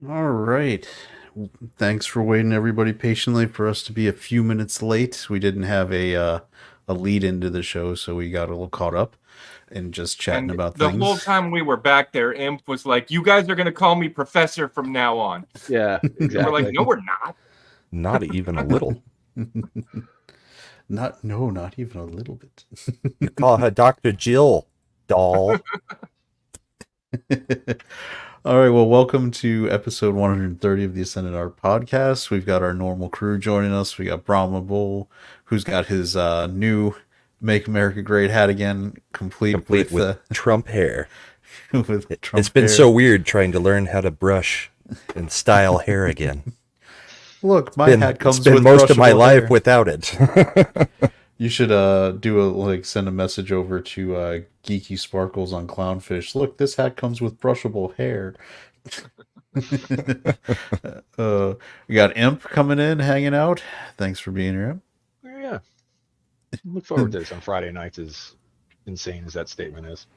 All right. Thanks for waiting, everybody, patiently for us to be a few minutes late. We didn't have a lead into the show, so we got a little caught up in just chatting And about the whole things. time we were back there, Imp was like, "You guys are going to call me Professor from now on." Yeah, And we're like, exactly. "No, we're not." Not even a little. Not even a little bit. You call her Dr. Jill, doll. All right, well, welcome to episode 130 of the Ascended Art podcast. We've got our normal crew joining us. We got Brahma Bull, who's got his new Make America Great hat again, complete Complete with Trump hair. with Trump It's been hair. so weird trying to learn how to brush and style hair again. Look, my hat comes It's been with most of my brushable life hair. without it. You should send a message over to Geeky Sparkles on Clownfish. Look, this hat comes with brushable hair. We got Imp coming in, hanging out. Thanks for being here, Imp. Yeah. Look forward to this on Friday nights, as insane as that statement is.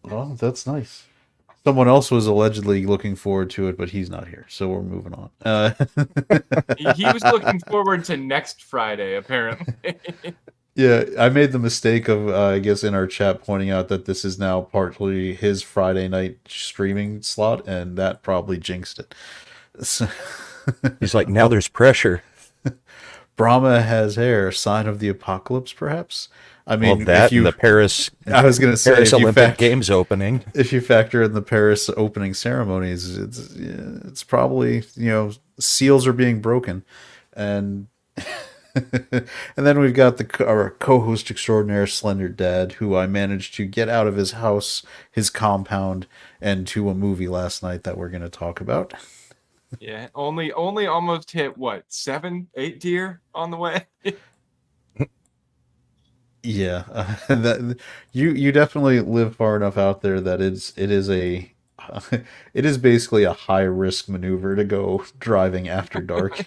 Well, that's nice. Someone else was allegedly looking forward to it, but he's not here, so we're moving on. He was looking forward to next Friday, apparently. Yeah, I made the mistake of, I guess, in our chat pointing out that this is now partly his Friday night streaming slot, and that probably jinxed it. So, He's like, now there's pressure. Brahma has hair, sign of the apocalypse, perhaps. I Well, mean, that if you, and the Paris, I was going to say, Paris if you, Olympic Games opening. if you factor in the Paris opening ceremonies, it's probably, seals are being broken, and and then we've got our co-host extraordinaire, Slender Dad, who I managed to get out of his house, his compound, and to a movie last night that we're going to talk about. Yeah, only almost hit what, 7, 8 deer on the way. Yeah, that you definitely live far enough out there that it is basically a high risk maneuver to go driving after dark.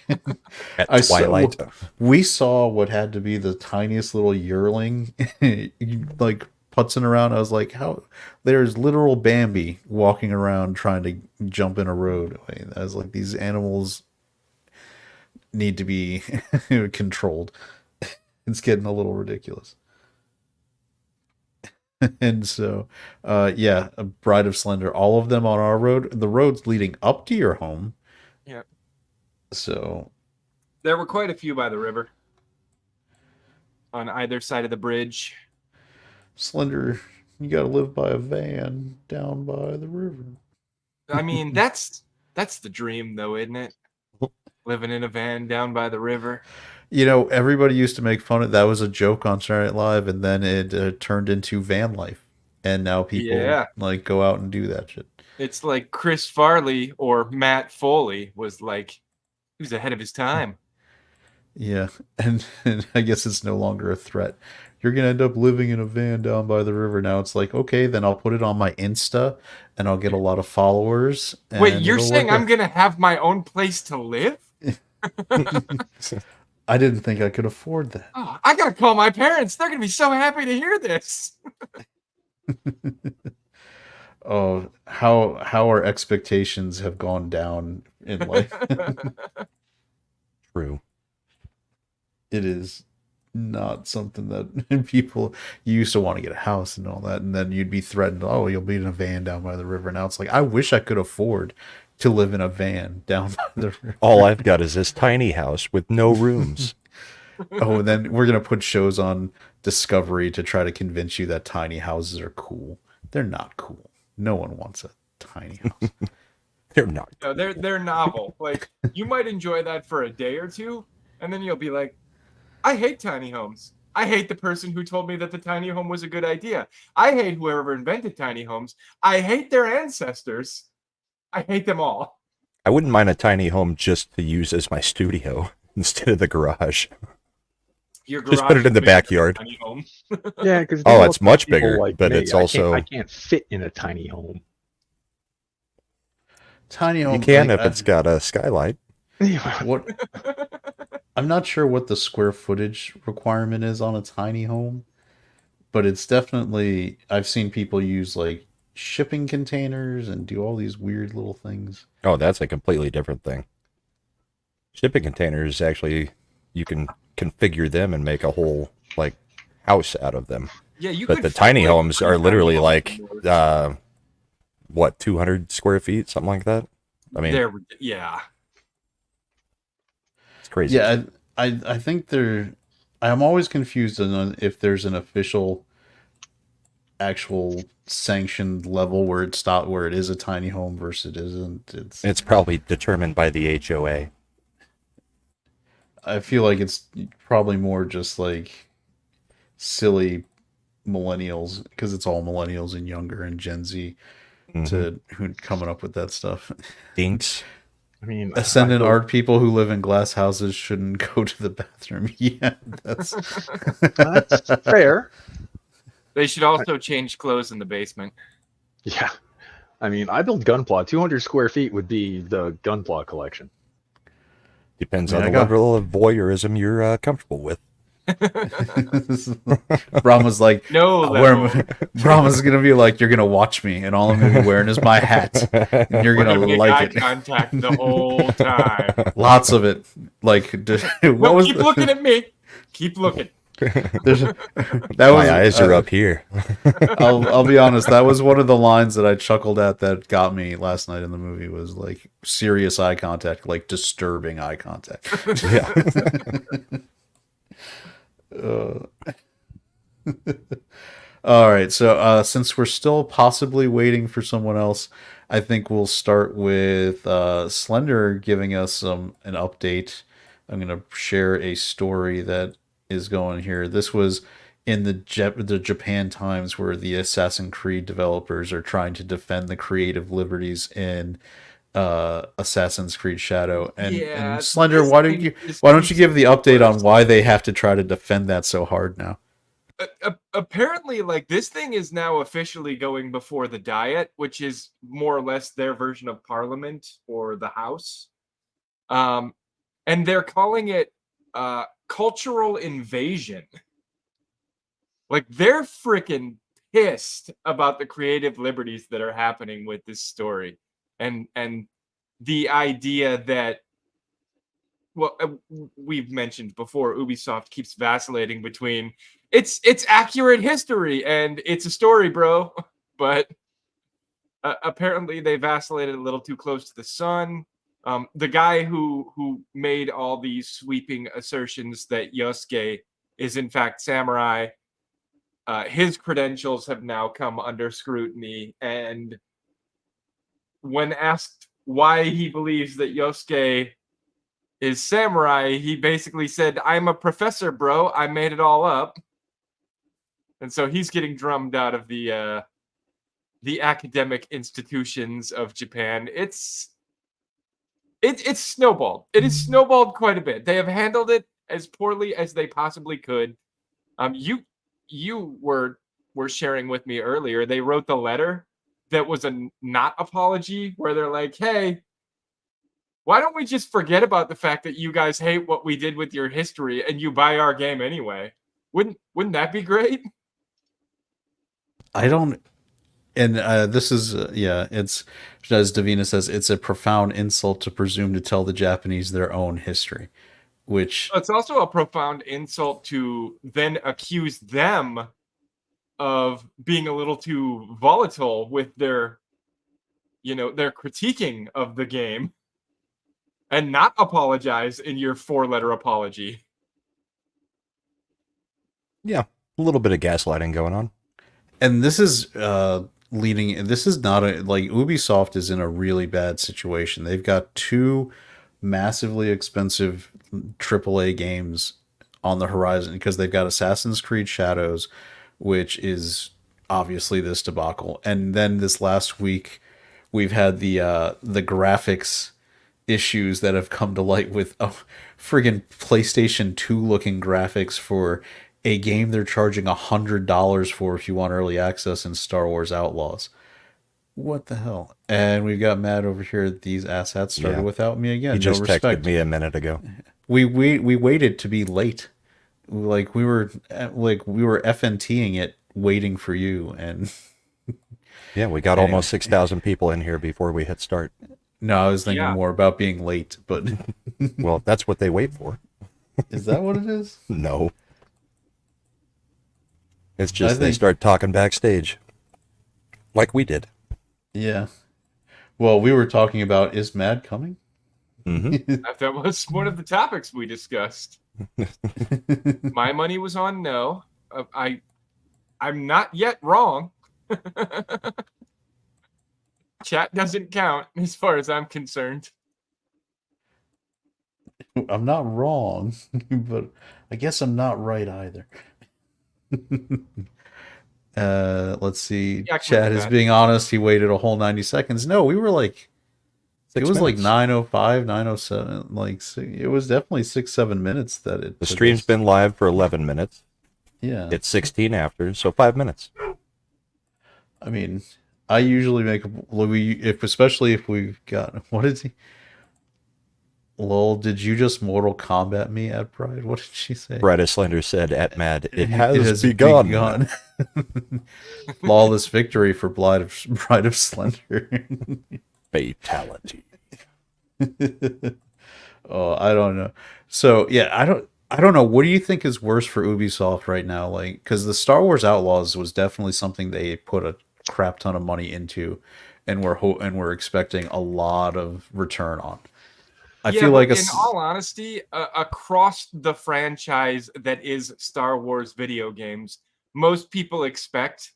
At I twilight. we saw what had to be the tiniest little yearling, like putzing around. I was like, how? There's literal Bambi walking around trying to jump in a road. I was like, these animals need to be controlled. It's getting a little ridiculous. And so, yeah, a Bride of Slender, all of them on our road, the roads leading up to your home. Yeah. So There were quite a few by the river on either side of the bridge. Slender, you got to live by a van down by the river. I mean, that's the dream, though, isn't it? Living in a van down by the river. Everybody used to make fun of that was a joke on Saturday Night Live, and then it turned into van life, and now people like go out and do that shit. It's like Chris Farley or Matt Foley was like, he was ahead of his time. Yeah, and I guess it's no longer a threat. You're gonna end up living in a van down by the river now. It's like, okay, then I'll put it on my Insta, and I'll get a lot of followers. Wait, you're saying I'm gonna have my own place to live? I didn't think I could afford that. Oh, I gotta call my parents. They're gonna be so happy to hear this. Oh, how our expectations have gone down in life. True. It is not something that people you used to want to get a house and all that, and then you'd be threatened, oh, you'll be in a van down by the river. Now it's like, I wish I could afford to live in a van down by the river. All I've got is this tiny house with no rooms. Oh, and then we're gonna put shows on Discovery to try to convince you that tiny houses are cool. They're not cool. No one wants a tiny house. They're not. No, they're novel. Like, you might enjoy that for a day or two, and then you'll be like, I hate tiny homes. I hate the person who told me that the tiny home was a good idea. I hate whoever invented tiny homes. I hate their ancestors. I hate them all. I wouldn't mind a tiny home just to use as my studio instead of the garage. Your Just put it in the backyard. Tiny home. Yeah, because Oh, it's much bigger, but it's also... I can't fit in a tiny home. Tiny home. You can if it's got a skylight. What? I'm not sure what the square footage requirement is on a tiny home, but it's definitely, I've seen people use like shipping containers and do all these weird little things. Oh, that's a completely different thing. Shipping containers, actually, you can configure them and make a whole, like, house out of them. Yeah, you But could the tiny like, homes are tiny literally homes like, indoors. what, 200 square feet? Something like that? I mean, Yeah. it's crazy. Yeah, I think I'm always confused on if there's an official, actual sanctioned level where where it is a tiny home versus it isn't. It's probably determined by the HOA. I feel like it's probably more just like silly millennials because it's all millennials and younger and Gen Z to who coming up with that stuff. Dinks. I mean, Ascendant art people who live in glass houses shouldn't go to the bathroom. Yeah, that's fair. They should also change clothes in the basement. Yeah. I mean, I build Gunpla. 200 square feet would be the Gunpla collection. Depends I mean, on the level of voyeurism you're comfortable with. Brahma's like, No level. Brahma's gonna be like, you're gonna watch me, and all I'm gonna be wearing is my hat, and you're We're gonna make eye like it. contact the whole time. Lots of it. Like, what No, was keep looking at me. Keep looking. that My was eyes are up here. I'll be honest. That was one of the lines that I chuckled at that got me last night in the movie. Was like serious eye contact, like disturbing eye contact. Yeah. All right. So since we're still possibly waiting for someone else, I think we'll start with Slender giving us an update. I'm gonna share a story that is going here. This was in the Japan Times, where the Assassin's Creed developers are trying to defend the creative liberties in Assassin's Creed Shadow. Yeah, And Slender, this why thing don't just you keeps give the getting update on worse. why they have to try to defend that so hard now? Apparently, like, this thing is now officially going before the Diet, which is more or less their version of Parliament or the House. And they're calling it cultural invasion. Like, they're freaking pissed about the creative liberties that are happening with this story, and the idea that, well, we've mentioned before, Ubisoft keeps vacillating between it's accurate history and it's a story, bro. But apparently they vacillated a little too close to the sun. The guy who made all these sweeping assertions that Yosuke is in fact samurai, his credentials have now come under scrutiny, and when asked why he believes that Yosuke is samurai, he basically said, "I'm a professor, bro. I made it all up." And so he's getting drummed out of the academic institutions of Japan. It's snowballed. It is snowballed quite a bit. They have handled it as poorly as they possibly could. You were sharing with me earlier. They wrote the letter that was a not apology, where they're like, "Hey, why don't we just forget about the fact that you guys hate what we did with your history and you buy our game anyway? Wouldn't that be great?" I don't. And this is, it's, as Davina says, it's a profound insult to presume to tell the Japanese their own history, which It's also a profound insult to then accuse them of being a little too volatile with their critiquing of the game and not apologize in your 4-letter apology. Yeah. A little bit of gaslighting going on. and this is this is not like Ubisoft is in a really bad situation. They've got two massively expensive AAA games on the horizon because they've got Assassin's Creed Shadows, which is obviously this debacle, and then this last week we've had the graphics issues that have come to light with friggin' PlayStation 2 looking graphics for a game they're charging $100 for if you want early access in Star Wars Outlaws. What the hell? And we've got Matt over here. These asshats started Yeah. without me again. He just no texted respect. me a minute ago. We waited to be late. Like we were FNTing it, waiting for you, and Yeah, we got Anyway. almost 6,000 people in here before we hit start. No, I was thinking Yeah. more about being late, but Well, that's what they wait for. is that what it is? No. It's I just they think- start talking backstage. Like we did. Yeah. Well, we were talking about, is Mad coming? Mm-hmm. That was one of the topics we discussed. My money was on no. I'm not yet wrong. Chat doesn't count as far as I'm concerned. I'm not wrong, but I guess I'm not right either. Let's see. Yeah, I can Chad look at is that. being honest. He waited a whole 90 seconds. No, we were like, it was like 9:05, 9:07. Like, it was definitely 6-7 minutes that it. The took stream's us. been live for 11 minutes. Yeah. It's 16 after, so 5 minutes. I mean, I usually make especially if we've got, what is he? Lol, did you just Mortal Kombat me at Pride? What did she say? Bride of Slender said at Mad, it has begun. Flawless victory for Bride of Slender. Fatality. Oh, I don't know. So yeah, I don't know. What do you think is worse for Ubisoft right now? Like, because the Star Wars Outlaws was definitely something they put a crap ton of money into, and we're expecting a lot of return on. I feel like in all honesty, across the franchise that is Star Wars video games, most people expect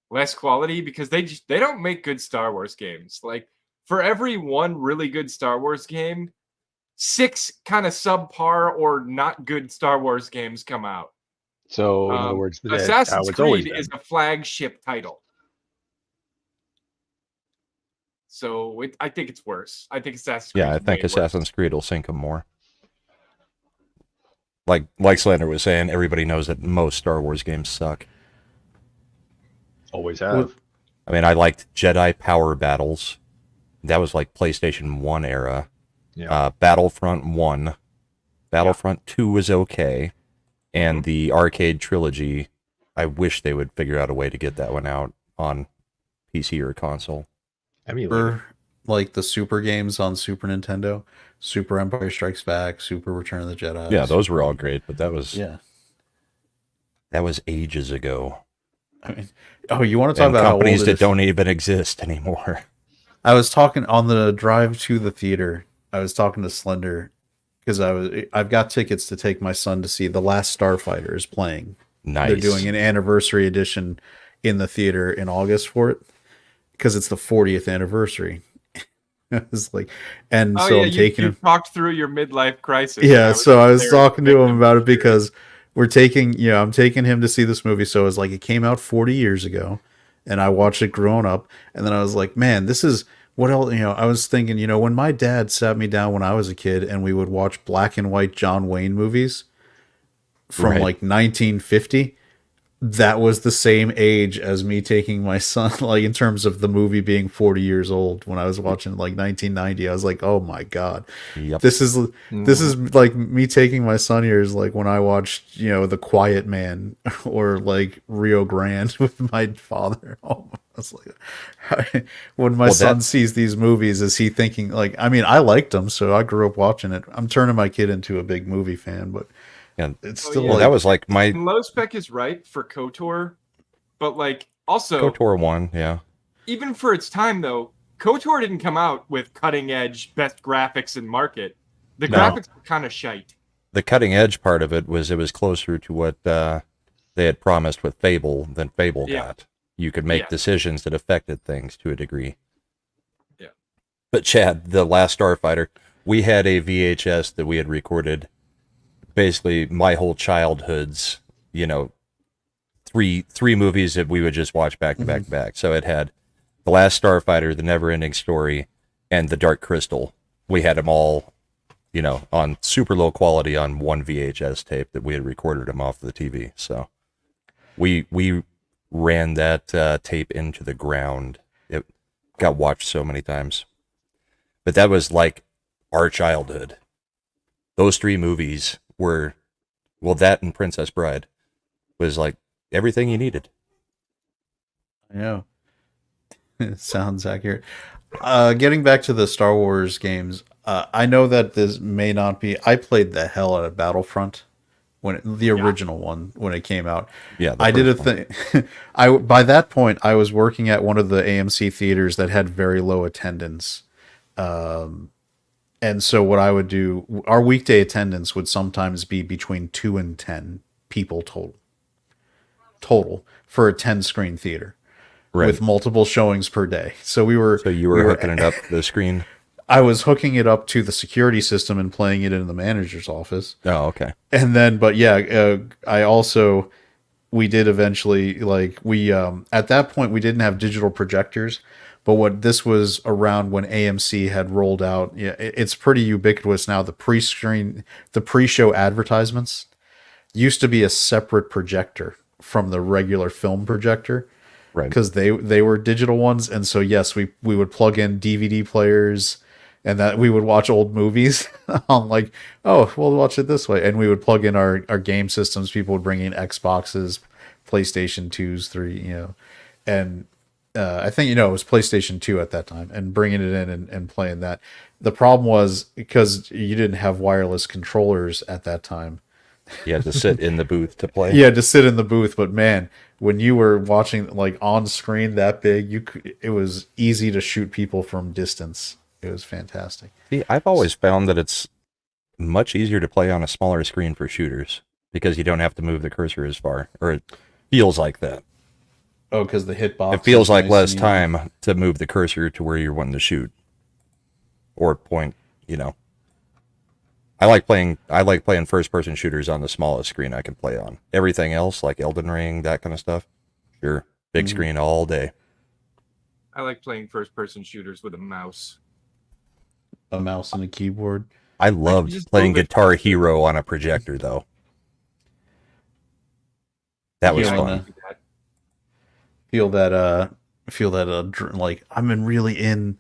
less quality because they don't make good Star Wars games. Like, for every one really good Star Wars game, 6 kind of subpar or not good Star Wars games come out. So in other words, that's how Assassin's it's always Creed been. is a flagship title. So I think it's worse. I think Assassin's Creed. Yeah, I think Assassin's Creed will sink them more. Like Slender was saying, everybody knows that most Star Wars games suck. Always have. I mean, I liked Jedi Power Battles. That was like PlayStation 1 era. Yeah. Battlefront 1. Battlefront 2 was okay. And the arcade trilogy, I wish they would figure out a way to get that one out on PC or console. for like the Super games on Super Nintendo, Super Empire Strikes Back, Super Return of the Jedi. Yeah, those were all great, but that was ages ago. I mean, oh, you want to talk And about companies how old that don't even exist anymore. I was talking on the drive to the theater. I was talking to Slender because I've got tickets to take my son to see The Last Starfighter is playing. Nice. They're doing an anniversary edition in the theater in August for it because it's the 40th anniversary. It's like, and Oh so yeah, I'm taking you him. talked through your midlife crisis. Yeah, so I was there talking to him victim about it of your- because I'm taking him to see this movie. So it's like it came out 40 years ago, and I watched it growing up, and then I was like, man, this is what else. I was thinking, when my dad sat me down when I was a kid, and we would watch black and white John Wayne movies from Right. like 1950. That was the same age as me taking my son, like in terms of the movie being 40 years old when I was watching like 1990. I was like, oh my God, Yep. this is like me taking my son here is like when I watched, The Quiet Man or like Rio Grande with my father. Oh, I was like, when my son sees these movies, is he thinking like, I mean, I liked them, so I grew up watching it. I'm turning my kid into a big movie fan, but And it's Oh, still yeah. well, like, that was like my And low spec is right for KOTOR, but like also KOTOR 1, yeah. even for its time though, KOTOR didn't come out with cutting edge best graphics in market. The No. graphics were kind of shite. The cutting edge part of it was closer to what they had promised with Fable than Fable Yeah. got. You could make Yeah. decisions that affected things to a degree. Yeah. But Chad, The Last Starfighter, we had a VHS that we had recorded basically my whole childhood's, three movies that we would just watch back to back to back. So it had The Last Starfighter, The Never-Ending Story, and The Dark Crystal. We had them all, on super low quality on one VHS tape that we had recorded them off the TV. So we ran that tape into the ground. It got watched so many times. But that was like our childhood. Those 3 movies were, that and Princess Bride was like everything you needed. I know. It sounds accurate. Getting back to the Star Wars games, I know that this may not be. I played the hell out of Battlefront the original one when it came out. Yeah, the I did a first one. thing. I by that point I was working at one of the AMC theaters that had very low attendance. And so what I would do, our weekday attendance would sometimes be between 2 and 10 people total for a 10 screen theater Right. with multiple showings per day. So we were So you were hooking it up to the screen. I was hooking it up to the security system and playing it in the manager's office. Oh, okay. And then, but yeah, we did eventually, like, at that point, we didn't have digital projectors, but what this was around when AMC had rolled out, yeah, it's pretty ubiquitous now. The pre-show advertisements used to be a separate projector from the regular film projector Right. because they were digital ones. And so, yes, we would plug in DVD players and that we would watch old movies on like, oh, we'll watch it this way. And we would plug in our game systems. People would bring in Xboxes, PlayStation 2s, 3, and I think, it was PlayStation 2 at that time and bringing it in and playing that. The problem was because you didn't have wireless controllers at that time. You had to sit in the booth to play. You had to sit in the booth, but man, when you were watching like on screen that big, it was easy to shoot people from distance. It was fantastic. See, I've always found that it's much easier to play on a smaller screen for shooters because you don't have to move the cursor as far, or it feels like that. Oh, because the hitbox. It feels is like nice less and time to move the cursor to where you're wanting to shoot or point. I like playing first person shooters on the smallest screen I can play on. Everything else, like Elden Ring, that kind of stuff, sure, big screen all day. I like playing first-person shooters with a mouse. a mouse and a keyboard. I loved just playing move it Guitar faster. Hero on a projector, though. That was Yeah, fun. Feel that like I'm really in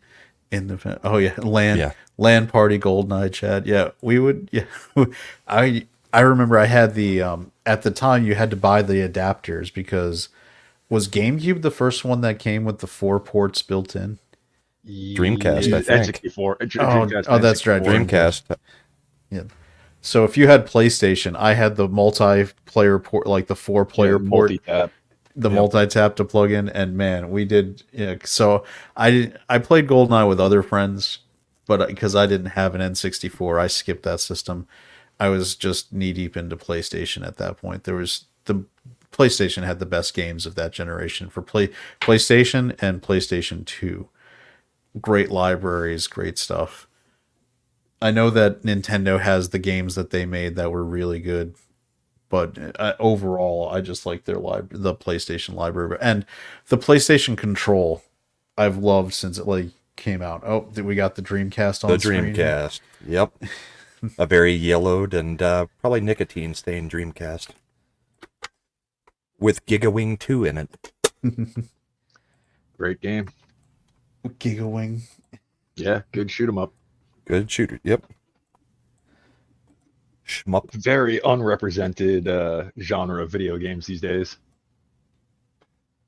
the LAN Yeah. LAN party GoldenEye Chad. Yeah, we would. Yeah, I remember I had the at the time you had to buy the adapters because was GameCube the first one that came with the 4 ports built in? Dreamcast, I think. N64. Oh, that's right, Dreamcast. Yeah. So if you had PlayStation, I had the multiplayer port, like the 4-player port, multi-tap. the multi-tap to plug in, and man, we did. Yeah, so I played GoldenEye with other friends, but because I didn't have an N64, I skipped that system. I was just knee deep into PlayStation at that point. The PlayStation had the best games of that generation for PlayStation and PlayStation 2. Great libraries, great stuff. I know that Nintendo has the games that they made that were really good, but overall, I just like the PlayStation library and the PlayStation Control. I've loved since it came out. Oh, we got the Dreamcast on The screen. Dreamcast. Yep. A very yellowed and probably nicotine stained Dreamcast. With Gigawing 2 in it. Great game. Gigawing. Yeah, good shoot 'em up. Good shooter. Yep. Shmup. Very unrepresented genre of video games these days.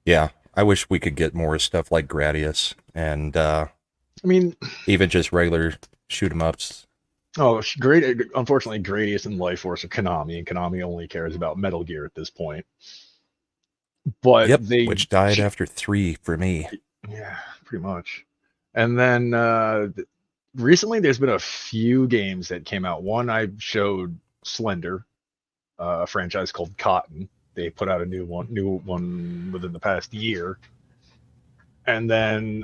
Yeah. I wish we could get more stuff like Gradius and I mean, even just regular shoot 'em ups. great. Unfortunately, Gradius and Life Force are Konami, and Konami only cares about Metal Gear at this point. But Yep. Which died after 3 for me. Yeah, pretty much. And then recently, there's been a few games that came out. One I showed Slender, a franchise called Cotton. They put out a new one within the past year. And then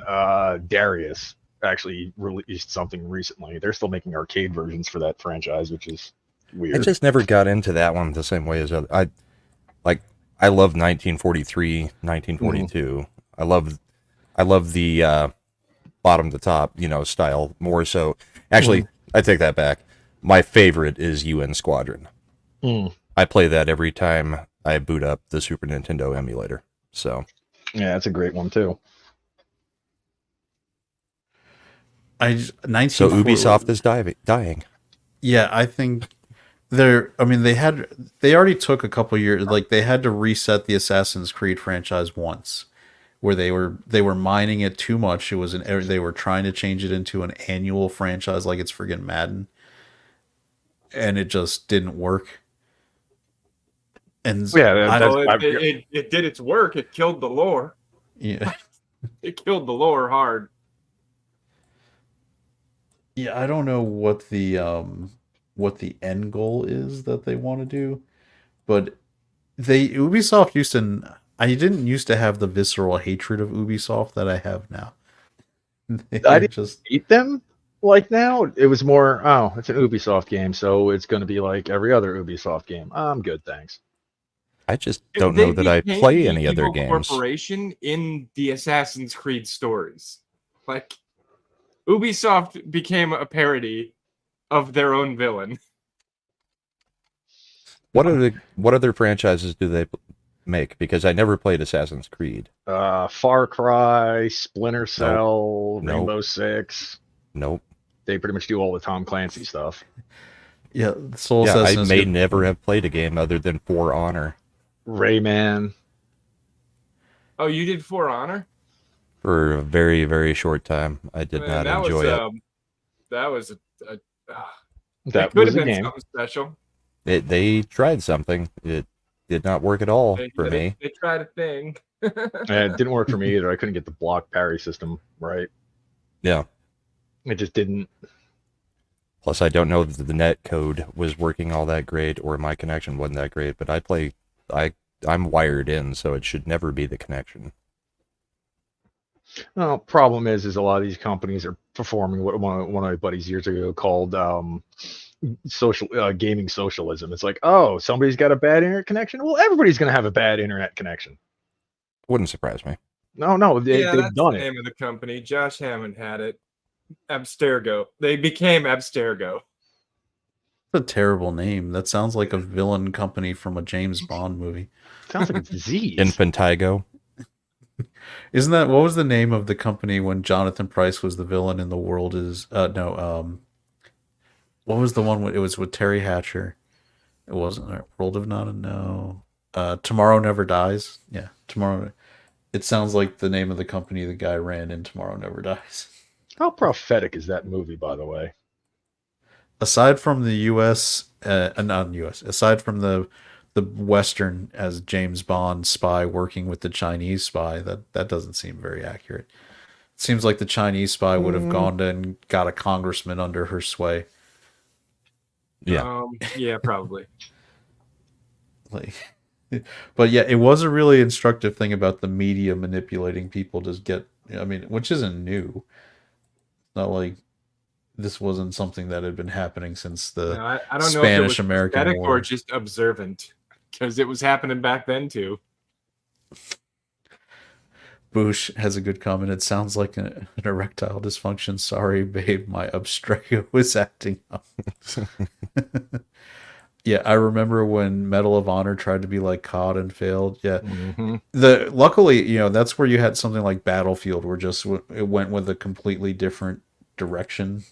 Darius actually released something recently. They're still making arcade versions for that franchise, which is weird. I just never got into that one the same way as other. I love 1943, 1942. I love the bottom to top, style more so. Actually, I take that back. My favorite is UN Squadron. I play that every time I boot up the Super Nintendo emulator. So Yeah, that's a great one too. So Ubisoft is dying. Yeah, I think they already took a couple years, like they had to reset the Assassin's Creed franchise once where they were mining it too much. It was they were trying to change it into an annual franchise like it's friggin' Madden, and it just didn't work. And Yeah, it did its work. It killed the lore. yeah. It killed the lore hard. Yeah, I don't know what the end goal is that they want to do, but Ubisoft used to. I didn't used to have the visceral hatred of Ubisoft that I have now. I didn't hate them like now. It was more, oh, it's an Ubisoft game, so it's going to be like every other Ubisoft game. I'm good, thanks. I just don't know that I play any other games. Corporation in the Assassin's Creed stories, like Ubisoft became a parody of their own villain. What other franchises do they make? Because I never played Assassin's Creed. Far Cry, Splinter Cell, Rainbow Six. Nope. They pretty much do all the Tom Clancy stuff. Yeah, Soul I may never have played a game other than For Honor. Rayman. Oh, you did For Honor? For a very, very short time. I did not enjoy it. That was That could was have a been game. something special. They tried something. It did not work at all for me. They tried a thing. It didn't work for me either. I couldn't get the block parry system right. Yeah. It just didn't. Plus, I don't know that the net code was working all that great, or my connection wasn't that great. But I'm wired in, so it should never be the connection. Well, problem is a lot of these companies are performing what one of my buddies years ago called gaming socialism. It's like, oh, somebody's got a bad internet connection. Well, everybody's going to have a bad internet connection. Wouldn't surprise me. No, they've that's done the it. name of the company. Josh Hammond had it. Abstergo. They became Abstergo. That's a terrible name. That sounds like a villain company from a James Bond movie. Sounds like a disease. Infantigo. Isn't that what was the name of the company when Jonathan Pryce was the villain in The World Is what was the one it was with Terry Hatcher? It wasn't World of Not No. Tomorrow Never Dies. Yeah, Tomorrow. It sounds like the name of the company the guy ran in Tomorrow Never Dies. How prophetic is that movie, by the way? Aside from the U.S., not U.S., aside from the Western as James Bond spy working with the Chinese spy, that doesn't seem very accurate. It seems like the Chinese spy would have gone and got a congressman under her sway. Yeah. Yeah, probably. But yeah, it was a really instructive thing about the media manipulating people to get, which isn't new. Not like this wasn't something that had been happening since the I don't know Spanish-American if it was War. or just observant, because it was happening back then too. Boosh has a good comment. It sounds like an erectile dysfunction. Sorry, babe, my abstrego was acting up. Yeah, I remember when Medal of Honor tried to be like COD and failed. Yeah, luckily, that's where you had something like Battlefield, where just it went with a completely different direction,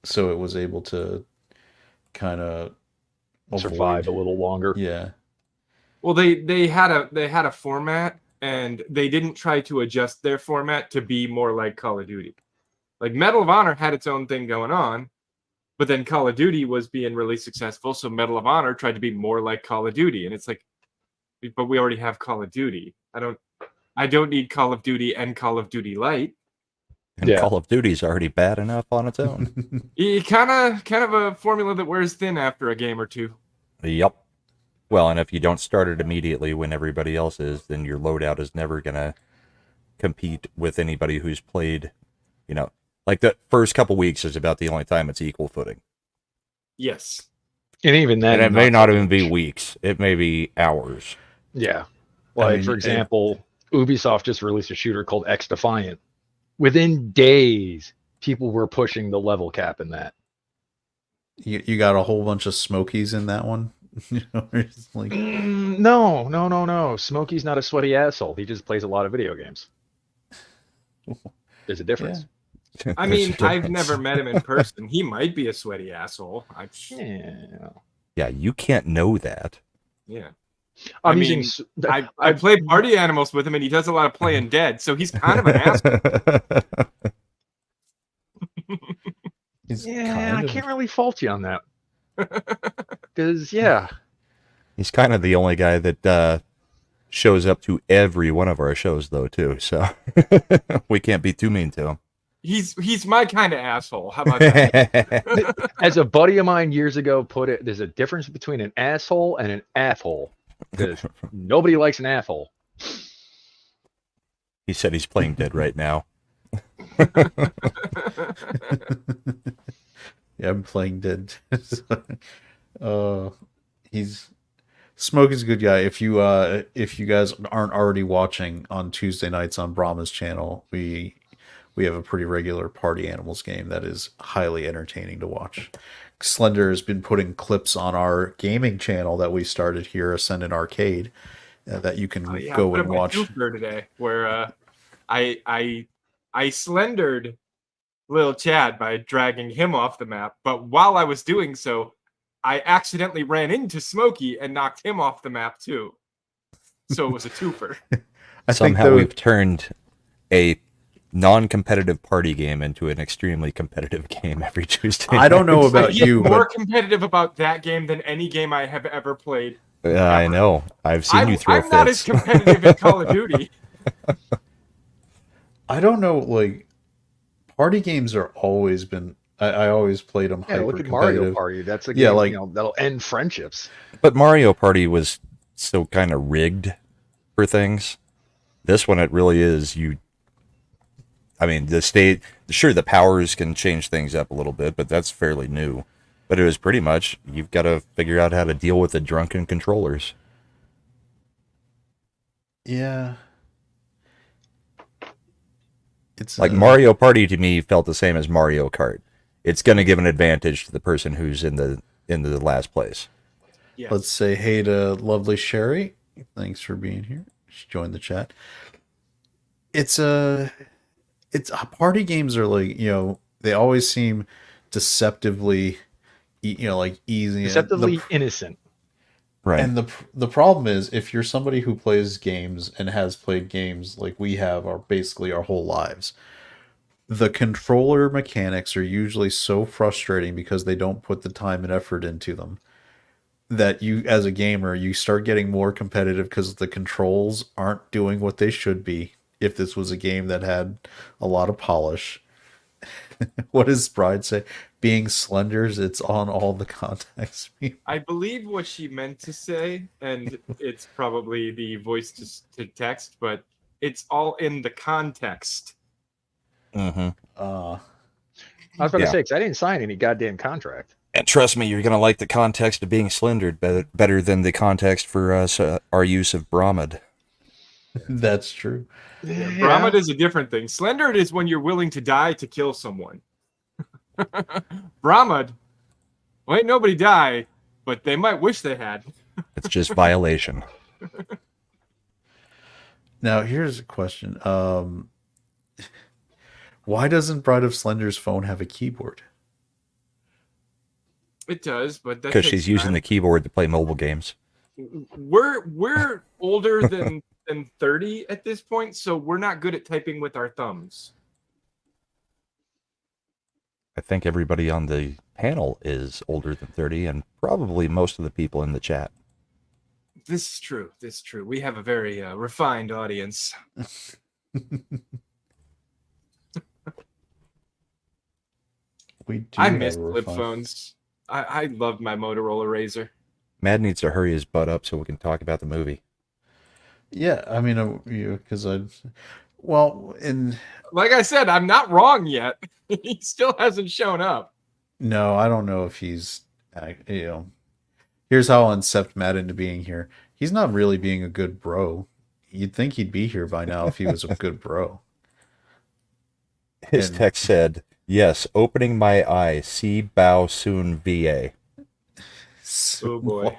so it was able to kind of survive a little longer. Yeah. Well, they had a format, and they didn't try to adjust their format to be more like Call of Duty. Like Medal of Honor had its own thing going on, but then Call of Duty was being really successful, so Medal of Honor tried to be more like Call of Duty, and it's like, but we already have Call of Duty. I don't need Call of Duty and Call of Duty Light. And Call of Duty's already bad enough on its own. Kind of a formula that wears thin after a game or two. Yep. Well, and if you don't start it immediately when everybody else is, then your loadout is never going to compete with anybody who's played, like the first couple weeks is about the only time it's equal footing. Yes. And even then, and it may not even be weeks. It may be hours. Yeah. Like, for example, Ubisoft just released a shooter called X Defiant. Within days, people were pushing the level cap in that. You got a whole bunch of Smokies in that one? It's like... No. Smokey's not a sweaty asshole. He just plays a lot of video games. There's a difference. Yeah. I mean, I've never met him in person. He might be a sweaty asshole. Yeah. Yeah, you can't know that. Yeah. I'm I using. mean, I play party animals with him, and he does a lot of playing dead, so he's kind of an asshole. Yeah, I can't really fault you on that. Because yeah, He's kind of the only guy that shows up to every one of our shows, though, too. So we can't be too mean to him. He's my kind of asshole. How about that? as a buddy of mine years ago put it, there's a difference between an asshole and an asshole. Because nobody likes an asshole. He said he's playing dead right now. Yeah, I'm playing dead. He's Smokey's a good guy. If you guys aren't already watching on Tuesday nights on Brahma's channel, we have a pretty regular party animals game that is highly entertaining to watch. Slender has been putting clips on our gaming channel that we started here, Ascendant Arcade, that you can go and watch. Today, where I slendered Lil Chad by dragging him off the map, but while I was doing so, I accidentally ran into Smokey and knocked him off the map too. So it was a twofer. Somehow we've turned a non-competitive party game into an extremely competitive game every Tuesday. I don't know about you, more competitive about that game than any game I have ever played. I know. I've seen you throw I'm not as competitive in Call of Duty. I don't know, like, party games are always been. I always played them hyper Look at competitive. Mario Party. That's a game, that'll end friendships. But Mario Party was so kind of rigged for things. This one, it really is. I mean, the powers can change things up a little bit, but that's fairly new. But it was pretty much, you've got to figure out how to deal with the drunken controllers. Yeah. It's like Mario Party to me felt the same as Mario Kart. It's going to give an advantage to the person who's in the last place. Yes. Let's say hey to lovely Sherry. Thanks for being here. She joined the chat. It's party games are like, they always seem deceptively, like easy, deceptively innocent. Right. And the problem is, if you're somebody who plays games and has played games like we have basically our whole lives, the controller mechanics are usually so frustrating because they don't put the time and effort into them, that you, as a gamer, you start getting more competitive because the controls aren't doing what they should be. If this was a game that had a lot of polish. What does Bride say? Being Slenders, it's on all the context. I believe what she meant to say, and it's probably the voice to text, but it's all in the context. Mm-hmm. I was about to say, because I didn't sign any goddamn contract. And trust me, you're going to like the context of being slendered better than the context for our use of Brahmad. That's true. Yeah, Brahmad is a different thing. Slendered is when you're willing to die to kill someone. Brahmad, well, ain't nobody die, but they might wish they had. It's just violation. Now, here's a question. Why doesn't Bride of Slender's phone have a keyboard? It does, but because she's using the keyboard to play mobile games. We're older than 30 at this point, so we're not good at typing with our thumbs. I think everybody on the panel is older than 30, and probably most of the people in the chat. This is true. This is true. We have a very refined audience. I miss flip phones. I loved my Motorola Razr. Matt needs to hurry his butt up so we can talk about the movie. Yeah, I mean, because like I said, I'm not wrong yet. He still hasn't shown up. No, I don't know if he's, here's how I'll incept Matt into being here. He's not really being a good bro. You'd think he'd be here by now if he was a good bro. His text said, yes, opening my eye, see bow soon VA. Oh boy.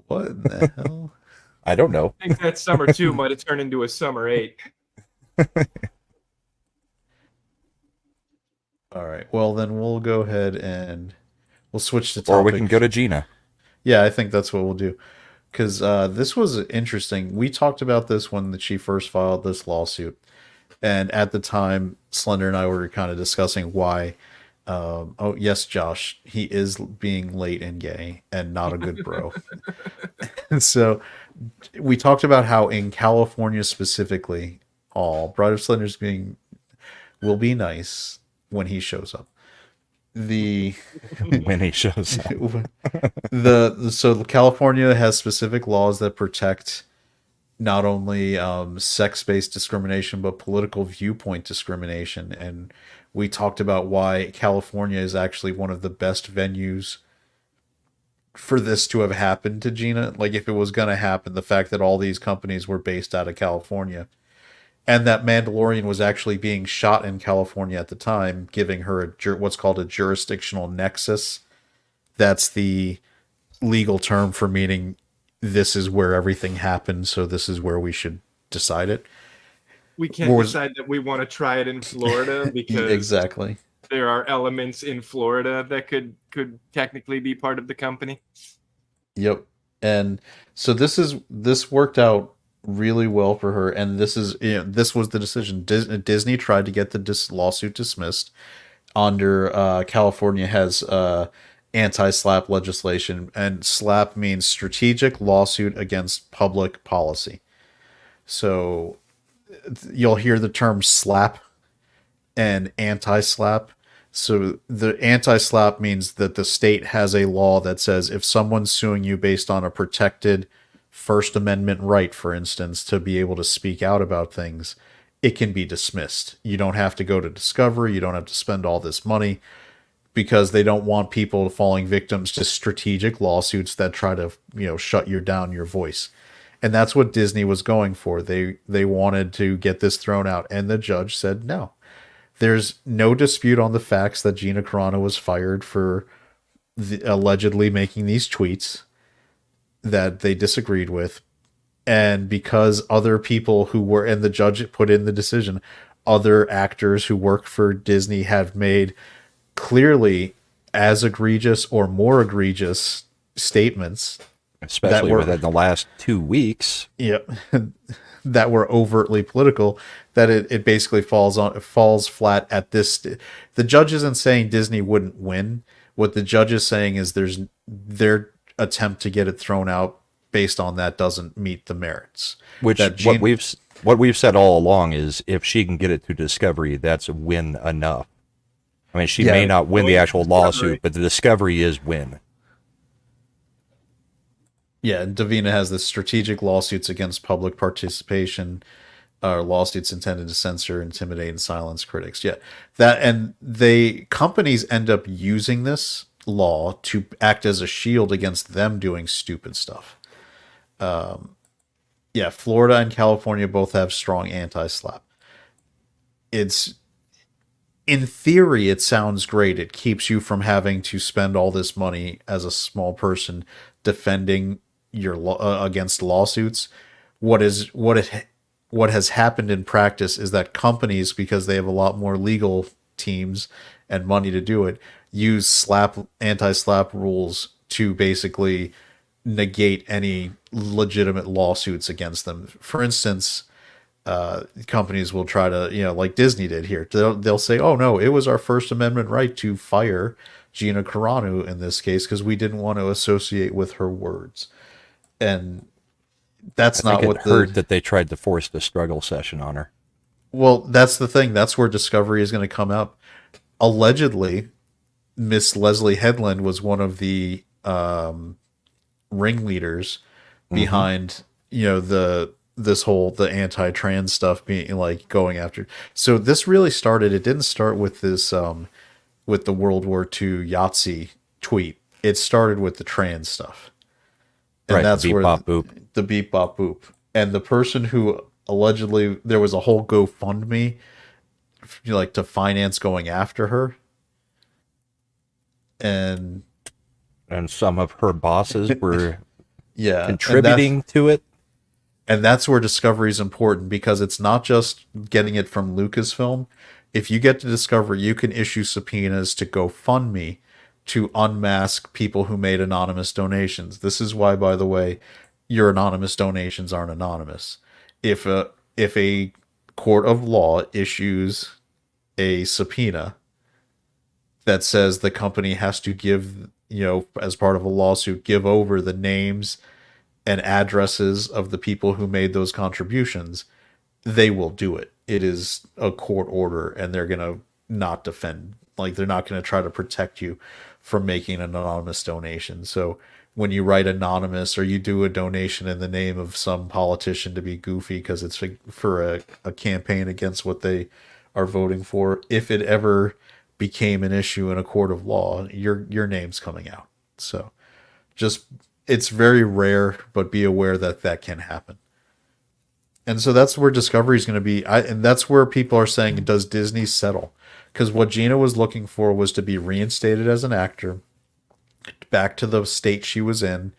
What in the hell? I don't know. I think that summer 2 might have turned into a summer 8. All right. Well, then we'll go ahead and we'll switch to topic. Or we can go to Gina. Yeah, I think that's what we'll do. because this was interesting. We talked about this when she first filed this lawsuit, and at the time, Slender and I were kind of discussing why. Oh yes, Josh, he is being late and gay and not a good bro. And so we talked about how in California specifically, all Bride of Slender's being will be nice when he shows up. The When he shows up. so California has specific laws that protect not only sex-based discrimination but political viewpoint discrimination, and we talked about why California is actually one of the best venues for this to have happened to Gina. Like, if it was going to happen, the fact that all these companies were based out of California and that Mandalorian was actually being shot in California at the time, giving her what's called a jurisdictional nexus. That's the legal term for meaning this is where everything happened, so this is where we should decide it. We can't decide that we want to try it in Florida because exactly there are elements in Florida that could technically be part of the company. Yep. And so this worked out really well for her, and this is this was the decision. Disney tried to get the lawsuit dismissed under California has anti-SLAPP legislation, and SLAPP means strategic lawsuit against public policy. So you'll hear the term SLAPP and anti-SLAPP. So the anti-SLAPP means that the state has a law that says if someone's suing you based on a protected First Amendment right, for instance, to be able to speak out about things, it can be dismissed. You don't have to go to discovery. You don't have to spend all this money, because they don't want people falling victims to strategic lawsuits that try to, shut you down your voice. And that's what Disney was going for. They wanted to get this thrown out, and the judge said no. There's no dispute on the facts that Gina Carano was fired for allegedly making these tweets that they disagreed with. And because other people who were, and the judge put in the decision, other actors who work for Disney have made clearly as egregious or more egregious statements, especially within the last 2 weeks. Yep. That were overtly political, that it basically falls flat at this. The judge isn't saying Disney wouldn't win. What the judge is saying is their attempt to get it thrown out based on that doesn't meet the merits. Which what we've said all along is if she can get it to discovery, that's a win enough. I mean, she may not win the actual lawsuit, but the discovery is win. Yeah, and Davina has the strategic lawsuits against public participation, lawsuits intended to censor, intimidate, and silence critics. Yeah, companies end up using this law to act as a shield against them doing stupid stuff. Florida and California both have strong anti-SLAPP. In theory, it sounds great. It keeps you from having to spend all this money as a small person defending your against lawsuits. What has happened in practice is that companies, because they have a lot more legal teams and money to do it, use anti-SLAPP rules to basically negate any legitimate lawsuits against them. For instance, companies will try to, like Disney did here. They'll say, "Oh no, it was our First Amendment right to fire Gina Carano in this case because we didn't want to associate with her words." And that's not what hurt that they tried to force the struggle session on her. Well, that's the thing. That's where discovery is going to come up. Allegedly, Miss Leslie Headland was one of the ringleaders behind, the anti-trans stuff being like going after. So this really started. It didn't start with this with the World War II Yahtzee tweet. It started with the trans stuff. And that's the beep, where bop, boop. The beep bop boop. And the person who allegedly, there was a whole GoFundMe to finance going after her. And some of her bosses were yeah, contributing to it. And that's where discovery is important, because it's not just getting it from Lucasfilm. If you get to discovery, you can issue subpoenas to GoFundMe to unmask people who made anonymous donations. This is why, by the way, your anonymous donations aren't anonymous. If a court of law issues a subpoena that says the company has to give, as part of a lawsuit, give over the names and addresses of the people who made those contributions, they will do it. It is a court order, and they're going to not defend. Like, they're not going to try to protect you from making an anonymous donation. So when you write anonymous, or you do a donation in the name of some politician to be goofy because it's for a campaign against what they are voting for, if it ever became an issue in a court of law, your name's coming out. So just, it's very rare, but be aware that that can happen. And so that's where Discovery is going to be. And that's where people are saying, does Disney settle? Because what Gina was looking for was to be reinstated as an actor, back to the state she was in,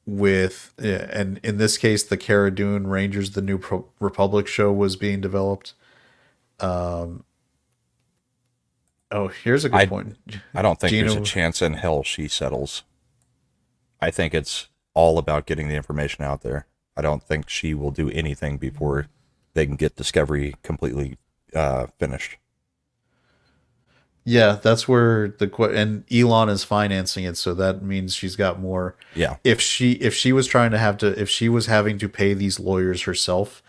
with, and in this case, the Cara Dune Rangers, the New Republic show was being developed. Here's a good point. I don't think Gina, there's a chance in hell she settles. I think it's all about getting the information out there. I don't think she will do anything before they can get Discovery completely finished. Yeah, that's where and Elon is financing it, so that means she's got more. Yeah. If she was trying to if she was having to pay these lawyers herself,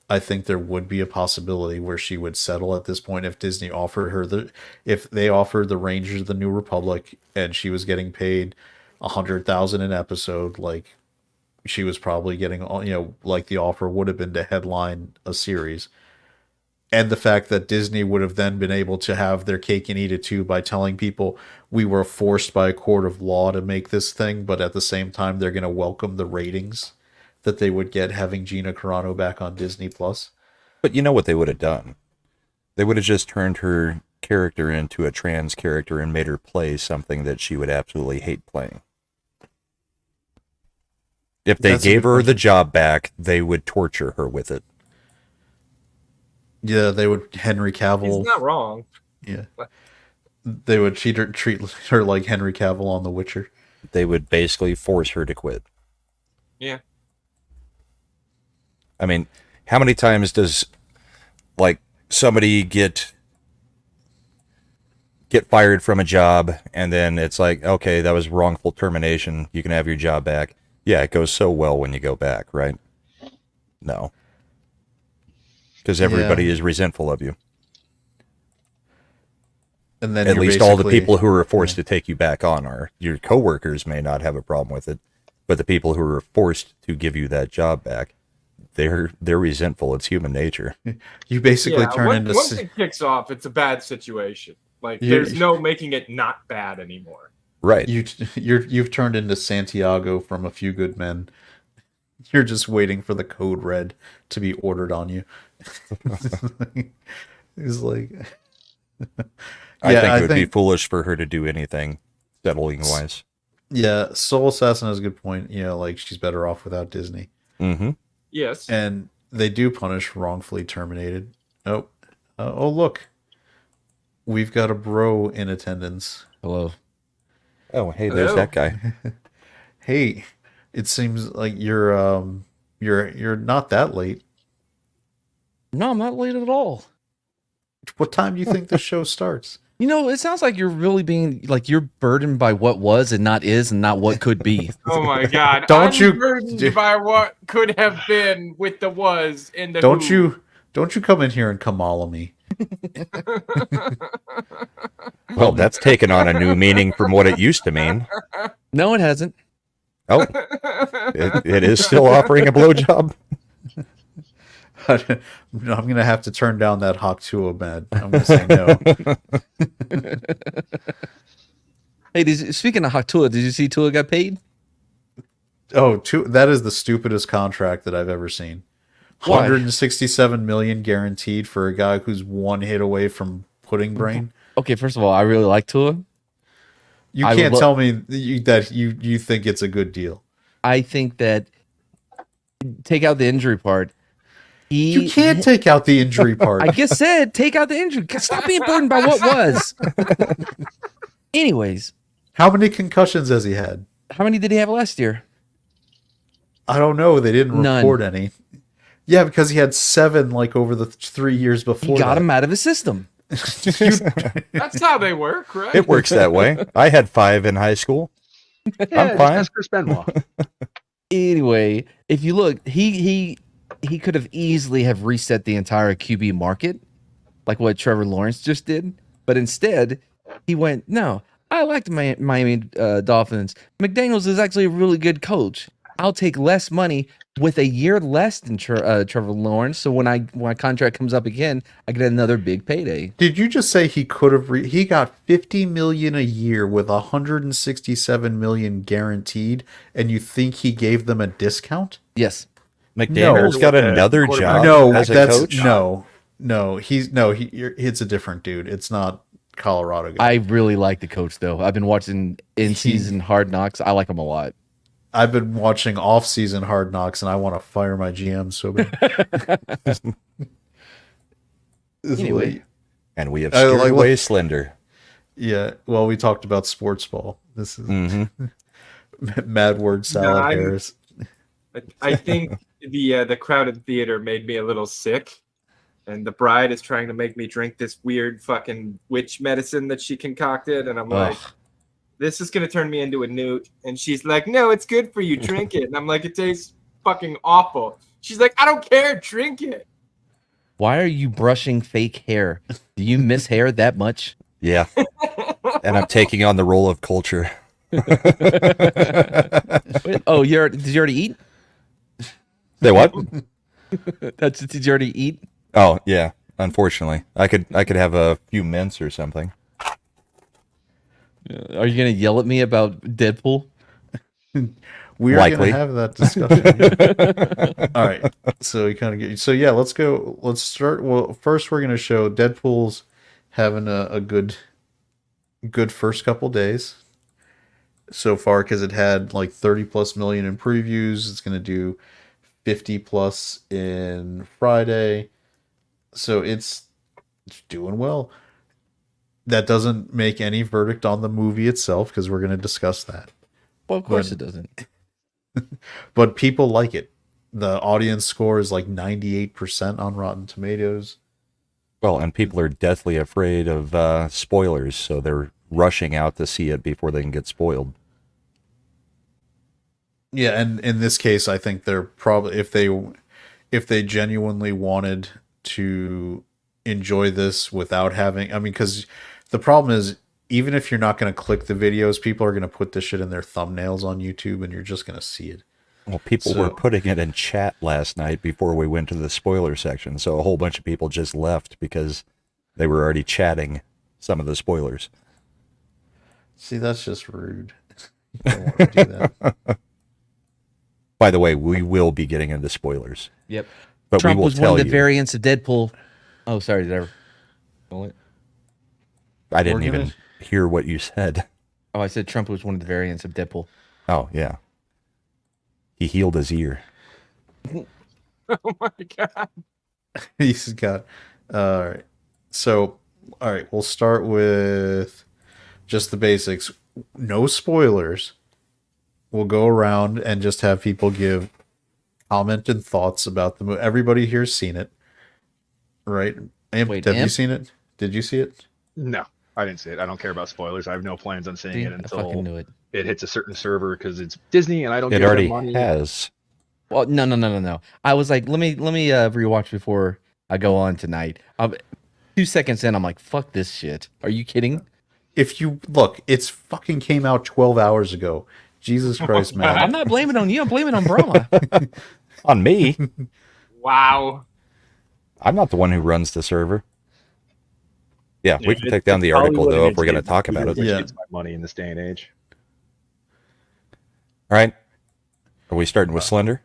I think there would be a possibility where she would settle at this point if Disney offered her if they offered the Rangers of the New Republic and she was getting paid $100,000 an episode, like she was probably getting, like the offer would have been to headline a series. And the fact that Disney would have then been able to have their cake and eat it too by telling people we were forced by a court of law to make this thing, but at the same time they're going to welcome the ratings that they would get having Gina Carano back on Disney Plus. But you know what they would have done? They would have just turned her character into a trans character and made her play something that she would absolutely hate playing. If they gave her the job back, they would torture her with it. Yeah, they would Henry Cavill. He's not wrong. Yeah. They would treat her like Henry Cavill on The Witcher. They would basically force her to quit. Yeah. I mean, how many times does like somebody get fired from a job and then it's like, okay, that was wrongful termination, you can have your job back. Yeah, it goes so well when you go back, right? No. Because everybody is resentful of you. And then at least all the people who are forced to take you back on are your coworkers may not have a problem with it, but the people who are forced to give you that job back, they're resentful. It's human nature. You basically turn into once it kicks off, it's a bad situation. Like there's no making it not bad anymore. Right. You've turned into Santiago from A Few Good Men. You're just waiting for the code red to be ordered on you. He's like, I think it would be foolish for her to do anything settling wise. Yeah, Soul Assassin has a good point. Like she's better off without Disney. Mm-hmm. Yes. And they do punish wrongfully terminated. Oh, look. We've got a bro in attendance. Hello. Oh, hey, there's that guy. Hey, it seems like you're not that late. No, I'm not late at all. What time do you think the show starts? It sounds like you're really being like you're burdened by what was and not is and not what could be. Oh my God! Don't you burdened by what could have been with the was and the don't who. you come in here and Kamala me. Well, that's taken on a new meaning from what it used to mean. No, it hasn't. Oh, it is still offering a blowjob. I'm going to have to turn down that Hawk-Tuah bed. I'm going to say no. Hey, speaking of Hawk-Tuah, did you see Tua got paid? Oh, that is the stupidest contract that I've ever seen. Why? 167 million guaranteed for a guy who's one hit away from pudding brain. Okay, first of all, I really like Tua. You can't tell me that you think it's a good deal. I think that take out the injury part. You can't take out the injury part. I just said take out the injury. Stop being burdened by what was. Anyways. How many concussions has he had? How many did he have last year? I don't know. They didn't None. report any. Yeah, because he had 7 like over the 3 years before. He got him out of his system. That's how they work, right? It works that way. I had 5 in high school. Yeah, I'm just fine. ask Chris Benoit. Anyway, if you look, he could have easily have reset the entire QB market, like what Trevor Lawrence just did. But instead, he went, no, I like the Miami Dolphins. McDaniels is actually a really good coach. I'll take less money with a year less than Trevor Lawrence. So when my contract comes up again, I get another big payday. Did you just say he could have? He got $50 million a year with $167 million guaranteed, and you think he gave them a discount? Yes. McDaniel's No. got another job No, as a that's coach. it's a different dude. It's not Colorado guy. I really like the coach, though. I've been watching in-season Hard Knocks. I like him a lot. I've been watching off-season Hard Knocks, and I want to fire my GM so bad. Anyway. And we have I steered like- away Slender. Yeah, well, we talked about sports ball. This is Mhm. Mad Word Salad I'm- Harris. I think the crowded theater made me a little sick, and the bride is trying to make me drink this weird fucking witch medicine that she concocted, and I'm like, Ugh. this is gonna turn me into a newt. And she's like, no, it's good for you, drink it. And I'm like, it tastes fucking awful. She's like, I don't care, drink it. Why are you brushing fake hair? Do you miss hair that much? Yeah. And I'm taking on the role of culture. Wait, oh, did you already eat? Say what? Did you already eat? Oh, yeah. Unfortunately. I could have a few mints or something. Are you gonna yell at me about Deadpool? We're Likely. gonna have that discussion. All right, so we kind of get. So yeah, let's go. Let's start. Well, first we're gonna show Deadpool's having a good first couple days so far because it had like 30+ million in previews. It's gonna do 50+ in Friday, so it's doing well. That doesn't make any verdict on the movie itself because we're gonna discuss that. Well, of course it doesn't. But people like it. The audience score is like 98% on Rotten Tomatoes. Well, and people are deathly afraid of spoilers, so they're rushing out to see it before they can get spoiled. Yeah, and in this case, I think they're probably if they genuinely wanted to enjoy this without having, I mean, because the problem is even if you're not going to click the videos, people are going to put this shit in their thumbnails on YouTube, and you're just going to see it. Well, people So- were putting it in chat last night before we went to the spoiler section, so a whole bunch of people just left because they were already chatting some of the spoilers. See, that's just rude. You don't want to do that. By the way, we will be getting into spoilers, Yep. but Trump we will was one tell of the you. variants of Deadpool. Oh, sorry, did I ever? Oh, I didn't We're gonna- even hear what you said. I said Trump was one of the variants of Deadpool. Oh, yeah. He healed his ear. Oh my god. He's got. All right. So, all right, we'll start with just the basics. No spoilers. We'll go around and just have people give commented thoughts about the movie. Everybody here's seen it, right? Wait, Have you Imp? seen it? Did you see it? No, I didn't see it. I don't care about spoilers. I have no plans on seeing See, it I fucking until knew it. it hits a certain server because it's Disney and I don't It give already them money. has. Well, no. I was like, let me rewatch before I go on tonight. 2 seconds in, I'm like, fuck this shit. Are you kidding? If you look, it's fucking came out 12 hours ago. Jesus Christ, I'm man. not blaming it on you. I'm blaming it on Brahma. On me. Wow. I'm not the one who runs the server. Yeah, we Yeah, can take down the article, Hollywood though, and if we're going to it's talk about it. which Yeah. gets my money in this day and age. All right. Are we starting with Slender?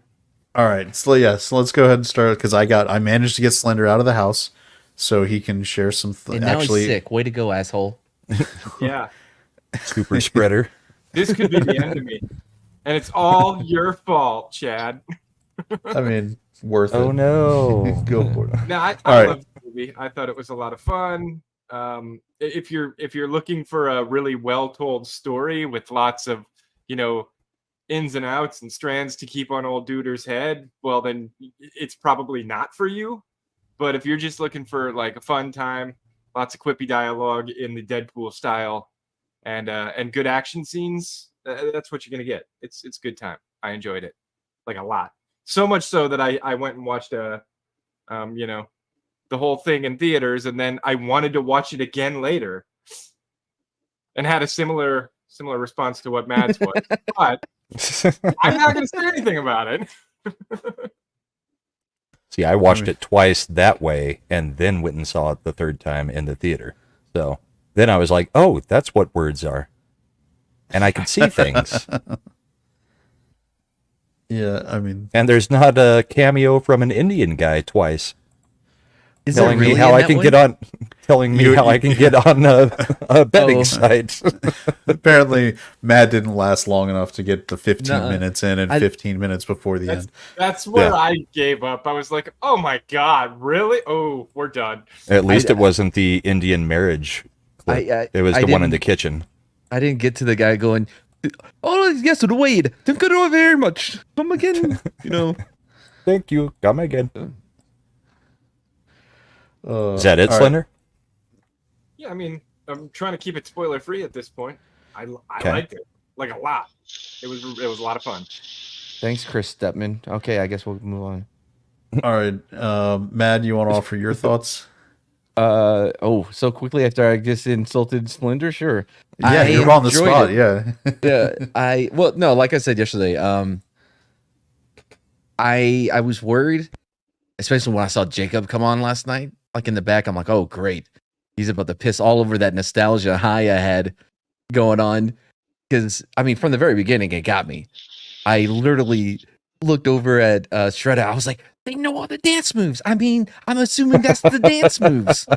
All right, so let's go ahead and start because I managed to get Slender out of the house so he can share some. And now he's sick. Way to go, asshole. Yeah. Super spreader. This could be the end of me. And it's all your fault, Chad. I mean, worth Oh, it. no. Go for it. No, I All right. loved the movie. I thought it was a lot of fun. If you're looking for a really well told story with lots of, ins and outs and strands to keep on old Duder's head, well, then it's probably not for you. But if you're just looking for like a fun time, lots of quippy dialogue in the Deadpool style, and good action scenes, that's what you're gonna get. It's good time. I enjoyed it like a lot, so much so that I went and watched the whole thing in theaters, and then I wanted to watch it again later, and had a similar response to what Mads was. But I'm not gonna say anything about it. See, I watched it twice that way and then went and saw it the third time in the theater. So then I was like, oh, that's what words are. And I can see things. Yeah, I mean, And there's not a cameo from an Indian guy twice. Is there Telling me really how in I that can one? get on, telling me how I can get on a betting Oh. site. apparently Matt didn't last long enough to get the 15 Nuh-uh. minutes in and 15 minutes before the end. That's where Yeah. I gave up. I was like, oh my God, really? Oh, we're done. At least it wasn't the Indian marriage clip. It was I the one in didn't- the kitchen. I didn't get to the guy going, oh, yes, Wade. Thank you very much. Come again. Thank you. Come again. Is that all it, right. Slender? Yeah, I mean, I'm trying to keep it spoiler free at this point. I Okay. liked it like a lot. It was a lot of fun. Thanks, Chris Stepman. Okay, I guess we'll move on. All right, Matt, you want to offer your thoughts? So quickly after I just insulted Slender, sure. Yeah, I you're on the enjoyed spot. it. Yeah. No, like I said yesterday, I was worried, especially when I saw Jacob come on last night. Like in the back, I'm like, oh great, he's about to piss all over that nostalgia high I had going on. Because I mean, from the very beginning, it got me. I literally looked over at Shredder. I was like, they know all the dance moves. I mean, I'm assuming that's the dance moves.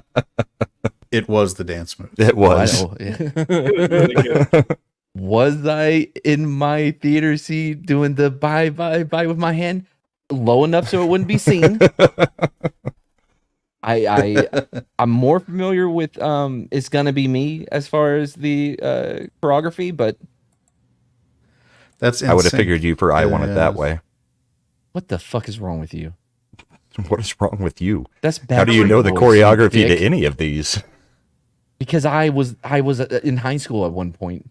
It was the dance move. It was. I know, yeah. It was really good. Was I in my theater seat doing the bye with my hand low enough so it wouldn't be seen? I'm more familiar with It's Gonna Be Me as far as the choreography, but That's I would have insane. figured you for I Want It That Way. what the fuck is wrong with you? What is wrong with you? That's bad. How do you know the Oh, choreography you to dick. any of these? Because I was in high school at one point.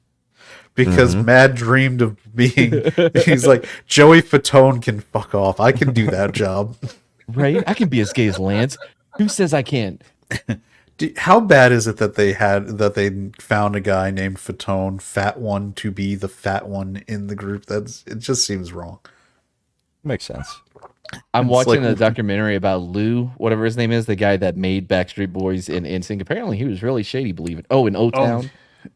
Because Matt dreamed of being. He's like, Joey Fatone can fuck off. I can do that job. Right? I can be as gay as Lance. Who says I can't? How bad is it that they found a guy named Fatone, fat one, to be the fat one in the group? It just seems wrong. Makes sense. I'm It's watching like- a documentary about Lou, whatever his name is, the guy that made Backstreet Boys in NSYNC. Apparently, he was really shady. Believe it. Oh, in O Town,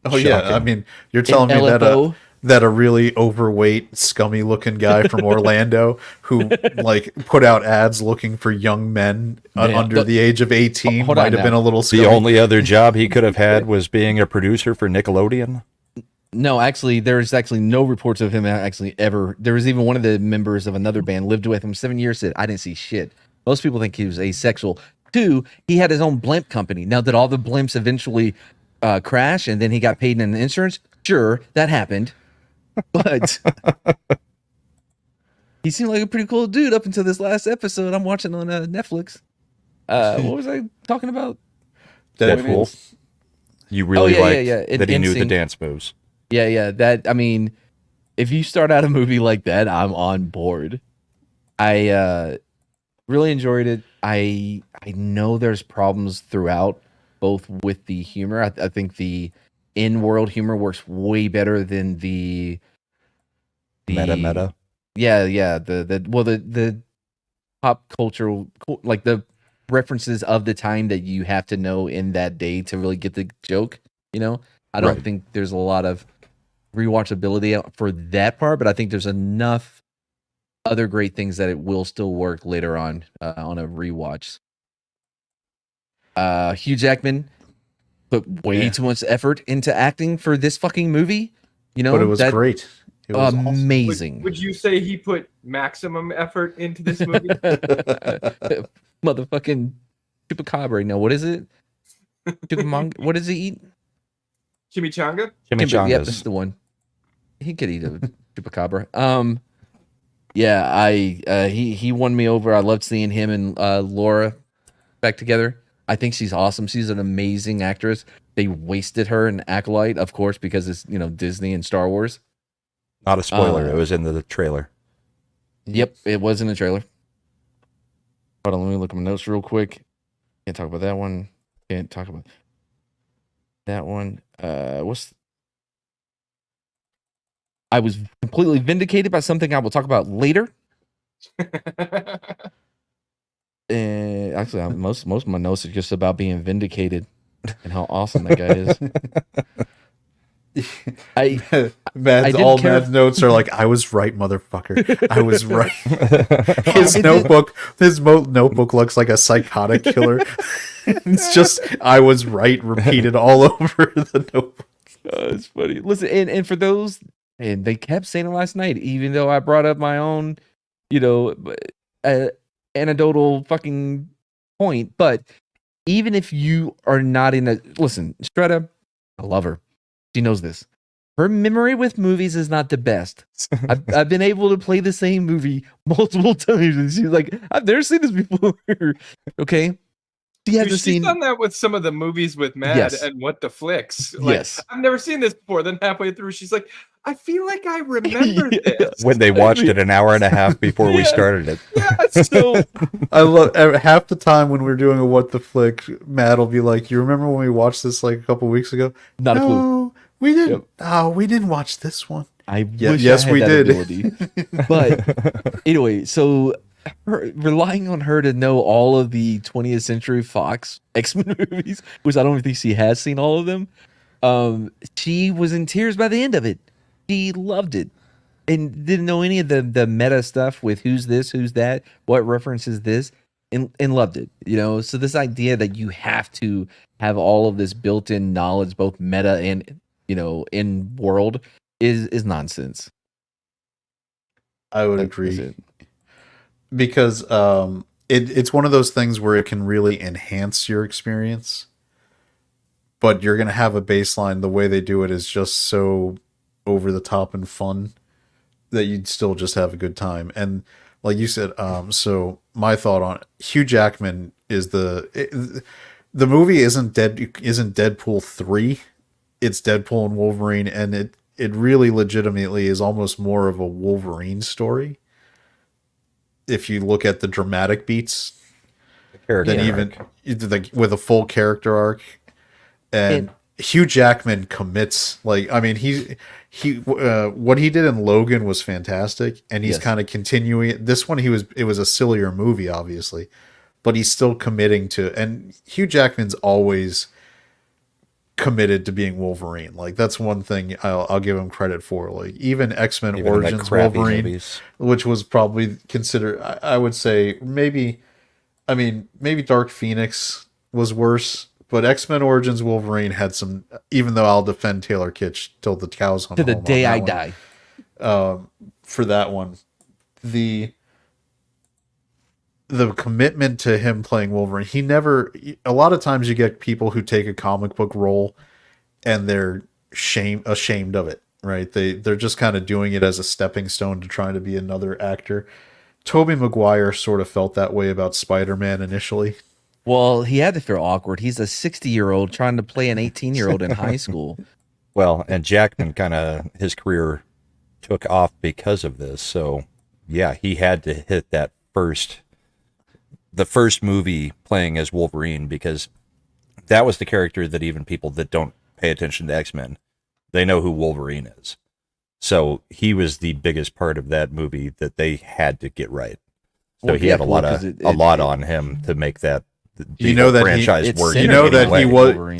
Oh yeah, Shocking. I mean, you're telling me that LFO? that a really overweight, scummy looking guy from Orlando who like put out ads looking for young men Man, under the age of 18 hold on might have now. been a little scummy. The only other job he could have had was being a producer for Nickelodeon. No, actually, there's actually no reports of him actually ever. There was even one of the members of another band lived with him 7 years. Said I didn't see shit. Most people think he was asexual. 2, he had his own blimp company. Now, did all the blimps eventually crash and then he got paid in insurance? Sure, that happened. But he seemed like a pretty cool dude up until this last episode I'm watching on Netflix. What was I talking about? Deadpool. You really yeah, liked yeah. that he knew the NSYNC. dance moves. Yeah. That, I mean, if you start out a movie like that, I'm on board. I really enjoyed it. I know there's problems throughout, both with the humor. I think the in-world humor works way better than the Meta. Yeah. The pop cultural, like the references of the time that you have to know in that day to really get the joke. You know, I don't Right. think there's a lot of rewatchability for that part, but I think there's enough other great things that it will still work later on a rewatch. Hugh Jackman put way Yeah. too much effort into acting for this fucking movie. You know, But it was great. It was awesome. amazing. Would you say he put maximum effort into this movie? Motherfucking chupacabra. No, what is it? Chupamanga. What does he eat? Chimichanga? Yep, that's Chimichangas. the one. He could eat a Chupacabra. Yeah, he won me over. I loved seeing him and Laura back together. I think she's awesome. She's an amazing actress. They wasted her in Acolyte, of course, because it's Disney and Star Wars. Not a spoiler. It was in the trailer. Yep, it was in the trailer. Hold on, let me look at my notes real quick. Can't talk about that one. Can't talk about that one. I was completely vindicated by something I will talk about later. Actually, most of my notes are just about being vindicated and how awesome that guy is. Matt's notes are like, I was right, motherfucker. I was right. His notebook looks like a psychotic killer. It's just, I was right, repeated all over the notebook. It's funny. Listen, and for those, and they kept saying it last night, even though I brought up my own, anecdotal fucking point, but even if you are not listen, Stretta, I love her. She knows this. Her memory with movies is not the best. I've been able to play the same movie multiple times, and she's like, I've never seen this before. Okay. She's done that with some of the movies with Mad Yes. and What the Flicks. Yes. I've never seen this before. Then halfway through, she's like, I feel like I remember this. When they watched it an hour and a half before we started it. Yeah, so I love half the time when we're doing a What the Flick, Matt will be like, you remember when we watched this like a couple weeks ago? Not a clue. No, we didn't. Yep. Oh, we didn't watch this one. I wish yes, I had we that did. ability. But anyway, so relying on her to know all of the 20th Century Fox X-Men movies, which I don't think she has seen all of them, she was in tears by the end of it. She loved it and didn't know any of the meta stuff with who's this, who's that, what references this, and loved it. So this idea that you have to have all of this built-in knowledge, both meta and in world, is nonsense. I would agree. Because it's one of those things where it can really enhance your experience, but you're going to have a baseline. The way they do it is just so over the top and fun that you'd still just have a good time. And like you said, so my thought on Hugh Jackman is the movie isn't Deadpool 3, it's Deadpool and Wolverine, and it really legitimately is almost more of a Wolverine story. If you look at the dramatic beats, than even with a full character arc, and Hugh Jackman commits. Like, I mean, he what he did in Logan was fantastic, and he's kind of continuing it. This one, it was a sillier movie, obviously, but he's still committing to. And Hugh Jackman's always committed to being Wolverine. Like, that's one thing I'll give him credit for. Like, even X-Men Origins Wolverine, movies, which was probably considered, I would say maybe Dark Phoenix was worse, but X-Men Origins Wolverine had some, even though I'll defend Taylor Kitsch till the cows come home. To the day I die. For that one, the commitment to him playing Wolverine, a lot of times you get people who take a comic book role and they're ashamed of it, right? They're just kind of doing it as a stepping stone to trying to be another actor. Tobey Maguire sort of felt that way about Spider-Man initially. Well, he had to feel awkward. He's a 60-year-old trying to play an 18-year-old in high school. Well, and Jackman his career took off because of this. So, yeah, he had to hit the first movie playing as Wolverine, because that was the character that even people that don't pay attention to X-Men, they know who Wolverine is. So he was the biggest part of that movie that they had to get right. So he had a lot on him to make that franchise work.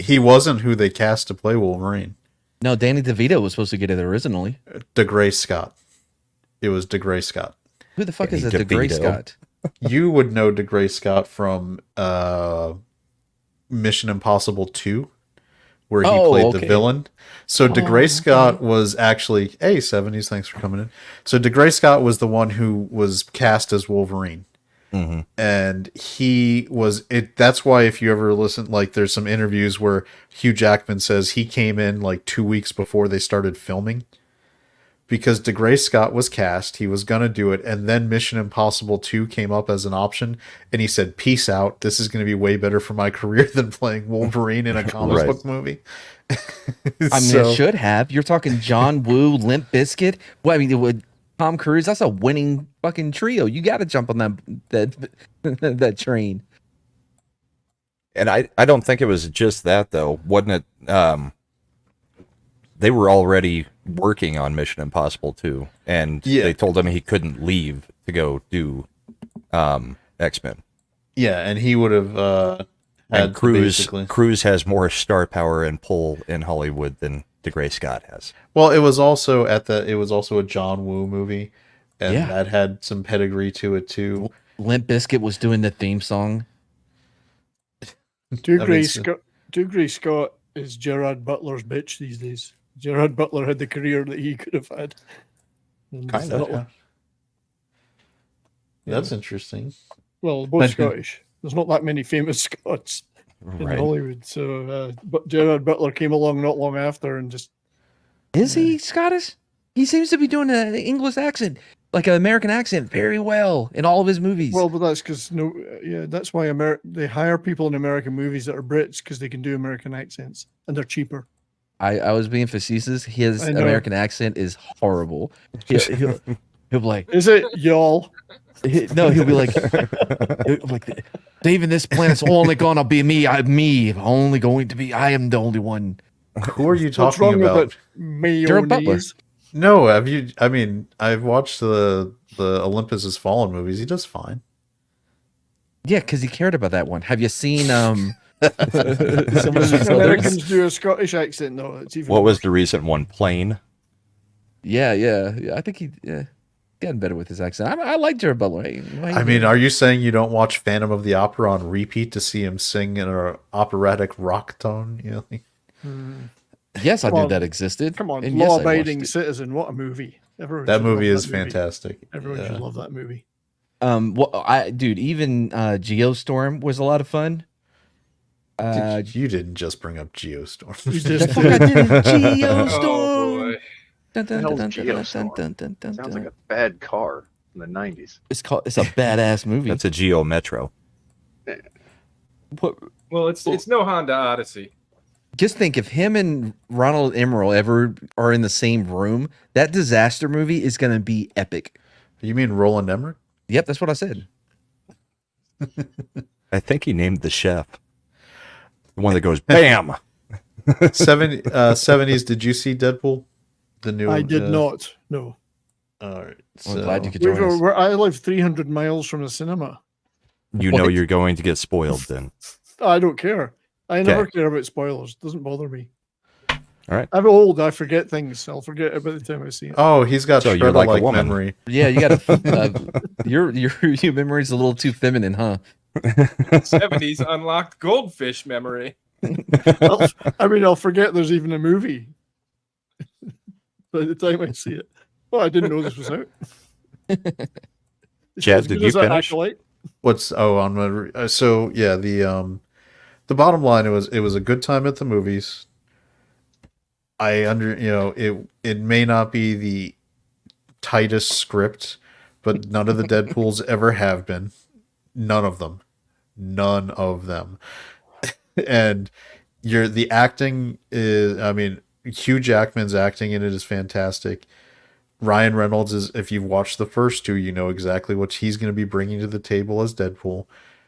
He wasn't who they cast to play Wolverine. No, Danny DeVito was supposed to get it originally. DeGray Scott. It was DeGray Scott. Who the fuck is a DeGray Scott? You would know DeGray Scott from Mission Impossible 2, where he played the villain. So DeGray Scott was actually... Hey, 70s, thanks for coming in. So DeGray Scott was the one who was cast as Wolverine. Mm-hmm. And he was... That's why if you ever listen, like, there's some interviews where Hugh Jackman says he came in like 2 weeks before they started filming, because DeGray Scott was cast. He was going to do it. And then Mission Impossible 2 came up as an option. And he said, peace out. This is going to be way better for my career than playing Wolverine in a comic Right. book movie. I mean, it should have. You're talking John Woo, Limp Bizkit. Well, I mean, it would Tom Cruise. That's a winning fucking trio. You got to jump on that train. And I don't think it was just that though, wasn't it? They were already working on Mission Impossible 2, and they told him he couldn't leave to go do X-Men. Yeah, and he would have And Cruise has more star power and pull in Hollywood than DeGray Scott has. Well, it was also a John Woo movie, and Yeah. that had some pedigree to it too. Limp Bizkit was doing the theme song. Dougray Scott is Gerard Butler's bitch these days. Gerard Butler had the career that he could have had. And Kind of, Yeah. That's interesting. Well, both Scottish. There's not that many famous Scots in Right. Hollywood. So, but Gerard Butler came along not long after and just. Is he Scottish? He seems to be doing an English accent, like an American accent, very well in all of his movies. Well, but that's because that's why they hire people in American movies that are Brits because they can do American accents and they're cheaper. I was being facetious. His I know. American accent is horrible. He'll be like, Is it y'all? no, he'll be like, Dave, in this planet's only gonna be me. Only going to be. I am the only one. Who are you What's talking wrong about? with it? Gerard Butler. Mayonnaise. No, have you? I mean, I've watched the Olympus Has Fallen movies. He does fine. Yeah, because he cared about that one. Have you seen some of his others? Americans do a Scottish accent though. It's even What was worse. the recent one? Plane? Yeah. I think he getting better with his accent. I like Jared Butler. I mean, are you saying you don't watch Phantom of the Opera on repeat to see him sing in an operatic rock tone? You know, yes, I Come knew on. that existed. Come on, and yes, I watched law-abiding it. citizen. What a movie! Everyone that should movie love is fantastic. Everyone Yeah. should love that movie. Dude, even Geostorm was a lot of fun. You didn't just bring up Geostorm. You The just fuck I did it, Oh Geostorm. boy. Dun, dun, Hell's dun, dun, Geostorm? dun, dun, dun, Sounds dun. like a bad car from the 90s. It's a badass movie. That's a Geo Metro. What, Well, it's no Honda Odyssey. just think if him and Ronald Emerald ever are in the same room, that disaster movie is going to be epic. You mean Roland Emmerich? Yep, that's what I said. I think he named the chef. The one that goes bam. 70s. Did you see Deadpool? The new. I did not. No, All right. I'm glad you could We're, join us. we're, I live 300 miles from the cinema. You know What? you're going to get spoiled then. I don't care. I never Okay. care about spoilers. Doesn't bother me. All right. I'm old. I forget things. I'll forget it by the time I see it. Oh, he's got So you're Shredder like a like woman. memory. Yeah, you got to. your memory's a little too feminine, huh? 70s unlocked goldfish memory. I'll forget there's even a movie by the time I see it. Oh, I didn't know this was out. Chad, As did good you as that finish? Acolyte. What's on my so yeah the bottom line it was a good time at the movies. It may not be the tightest script, but none of the Deadpools ever have been. None of them. And the acting is, I mean, Hugh Jackman's acting in it is fantastic. Ryan Reynolds is, if you've watched the first two, you know exactly what he's going to be bringing to the table as Deadpool.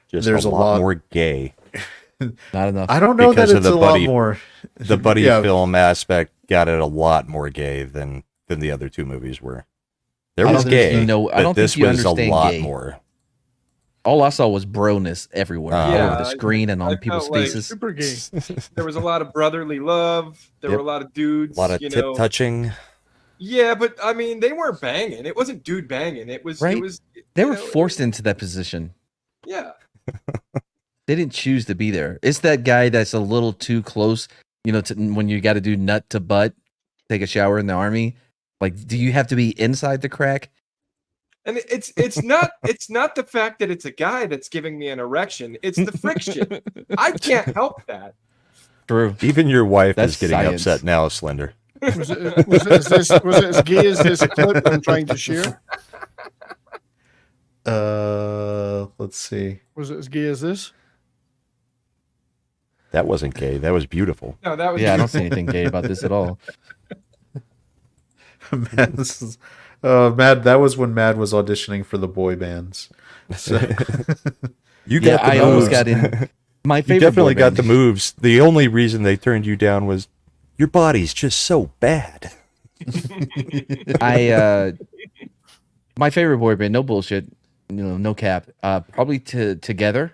Just There's a a lot lot- more gay. Not enough. I don't know Because that of it's the a lot buddy- more. The buddy Yeah. film aspect got it a lot more gay than the other two movies were. There I was don't think gay, you know- I but don't think this you was a understand lot gay. more. All I saw was broness everywhere, all Yeah, over the screen and on I people's felt like faces. Super gay. There was a lot of brotherly love. There Yep. were a lot of dudes. A lot of you tip know. touching. Yeah, but I mean, they weren't banging. It wasn't dude banging. It was. Right. It was. They you were know, forced into that position. Yeah. They didn't choose to be there. It's that guy that's a little too close, to when you got to do nut to butt, take a shower in the army. Like, do you have to be inside the crack? And it's not the fact that it's a guy that's giving me an erection. It's the friction. I can't help that. True. Even your wife That's is getting science. upset now, Slender. Was it as gay as this clip I'm trying to share? Let's see. Was it as gay as this? That wasn't gay. That was beautiful. No, that was Yeah, I don't see anything gay about this at all. Mad, this is, Mad. That was when Mad was auditioning for the boy bands. So, You Yeah, got the I moves. almost got in. My You favorite definitely boy got band. the moves. The only reason they turned you down was your body's just so bad. My favorite boy band, no bullshit, no cap. Probably Together.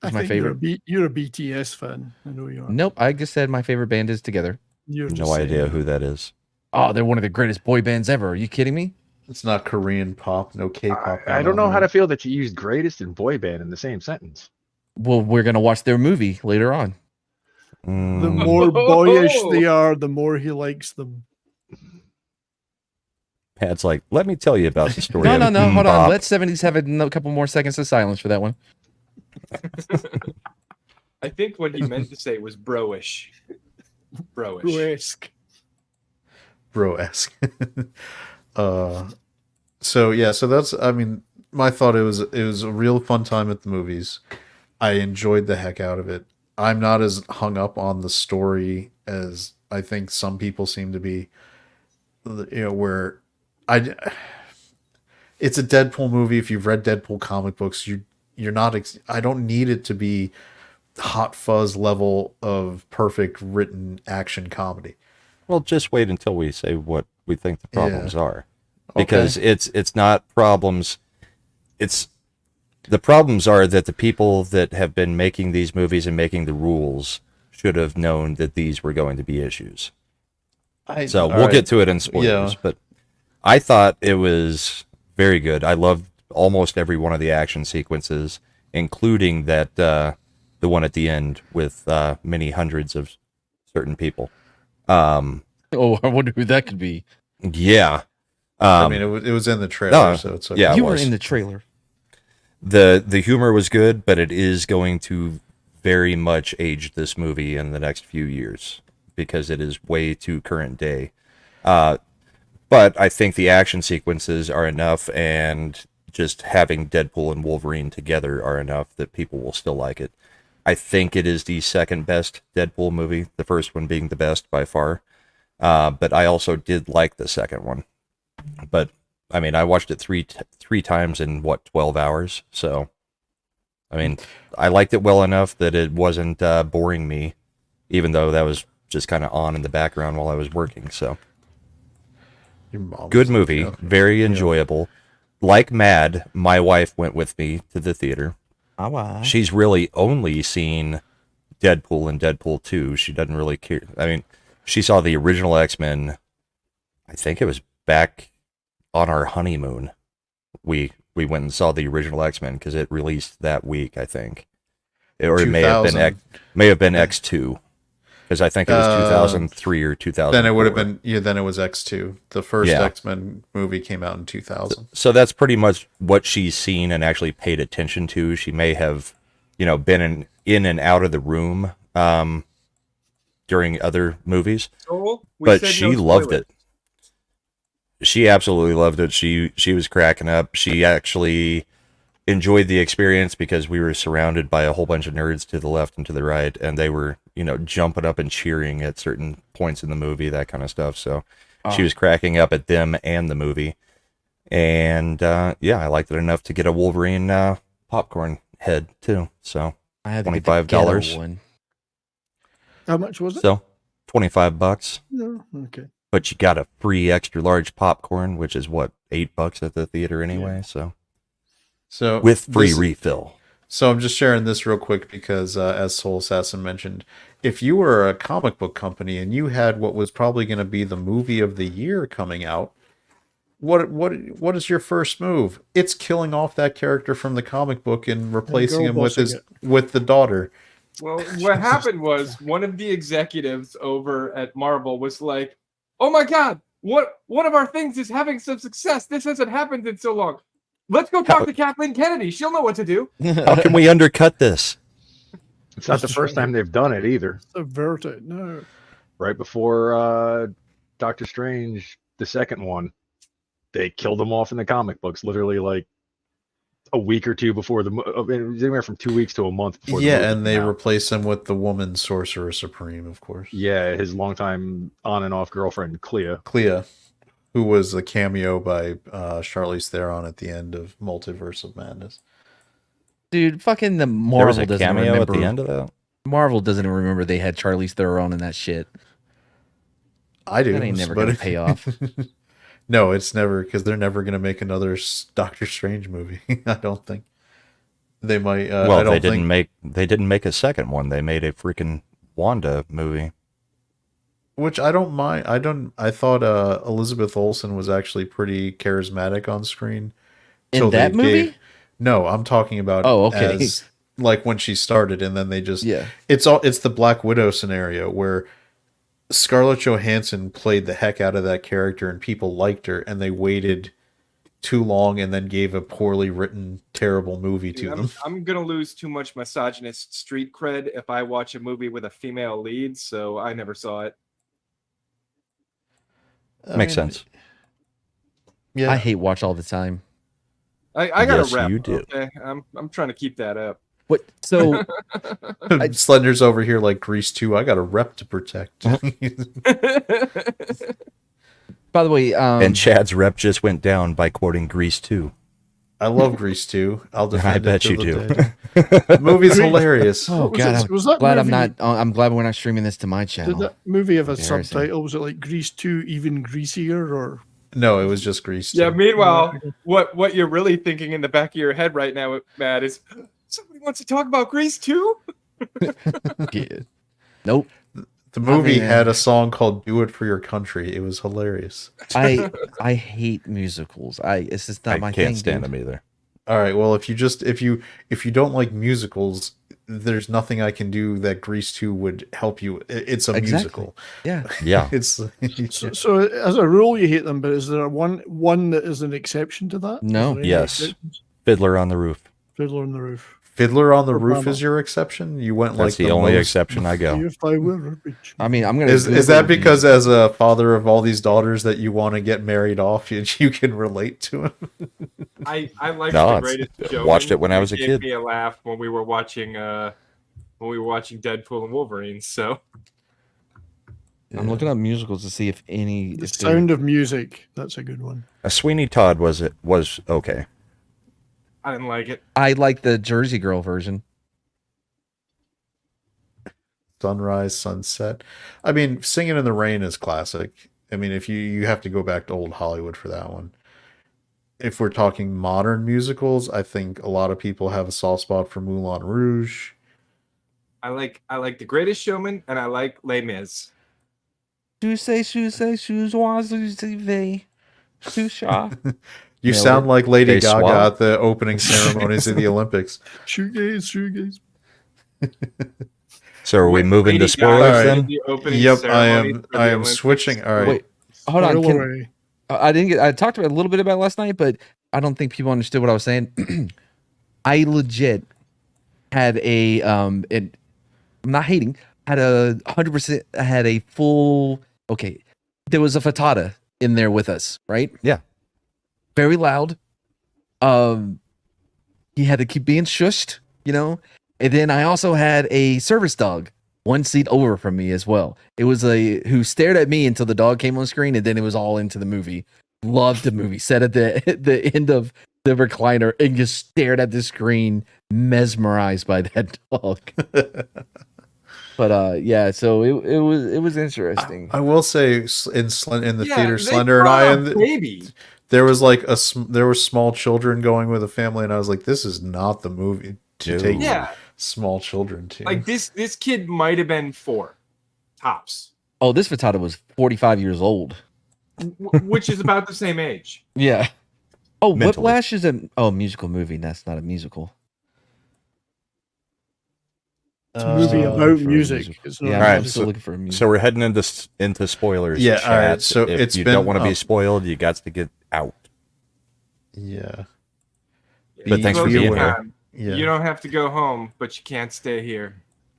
I Is my think favorite. You're a BTS fan. I know you are. Nope, I just said my favorite band is Together. You're just No saying idea that. who that is. Oh, they're one of the greatest boy bands ever. Are you kidding me? it's not Korean pop, no K-pop. I don't know how to feel that you used greatest and boy band in the same sentence. Well, we're gonna watch their movie later on. The Mm, more boyish they are, the more he likes them. Pat's like, let me tell you about the story. No, of no, hold on. Bop. Let 70s have a couple more seconds of silence for that one. I think what he meant to say was broish. Broish. Broesque. Bro-esque. So yeah, so that's, I mean, my thought, it was a real fun time at the movies. I enjoyed the heck out of it. I'm not as hung up on the story as I think some people seem to be. Where it's a Deadpool movie. If you've read Deadpool comic books, you're not. I don't need it to be hot fuzz level of perfect written action comedy. Well, just wait until we say what we think the problems are. Okay. Because it's not problems. The problems are that the people that have been making these movies and making the rules should have known that these were going to be issues. So we'll get to it in spoilers, Yeah. but I thought it was very good. I loved almost every one of the action sequences, including that the one at the end with many hundreds of certain people. Oh, I wonder who that could be. Yeah. I mean, it was in the trailer, no, so it's okay. yeah. You it were was. in the trailer. The humor was good, but it is going to very much age this movie in the next few years because it is way too current day. But I think the action sequences are enough, and just having Deadpool and Wolverine together are enough that people will still like it. I think it is the second best Deadpool movie, the first one being the best by far. But I also did like the second one. But I mean, I watched it three times in 12 hours. So, I mean, I liked it well enough that it wasn't boring me, even though that was just kind of on in the background while I was working. So, Your mom good was movie, like, very enjoyable. Like Mad, my wife went with me to the theater. She's really only seen Deadpool and Deadpool 2. She doesn't really care. I mean, she saw the original X-Men. I think it was back on our honeymoon. We went and saw the original X-Men because it released that week, I think. Or it may have been 2000. X2. Because I think it was 2003 or 2000. Then it would have been, then it was X2. The first Yeah. X-Men movie came out in 2000. So that's pretty much what she's seen and actually paid attention to. She may have, been in and out of the room during other movies, Joel, we but said she no loved spoilers. it. She absolutely loved it. She was cracking up. She actually enjoyed the experience because we were surrounded by a whole bunch of nerds to the left and to the right, and they were, jumping up and cheering at certain points in the movie, that kind of stuff. So she was cracking up at them and the movie. And I liked it enough to get a Wolverine popcorn head too. So I had to get the $25. ghetto one. How much was it? so $25. No. Okay. But you got a free extra large popcorn, which is what, $8 at the theater anyway. So So with free this- refill. So I'm just sharing this real quick because, as Soul Assassin mentioned, if you were a comic book company and you had what was probably going to be the movie of the year coming out, what is your first move? It's killing off that character from the comic book and replacing him with girl-bossing with the daughter. Well, what happened was one of the executives over at Marvel was like, "Oh my God, one of our things is having some success. This hasn't happened in so long. Let's go talk to Kathleen Kennedy. She'll know what to do." How can we undercut this? It's not the first time they've done it either. Subvert it. No. right before Doctor Strange, the second one, they killed him off in the comic books, literally like a week or two before it was anywhere from 2 weeks to a month before the movie Yeah, and they came out. replace him with the woman Sorcerer Supreme, of course. Yeah, his longtime on and off girlfriend, Clea. Clea, who was a cameo by Charlize Theron at the end of Multiverse of Madness. Dude, fucking the There was Marvel a doesn't cameo remember. at the end of that. Marvel doesn't remember they had Charlize Theron in that shit. I do. That ain't never but gonna pay off. No, it's never, because they're never going to make another Doctor Strange movie. I don't think they might. I Well, don't they didn't make a second one. They made a freaking Wanda movie. which I don't mind. I thought Elizabeth Olsen was actually pretty charismatic on screen. In till that they movie? No, I'm talking about. Oh, okay. As, like when she started, and then they just. Yeah. It's the Black Widow scenario where Scarlett Johansson played the heck out of that character, and people liked her, and they waited too long, and then gave a poorly written, terrible movie to them. I'm gonna lose too much misogynist street cred if I watch a movie with a female lead, so I never saw it. Makes sense. Yeah, I hate Watch all the time. I got Yes, a rep. you do. Okay? I'm trying to keep that up. What? So Slender's over here like Grease 2. I got a rep to protect. by the way, And Chad's rep just went down by quoting Grease 2. I love Grease 2. I'll defend I bet it you till do. the day. The movie's hilarious. oh was god, it- was that I'm glad movie- I'm glad we're not streaming this to my Did channel. that movie have a Embarrassing. subtitle? Was it like Grease 2 even greasier or No, it was just Grease 2. Yeah. Meanwhile, what you're really thinking in the back of your head right now, Matt, is somebody wants to talk about Grease too. Yeah. Nope. The movie mean, had a song called "Do It for Your Country." It was hilarious. I hate musicals. It's just not I my can't thing. stand dude. them either. All right, well, if you don't like musicals, there's nothing I can do that Grease 2 would help you. It's a Exactly. musical. Yeah. Yeah. It's so as a rule you hate them, but is there one that is an exception to that? No. Is there any Yes. exceptions? Fiddler on the Roof. Fiddler on the Roof. Fiddler on the Or Roof Brahma. is your exception. You went That's like the only most- exception I go. If I were a bitch. I mean, I'm gonna. Is Google that the- because as a father of all these daughters that you want to get married off, you can relate to him? I liked No, the it's- greatest show. watched it when I was a gave kid. Me a laugh when we were watching Deadpool and Wolverine. So I'm looking up musicals to see if any. The If they're- Sound of Music. That's a good one. Sweeney Todd was okay. I didn't like it. I like the Jersey Girl version. Sunrise, Sunset. I mean, Singing in the Rain is classic. I mean, if you have to go back to old Hollywood for that one. If we're talking modern musicals, I think a lot of people have a soft spot for Moulin Rouge. I like The Greatest Showman, and I like Les Mis. Shoes, You Yeah, sound like Lady they Gaga swap. at the opening ceremonies of the Olympics. Shoegaze. So are we moving Lady to spoilers Gaga then? did the opening Yep, I ceremonies am. for the I am Olympics. switching. All right. Wait, hold on. Spoil Can, away. I didn't get. I talked about it a little bit about it last night, but I don't think people understood what I was saying. I legit had a I'm not hating. Had a 100%. Had a full. Okay, there was a frittata in there with us, right? Yeah. Very loud. He had to keep being shushed, you know. And then I also had a service dog, one seat over from me as well. It was who stared at me until the dog came on screen, and then it was all into the movie. Loved the movie. Sat at the end of the recliner and just stared at the screen, mesmerized by that dog. But yeah, so it was interesting. I will say in the Yeah, theater, they Slender and brought I, a and baby. there was like there were small children going with a family, and I was like, this is not the movie to Dude. take Yeah, small children to. like this kid might have been 4 tops, Oh, this frittata was 45 years old. which is about the same age. Yeah. Oh, Mentally. Whiplash is a musical movie. That's not a musical. It's a movie Uh, about Looking for a music. musical. It's not Yeah, a I'm Alright, still so- looking for a musical. So we're heading into spoilers. Yeah, chat. all right, so if it's you been- don't want to be oh. spoiled, you got to get out. yeah, But thanks for Close being your here. time. yeah. You don't have to go home, but you can't stay here.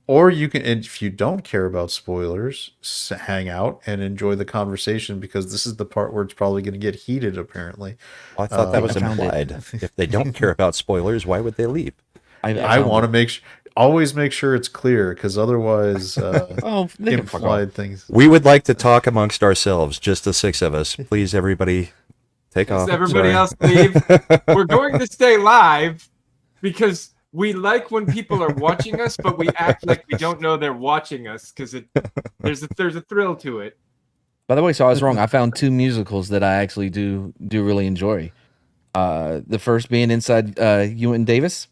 Or you can, and if you don't care about spoilers, hang out and enjoy the conversation because this is the part where it's probably going to get heated. Apparently, Well, I thought that was I found it. implied. If they don't care about spoilers, why would they leave? I want to always make sure it's clear because otherwise, Oh, they can fuck off. implied things. We would like to talk amongst ourselves, just the 6 of us. Please, everybody, take off. Does everybody Sorry. else leave? We're going to stay live because we like when people are watching us, but we act like we don't know they're watching us because there's a thrill to it. By the way, so I was wrong. I found 2 musicals that I actually do really enjoy. The first being Inside Llewyn Davis.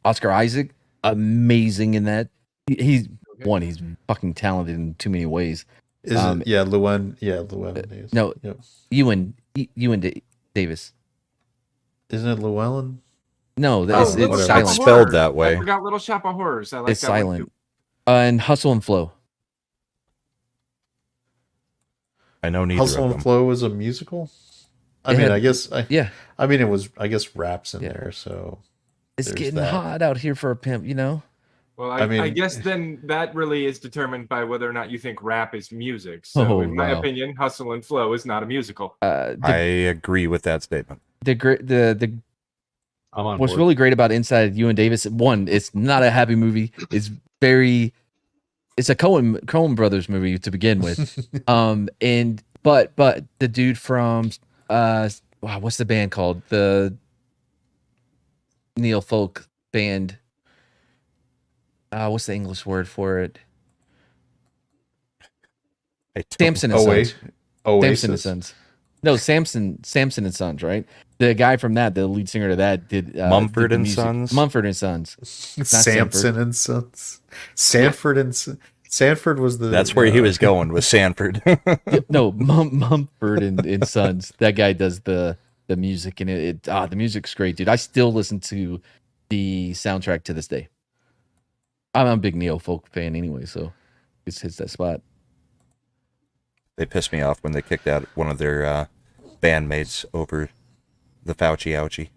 Oscar Isaac, amazing in that. He's fucking talented in too many ways. Is it? Yeah, Llewyn. Yeah, Llewyn. No, Yep. Llewyn Davis. Isn't it Llewellyn? No, Oh, it's Little whatever. Shop of It's Horrors. spelled that way. I forgot Little Shop of Horrors. I like It's that one silent. too. And Hustle and Flow. I know neither Hustle of and them. Flow was a musical. I It mean, had- I guess. Yeah, I mean, it was. I guess raps in Yeah. there. So it's There's getting that. hot out here for a pimp, you know. Well, I I mean- guess then that really is determined by whether or not you think rap is music. So, Oh, in my wow. opinion, Hustle and Flow is not a musical. I agree with that statement. The I'm on what's board. really great about Inside Llewyn Davis, one, it's not a happy movie. It's a Coen Brothers movie to begin with. But the dude from what's the band called? The neo folk band. What's the English word for it? I don't- Samson and oh Sons. wait, Oasis. Samson and Sons. No, Samson and Sons, right? The guy from that, the lead singer to that, did Mumford did the and music. Sons? Mumford and Sons. Samson and Sons. Sanford and Sanford was the. That's where he was going with Sanford. No, Mumford and Sons. That guy does the music, and the music's great, dude. I still listen to the soundtrack to this day. I'm a big neo folk fan anyway, so it hits that spot. They pissed me off when they kicked out one of their bandmates over the Fauci ouchie.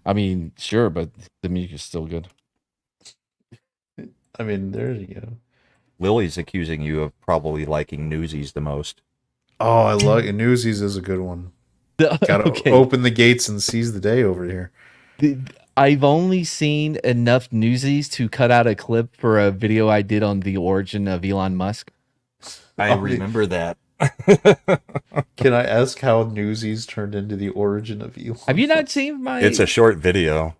I mean, sure, but the music is still good. I mean, there you go. Lily's accusing you of probably liking Newsies the most. Oh, I love Newsies is a good one. Gotta Okay. open the gates and seize the day over here. I've only seen enough Newsies to cut out a clip for a video I did on the origin of Elon Musk. I remember that. Can I ask how Newsies turned into the origin of Elon? Have you not seen my? It's a short video.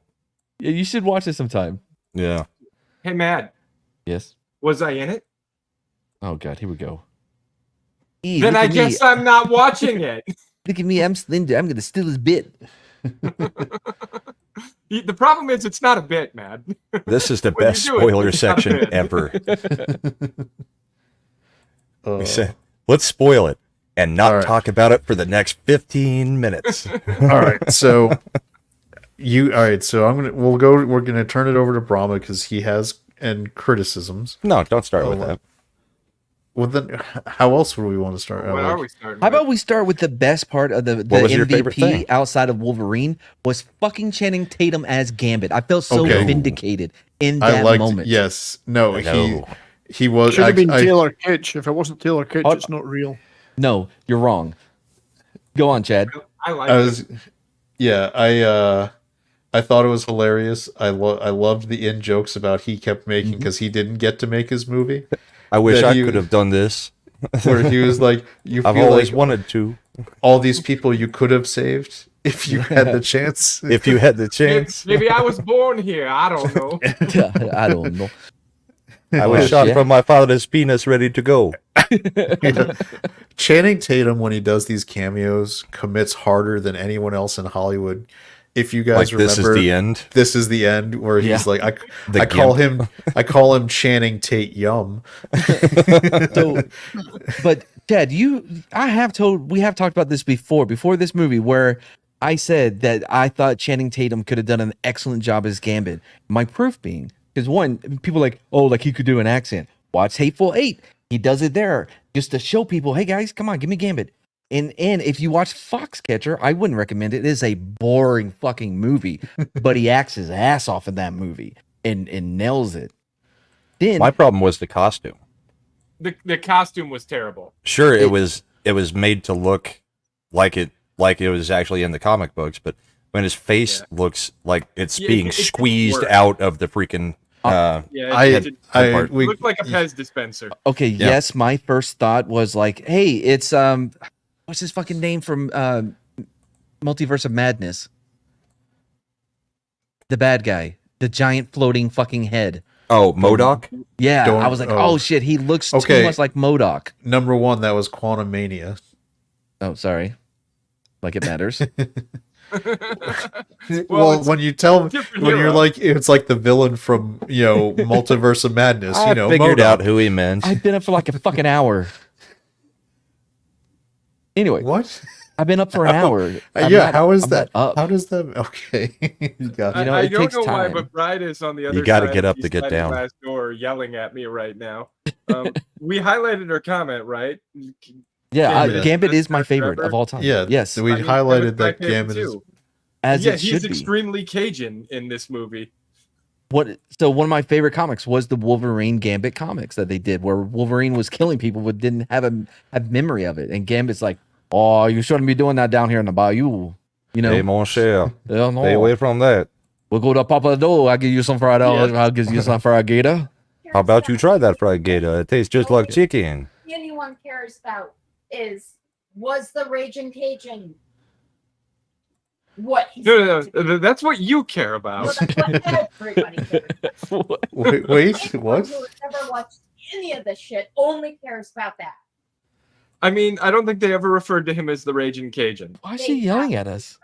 Yeah, you should watch it sometime. Yeah. Hey, Matt, Yes. was I in it? Oh God, here we go. Then I guess I'm not watching it. Look at me, I'm Slender. I'm gonna steal his bit. The problem is it's not a bit, man. This is the When you best do it, spoiler it's not section bad. ever. Uh, We said, let's spoil it and not All right. talk about it for the next 15 minutes. all right, so we're gonna turn it over to Brahma because he has criticisms. No, don't start Oh, with that. Well, then how else would we want to start? What are we starting How with? about we start with the best part of the What was your favorite MVP thing? outside of Wolverine was fucking Channing Tatum as Gambit. I felt so Okay. vindicated in I that liked. moment. Yes, no, No. he was. Should have been I- Taylor Kitsch. If it wasn't Taylor Kitsch, Hold- it's not real. No, you're wrong. Go on, Chad. I like I it. was, yeah, I thought it was hilarious. I loved the in jokes about he kept making because he didn't get to make his movie. I wish that I he- could have done this. Where he was like, "You I've feel always like wanted to. all these people you could have saved if you had the chance." If you had the chance. Maybe I was born here. I don't know. I don't know. I was Oh, shot shit. from my father's penis ready to go. Yeah. Channing Tatum, when he does these cameos, commits harder than anyone else in Hollywood. If you guys Like, this remember, is the end. This is the end where he's Yeah. like, The I call gimp. him Channing Tate Yum. So, but Chad, we have talked about this before this movie, where I said that I thought Channing Tatum could have done an excellent job as Gambit. My proof being, because one, people are like, oh, like he could do an accent. Watch Hateful Eight. He does it there just to show people, hey guys, come on, give me Gambit. And if you watch Foxcatcher, I wouldn't recommend it. It is a boring fucking movie, but he acts his ass off in that movie and nails it. Then My problem was the costume. The costume was terrible. Sure, it was made to look like it was actually in the comic books, but when his face looks like it's Yeah, being it didn't squeezed work. out of the freaking Yeah, it we looked like a Pez dispenser. okay, yes, my first thought was like, hey, it's what's his fucking name from Multiverse of Madness? The bad guy, the giant floating fucking head. oh, MODOK? Yeah, Don't- I was like, oh. oh shit, he looks too Okay. much like MODOK. Number one, that was Quantum Mania. Oh, sorry. Like it matters. Well, it's when you tell different when you're hero. like it's like the villain from Multiverse of Madness. I figured out who he meant. I've been up for like a fucking hour. Anyway, What? I've been up for an hour. I'm Yeah, not- how is I'm that? not up. How does that? Okay, gotcha. You know, I it don't takes know why, time. but Bride is on the other gotta side get of up the to get sliding down. glass door yelling at me right now. We highlighted her comment, right? Yeah, Gambit is Gambit the is my best favorite ever. of all time. Yeah, Yes, we I mean, highlighted my that favorite Gambit is. too. as Yeah, it he's should be. extremely Cajun in this movie. So one of my favorite comics was the Wolverine Gambit comics that they did, where Wolverine was killing people but didn't have memory of it, and Gambit's like, "Oh, you shouldn't be doing that down here in the bayou." You know, Hey, mon cher, hell no. stay away from that. We'll go to Papa Do. I'll give you some fried. Yes. I'll give you some fried gator. How about you try that fried gator? It tastes just like chicken. Anyone cares about was the Raging Cajun what he's No, meant to be? that's what you care Well, about. that's what everybody cares about. Wait, Anyone what? who has ever watched any of this shit only cares about that. I mean, I don't think they ever referred to him as the Raging Cajun. Why is she yelling at us?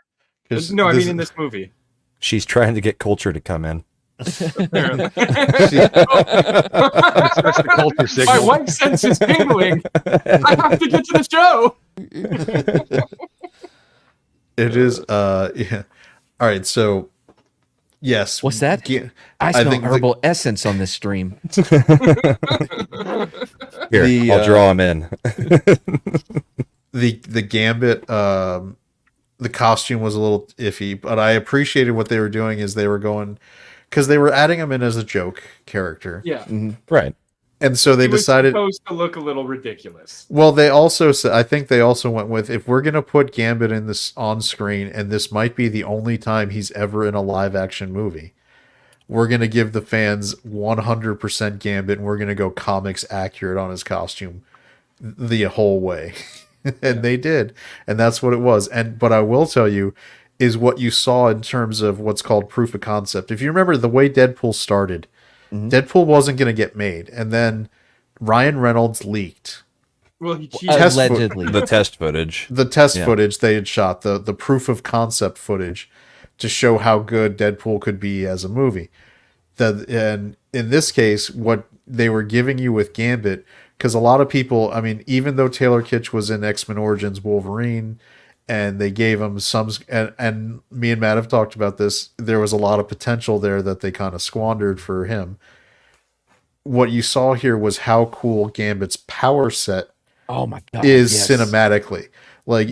'Cause No, I this- mean in this movie. She's trying to get culture to come in. Apparently. That's the culture My signal. white sense is tingling. I have to get to the show. It is. Yeah. All right. So, yes. What's that? I I smell think the- herbal essence on this stream. Here, The, I'll draw him in. The Gambit, the costume was a little iffy, but I appreciated what they were doing. Is they were going because they were adding him in as a joke character, Yeah. Right. and so they He was decided. supposed to look a little ridiculous. Well, they also said, I think they also went with, if we're gonna put Gambit in this on screen, and this might be the only time he's ever in a live action movie, we're gonna give the fans 100% Gambit, and we're gonna go comics accurate on his costume the whole way. And they did, and that's what it was. But I will tell you, is what you saw in terms of what's called proof of concept. If you remember the way Deadpool started, Deadpool wasn't going to get made, and then Ryan Reynolds leaked Well, he cheated. Test fo- Allegedly. The test footage. the test Yeah. footage they had shot, the proof of concept footage, to show how good Deadpool could be as a movie. And in this case, what they were giving you with Gambit, because a lot of people, I mean, even though Taylor Kitsch was in X-Men Origins Wolverine, and they gave him some, and me and Matt have talked about this, there was a lot of potential there that they kind of squandered for him. What you saw here was how cool Gambit's power set Oh my god! is yes. cinematically. Like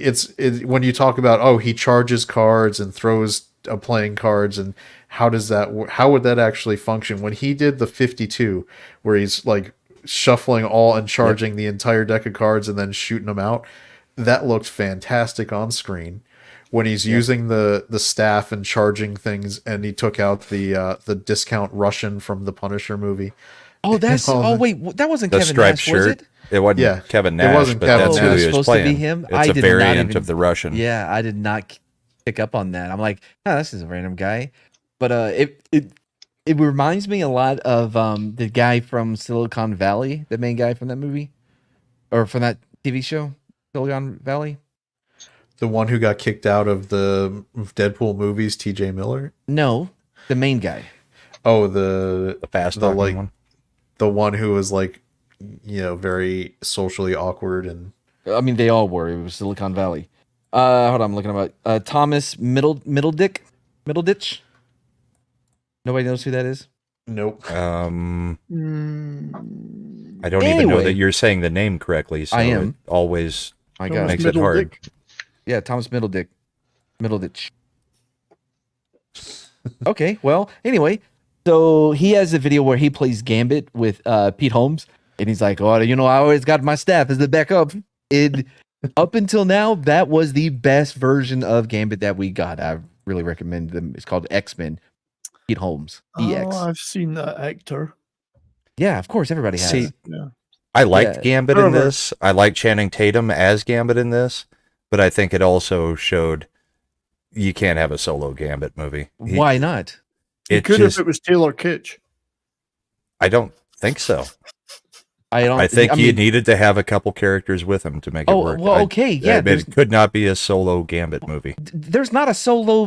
when you talk about, oh, he charges cards and throws playing cards, and how would that actually function when he did the 52 where he's like shuffling all and charging the entire deck of cards and then shooting them out? That looked fantastic on screen. When he's using the staff and charging things, and he took out the discount Russian from the Punisher movie. Oh, that's. Oh, Oh wait, that wasn't The Kevin striped Nash, was shirt. it? It wasn't Yeah, Kevin it Nash, wasn't but Kevin that's Nash. who It was he was supposed to playing. be him? It's I a did not variant even- of the Russian. Yeah, I did not pick up on that. I'm like, oh, this is a random guy, but it reminds me a lot of the guy from Silicon Valley, the main guy from that movie, or from that TV show, Silicon Valley. The one who got kicked out of the Deadpool movies, T.J. Miller. No, the main guy. Oh, the Fast the talking one. the one who was like, very socially awkward and I mean, they all were. It was Silicon Valley. Hold on, I'm looking about Thomas Middleditch. Nobody knows who that is. nope. Hmm. I don't even know Anyway. that you're saying the name correctly. So I am. It always My Thomas God. makes it Middle hard. Dick. Yeah, Thomas Middleditch. Okay, well, anyway, So he has a video where he plays Gambit with Pete Holmes, and he's like, "Oh, I always got my staff as the backup." Up until now, that was the best version of Gambit that we got. I really recommend them. It's called X-Men. Pete Holmes, EX. Oh, I've seen that actor. Yeah, of course, everybody has. See, Yeah. I liked Yeah. Gambit in However- this. I like Channing Tatum as Gambit in this, but I think it also showed you can't have a solo Gambit movie. Why not? You It could just, if it was Taylor Kitsch. I don't think so. I don't. I think you mean, needed to have a couple characters with him to make it Oh, work. well, okay, yeah, there's- it could not be a solo Gambit movie. there's not a solo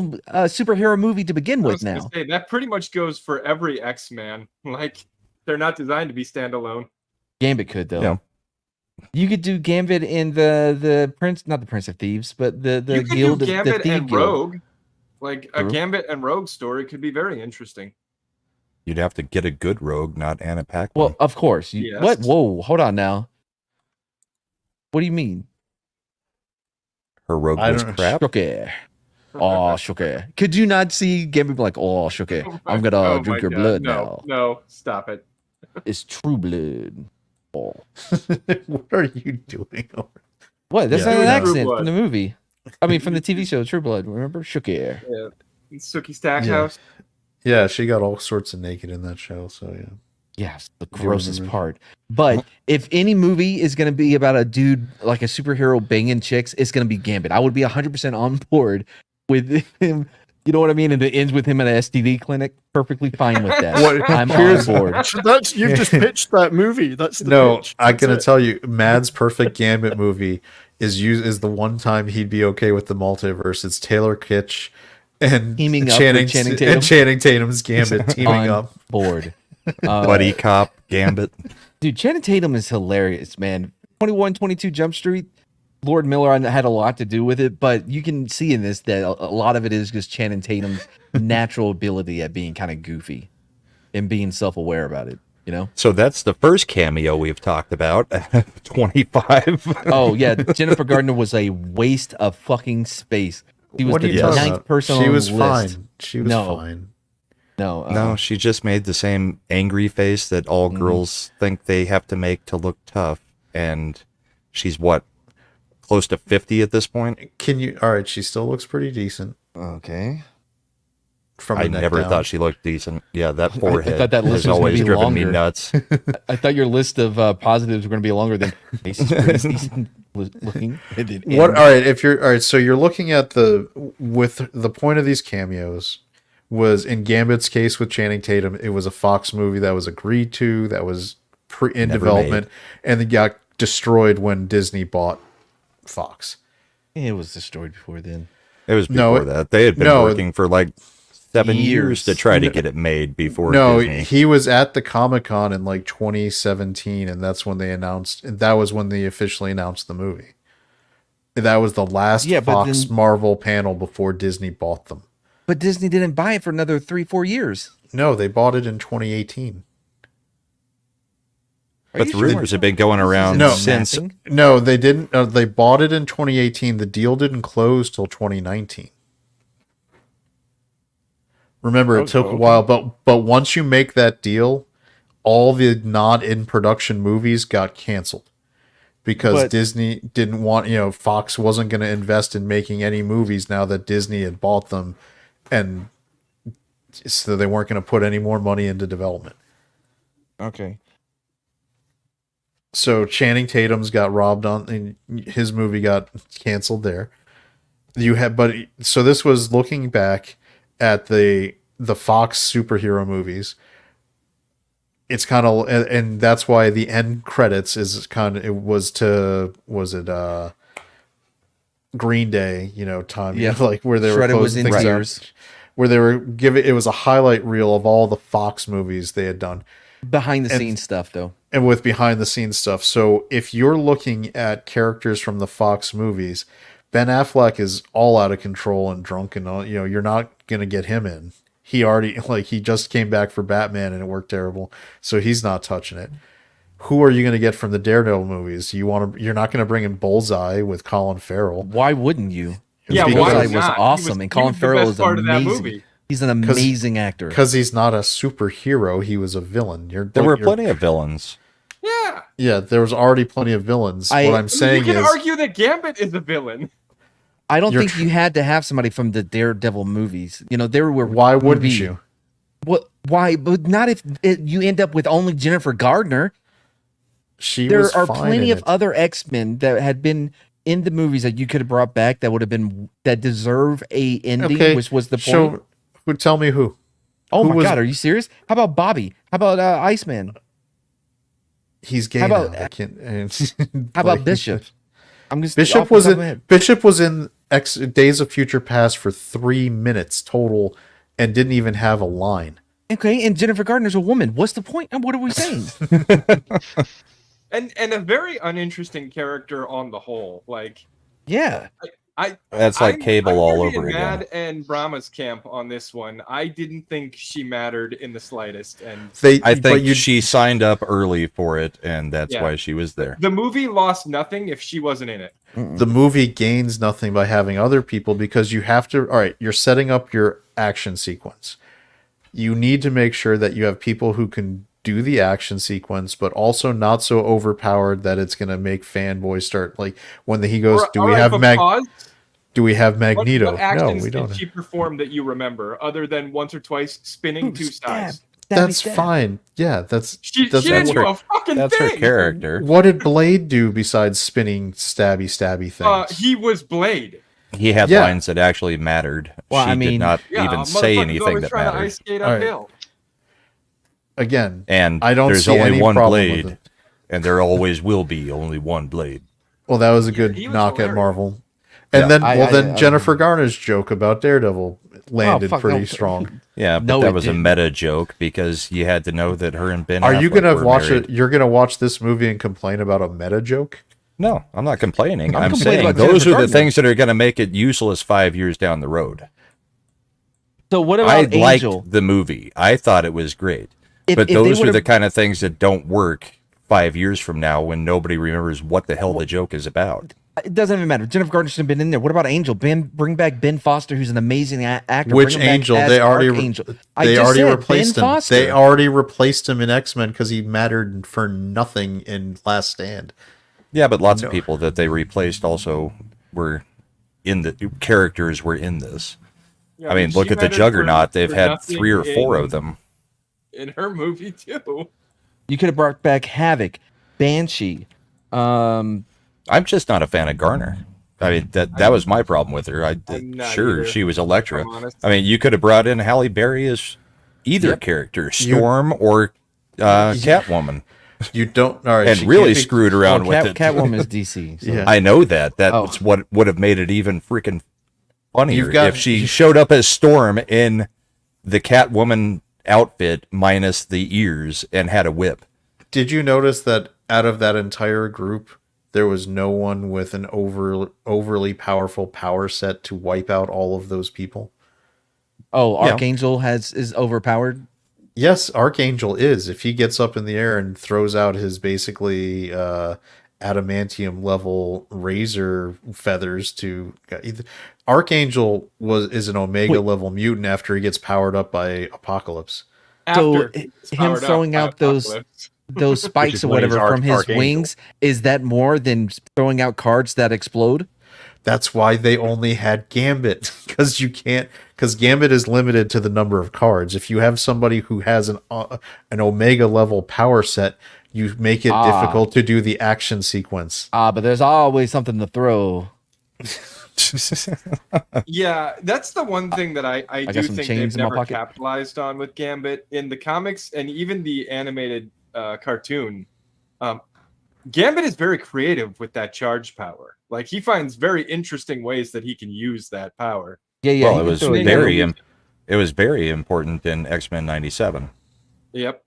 superhero movie to begin I with was gonna now. say, that pretty much goes for every X-Man. Like, they're not designed to be standalone. Gambit could though. Yeah. You could do Gambit in the Prince, not the Prince of Thieves, but the You could Guild do of the Gambit Thief and Guild. Rogue. Like, a True. Gambit and Rogue story could be very interesting. You'd have to get a good rogue, not Anna Paquin. Well, of course. Yes. What? Whoa, hold on now. What do you mean? Her rogue I was don't- crap. Shooky. Oh, Shooky. Could you not see Gambit be like, oh, Shooky, I'm gonna Oh drink my your God. blood no, now. No, stop it. It's true blood. Oh. What are you doing? What? That's Yeah. not an True accent Blood. from the movie. I mean, from the TV show True Blood. Remember? Shooky. Yeah. Sookie Stackhouse. Yeah, she got all sorts of naked in that show. So yeah. Yes, the Do grossest remember. part. But if any movie is going to be about a dude, like a superhero banging chicks, it's going to be Gambit. I would be 100% on board with him. You know what I mean? And it ends with him at an STD clinic. Perfectly fine with that. What- I'm on here's- board. That's you've just pitched that movie. That's the No, pitch. I'm That's gonna it. tell you, Mad's perfect Gambit movie is the one time he'd be okay with the multiverse. It's Taylor Kitsch and Teaming up Channing, with Channing Tatum. and Channing Tatum's Gambit teaming On up. board. Buddy cop, Gambit. Dude, Channing Tatum is hilarious, man. 21-22 Jump Street. Lord Miller had a lot to do with it, but you can see in this that a lot of it is just Channing Tatum's natural ability at being kind of goofy and being self-aware about it, you know? So that's the first cameo we've talked about. 25. Oh, yeah. Jennifer Gardner was a waste of fucking space. She was What are the you talking ninth about? person She on was the list. fine. She was No. fine. No, No, she just made the same angry face that all girls think they have to make to look tough. And she's what? Close to 50 at this point? Can you? All right, she still looks pretty decent. Okay. From I the neck never down. thought she looked decent. Yeah, that forehead thought that list has was gonna always be driven me longer. nuts. I thought your list of positives were going to be longer than face is pretty decent looking. What? All right, if you're all right, so you're looking at the point of these cameos was in Gambit's case with Channing Tatum. It was a Fox movie that was agreed to, that was in Never development, and it got destroyed when Disney bought Fox. It was destroyed before then. It was No, before that. They had been no, working for like 7 years to Years. try to get it made before No, Disney. he was at the Comic-Con in like 2017, and that's when they announced. That was when they officially announced the movie. That was the last Yeah, but Fox then- Marvel panel before Disney bought them. But Disney didn't buy it for another 3-4 years. No, they bought it in 2018. But the rumors have been going around No. since. No, they didn't. They bought it in 2018. The deal didn't close till 2019. Remember, it took a while, but once you make that deal, all the not in production movies got canceled because But- Disney didn't want. Fox wasn't going to invest in making any movies now that Disney had bought them, and so they weren't going to put any more money into development. Okay. So Channing Tatum's got robbed on, and his movie got canceled there. So this was looking back at the Fox superhero movies. It's kind of, and that's why the end credits is kind of, Green Day, time, Yeah. like where they were Shredder was closing in things out, tears. where they were giving, it was a highlight reel of all the Fox movies they had done. Behind the scenes stuff, though. And with behind the scenes stuff. So if you're looking at characters from the Fox movies, Ben Affleck is all out of control and drunk and all, you're not going to get him in. He just came back for Batman and it worked terrible. So he's not touching it. Who are you going to get from the Daredevil movies? You're not going to bring in Bullseye with Colin Farrell. Why wouldn't you? Yeah, Because why Bullseye was not? awesome, and Colin the Farrell best is part of that amazing. movie. He's an amazing actor. Because he's not a superhero, he was a villain. There were plenty of villains. Yeah. Yeah, there was already plenty of villains. What I'm saying you can is, argue that Gambit is a villain. I don't think you had to have somebody from the Daredevil movies. You know, there were. why wouldn't you? What? Why? But not if you end up with only Jennifer Gardner. There are plenty of other X-Men that had been in the movies that you could have brought back that would have been that deserve a ending, which was the point. Tell me who. Oh my God, are you serious? How about Bobby? How about Iceman? He's gay how about, now. I can't. How about Bishop? I'm just Bishop was in Days of Future Past for 3 minutes total, and didn't even have a line. Okay, and Jennifer Gardner's a woman. What's the point? And what are we saying? and a very uninteresting character on the whole. Like, yeah, that's like Cable all over again. Mad and Brahma's camp on this one. I didn't think she mattered in the slightest, and I think she signed up early for it, and that's why she was there. The movie lost nothing if she wasn't in it. The movie gains nothing by having other people, because you have to. All right, you're setting up your action sequence. You need to make sure that you have people who can do the action sequence, but also not so overpowered that it's going to make fanboys start like when he goes, do we have Magneto? What actions no, we don't. Did she perform that you remember, other than once or twice spinning two sides? That's fine. Yeah, she didn't do a fucking that's thing. Her character. What did Blade do besides spinning stabby things? He was Blade. He had lines that actually mattered. Well, she did not even say anything that mattered. Ice skate uphill. Again, and I don't there's see only any one problem blade, with it. And there always will be only one blade. Well, that was a good knock at Marvel. And then Jennifer Garner's joke about Daredevil landed pretty strong. Yeah, but that was a meta joke, because you had to know that her and Ben. Are you going to watch married. it? You're going to watch this movie and complain about a meta joke? No, I'm not complaining. I'm complaining saying about those Jennifer are the Gardner. things that are going to make it useless 5 years down the road. So what about I Angel? liked the movie. I thought it was great. If Those are the kind of things that don't work 5 years from now when nobody remembers what the hell the joke is about. It doesn't even matter. Jennifer Gardner should have been in there. What about Angel? Bring back Ben Foster, who's an amazing actor. Which Angel? They already replaced him. Foster. They already replaced him in X-Men because he mattered for nothing in Last Stand. Yeah, but lots of people that they replaced also were in the characters were in this. Yeah, I mean, look at the Juggernaut. They've had 3 or 4 of them. In her movie, too. You could have brought back Havoc, Banshee. I'm just not a fan of Garner. I mean, that was my problem with her. Sure, she was Elektra. I mean, you could have brought in Halle Berry as either character, Storm or Catwoman. You don't, all right, and really screwed around with it. Catwoman is DC. So. Yeah. I know that. That's what would have made it even freaking funnier if she showed up as Storm in the Catwoman outfit minus the ears and had a whip. Did you notice that out of that entire group, there was no one with an overly powerful power set to wipe out all of those people? Oh, Archangel is overpowered? Yes, Archangel is. If he gets up in the air and throws out his basically adamantium level razor feathers to Archangel is an Omega level mutant after he gets powered up by Apocalypse. So him throwing out those spikes or whatever from his wings, is that more than throwing out cards that explode? That's why they only had Gambit, because Gambit is limited to the number of cards. If you have somebody who has an Omega level power set, you make it difficult to do the action sequence. But there's always something to throw. Yeah, that's the one thing that I do think they've never capitalized on with Gambit in the comics and even the animated cartoon. Gambit is very creative with that charge power. Like, he finds very interesting ways that he can use that power. Yeah. Well, it was very important in X-Men 97. Yep.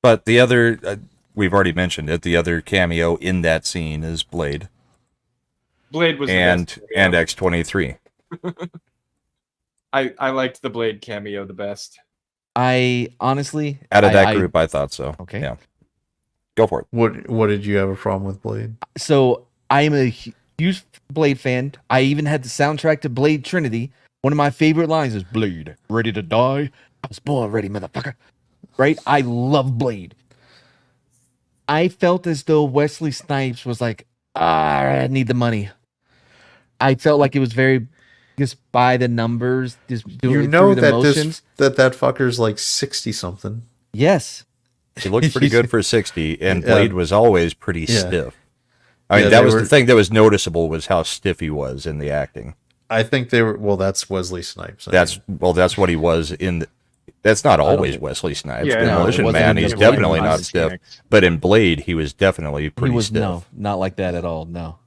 But the other, we've already mentioned it, the other cameo in that scene is Blade. Blade was and the best X-23. I liked the Blade cameo the best. I honestly, out of that group, I thought so. Okay, yeah, go for it. What did you have a problem with Blade? So I am a huge Blade fan. I even had the soundtrack to Blade Trinity One of my favorite lines is Blade, ready to die? I was born ready, motherfucker. Right? I love Blade. I felt as though Wesley Snipes was like, I need the money. I felt like it was very just by the numbers, just doing You it know through the that motions. that fucker's like 60 something. Yes. He looked pretty good for 60, and Yeah. Blade was always pretty Yeah. stiff. I mean, Yeah, that they was were- the thing that was noticeable was how stiff he was in the acting. I think they were. Well, that's Wesley Snipes. That's what he was in. That's not always Wesley Snipes. Yeah, Demolition it wasn't Man, in he's Demolition definitely Man. not stiff. But in Blade, he was definitely pretty He was stiff. not like that at all. No.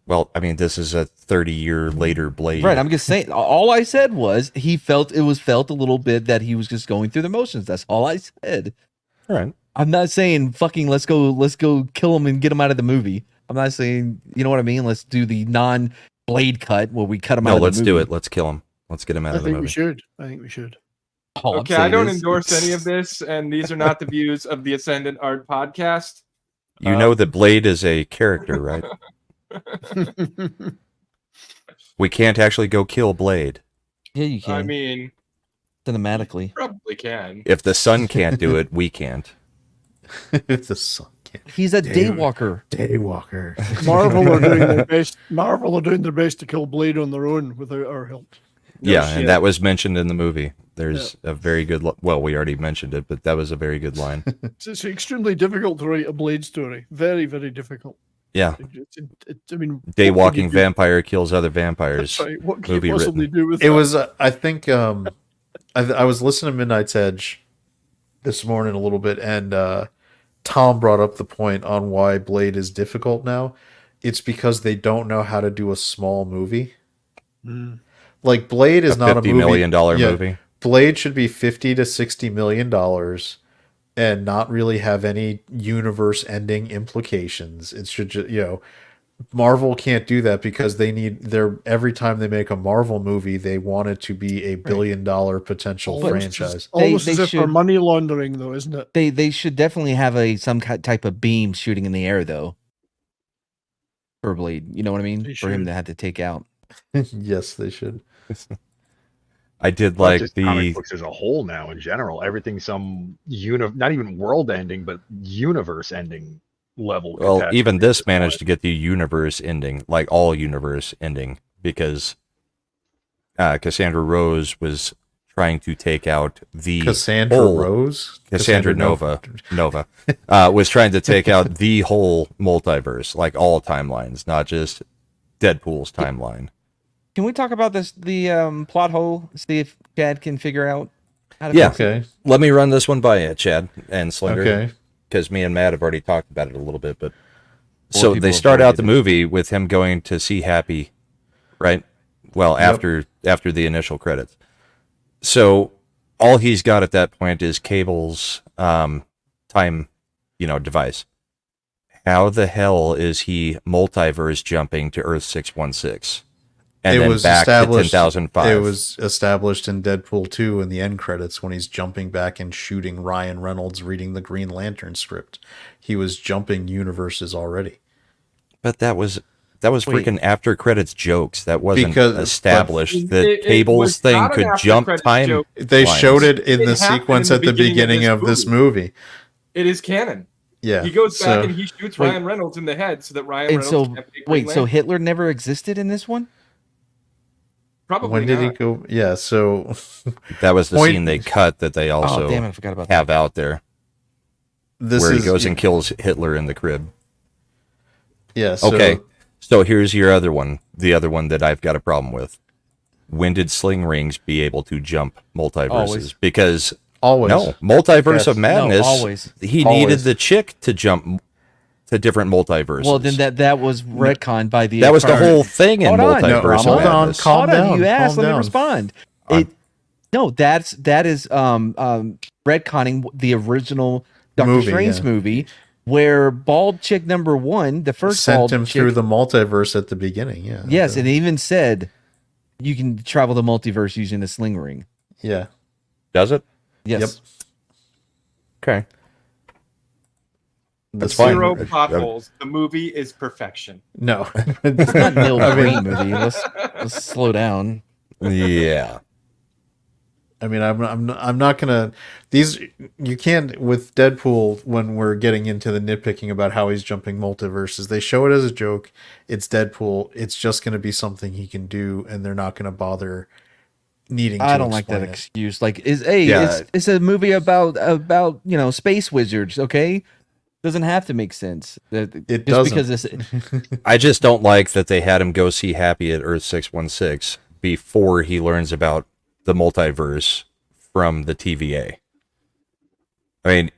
Well, I mean, this is a 30-year later Blade. Right. I'm just saying. All I said was he felt a little bit that he was just going through the motions. That's all I said. All right. I'm not saying fucking let's go kill him and get him out of the movie. I'm not saying, you know what I mean? Let's do the non-Blade cut where we cut him out No, of the let's movie. do it. Let's kill him. Let's get him out I of the think we movie. should. I think we should. All I'm Okay, I saying don't is endorse it's- any of this, and these are not the views of the Ascendant Art podcast. You know that Blade is a character, right? We can't actually go kill Blade. Yeah, you can. I mean, cinematically. probably can. If the sun can't do it, we can't. the sun can't. He's a daywalker. Daywalker. Marvel are doing their best. Marvel are doing their best to kill Blade on their own without our help. No Yeah, shit. and that was mentioned in the movie. There's a very good. Well, we already mentioned it, but that was a very good line. It's extremely difficult to write a Blade story. Very, very difficult. Yeah, I mean, daywalking vampire kills other vampires. Sorry, what can movie you possibly written. do with It that? was. I think. I was listening to Midnight's Edge this morning a little bit, and Tom brought up the point on why Blade is difficult now. It's because they don't know how to do a small movie. Like Blade is A not a $50 movie. million Yeah, movie. Blade should be $50 to $60 million and not really have any universe-ending implications. It should just, Marvel can't do that because they need every time they make a Marvel movie, they want it to be a $1 billion potential franchise. Almost They as if for should- money laundering, though, isn't it? They should definitely have some type of beam shooting in the air though. For Blade, you know what I mean? They For him should. to have to take out. Yes, they should. I did Not like just the. comic books as a whole now in general. Everything's some not even world ending, but universe ending level. Well, catastrophe even at this point. managed to get the universe ending, like all universe ending, because Cassandra Rose was trying to take out the Cassandra whole- Rose? Cassandra Nova was trying to take out the whole multiverse, like all timelines, not just Deadpool's timeline. Can we talk about the plot hole? See if Chad can figure out how to Yeah. fix it? Okay. Let me run this one by you, Chad and Slender. Okay. Because me and Matt have already talked about it a little bit, but More so people they have start out the avoided movie with him going to see Happy, right? Well, Yep. after the initial credits. So all he's got at that point is Cable's time, device. How the hell is he multiverse jumping to Earth 616 and then back to 10,005? It was established in Deadpool 2 in the end credits when he's jumping back and shooting Ryan Reynolds reading the Green Lantern script. He was jumping universes already. But that was freaking after credits jokes. That wasn't Because- established but- that It Cable's was thing not an could after jump credits time. joke. They lines. showed it in It the happened sequence in at the the beginning beginning of of this this movie. It is canon. Yeah. He goes back so- and he shoots Wait. Ryan Reynolds in the head so that Ryan And Reynolds so can't take Green wait, so Lantern. Hitler never existed in this one? Probably when did he not. go? Yeah, so That was the Point- scene they cut that they also Oh damn it, I forgot about that. have out there, this where is he goes and kills Hitler in the crib. yeah. So, Okay, so here's your other one. The other one that I've got a problem with. When did sling rings be able to jump multiverses? Always. Because always no, multiverse Yes. of madness. No, always. He Always. needed the chick to jump to different multiverses. Well, then that was retconned by the. that was the whole thing in Hold on. multiverse. No, of hold on, madness. calm Hold on, down, you asked. calm Let me down. respond. No, that is retconning the original Doctor Movie, Strange yeah. movie, where bald chick number one, the first sent bald him chick, through the multiverse at the beginning. Yeah. yes, and it even said you can travel the multiverse using the sling ring. yeah. Does it? Yes. Yep. Okay. The fine. Zero sling- plot holes. The movie is perfection. No. It's not Neil I mean- Green movie. Let's slow down. Yeah. I mean, I'm not gonna these you can't with Deadpool when we're getting into the nitpicking about how he's jumping multiverses. They show it as a joke. It's Deadpool. It's just gonna be something he can do, and they're not gonna bother needing to I don't like that explain it. excuse. Like, Yeah. it's a movie about space wizards. Okay, doesn't have to make sense. It Just doesn't. because it's I just don't like that they had him go see Happy at Earth 616 before he learns about the multiverse from the TVA. I mean,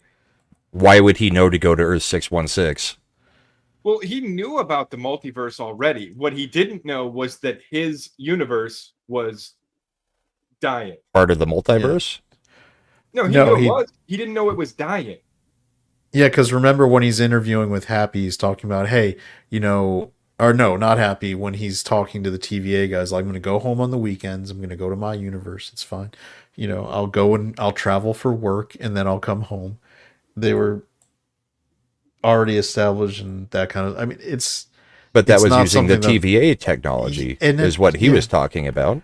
why would he know to go to Earth 616? Well, he knew about the multiverse already. What he didn't know was that his universe was dying. Part of the multiverse? No, he No, knew it he- was. He didn't know it was dying. Yeah, because remember when he's interviewing with Happy, he's talking about, hey, or no, not Happy. When he's talking to the TVA guys, like, I'm going to go home on the weekends. I'm going to go to my universe. It's fine. I'll go and I'll travel for work, and then I'll come home. They were already established and that kind of. I mean, it's But that It's was not using the something that- TVA technology, And is it- what he yeah. was talking about.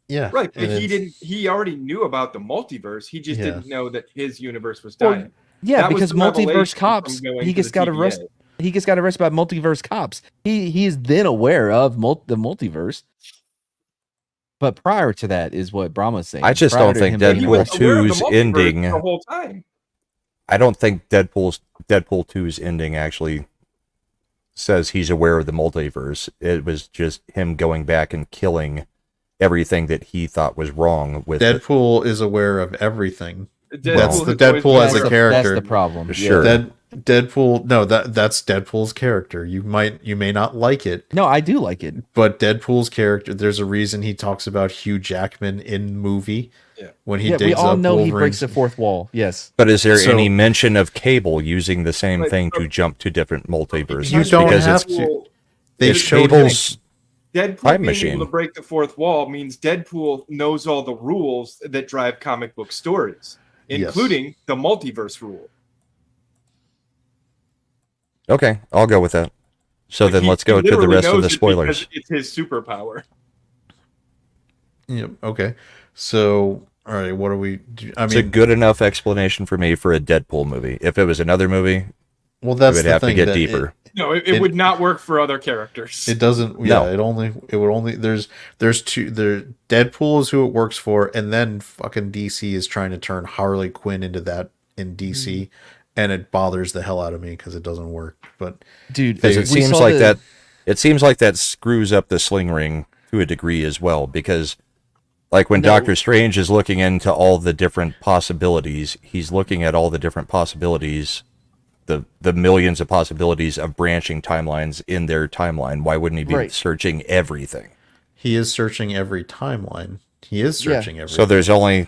yeah, Right, but and he it's- didn't. He already knew about the multiverse. He just Yeah. didn't know that his universe was Well, dying. yeah, That was because the multiverse revelation cops. from going He to just the got TVA. arrested. He just got arrested by multiverse cops. He is then aware of the multiverse. But prior to that is what Brahma's saying. I just Prior don't to think him But being he Deadpool was arrested. aware of the 2's multiverse ending. the whole time. I don't think Deadpool 2's ending actually says he's aware of the multiverse. It was just him going back and killing everything that he thought was wrong with it. Deadpool is aware of everything. That's the has always Deadpool been as a aware of- character. That's the problem. Sure. Yeah. Deadpool. No, that's Deadpool's character. You may not like it, No, I do like it. but Deadpool's character. There's a reason he talks about Hugh Jackman in movie. Yeah. When he Yeah, digs we all up know he Wolverine's- breaks the fourth wall. Yes. But is there So- any mention of Cable using the same But- thing to jump to different multiverses? You don't because have it's, to. They it's showed him. Cable's Deadpool Time being machine. able to break the fourth wall means Deadpool knows all the rules that drive comic book stories, Yes. including the multiverse rule. Okay, I'll go with that. So then He- let's he go to the literally rest of knows the it spoilers. because it's his superpower. Yeah, okay. So, all right. What do we? I It's a mean, good enough explanation for me for a Deadpool movie. If it was another movie, well, it that's would the have to thing. get that deeper. No, it It- would not work for other characters. It doesn't. No. Yeah, it would only. There's two. Deadpool is who it works for, and then fucking DC is trying to turn Harley Quinn into that in DC, and it bothers the hell out of me because it doesn't work. But Dude, Because They- it we seems saw like the- that. It seems like that screws up the sling ring to a degree as well. Because, like when No. Doctor Strange is looking into all the different possibilities, he's looking at all the different possibilities, the millions of possibilities of branching timelines in their timeline. Why wouldn't he be Right. searching everything? he is searching every timeline. He is Yeah. searching every. So there's only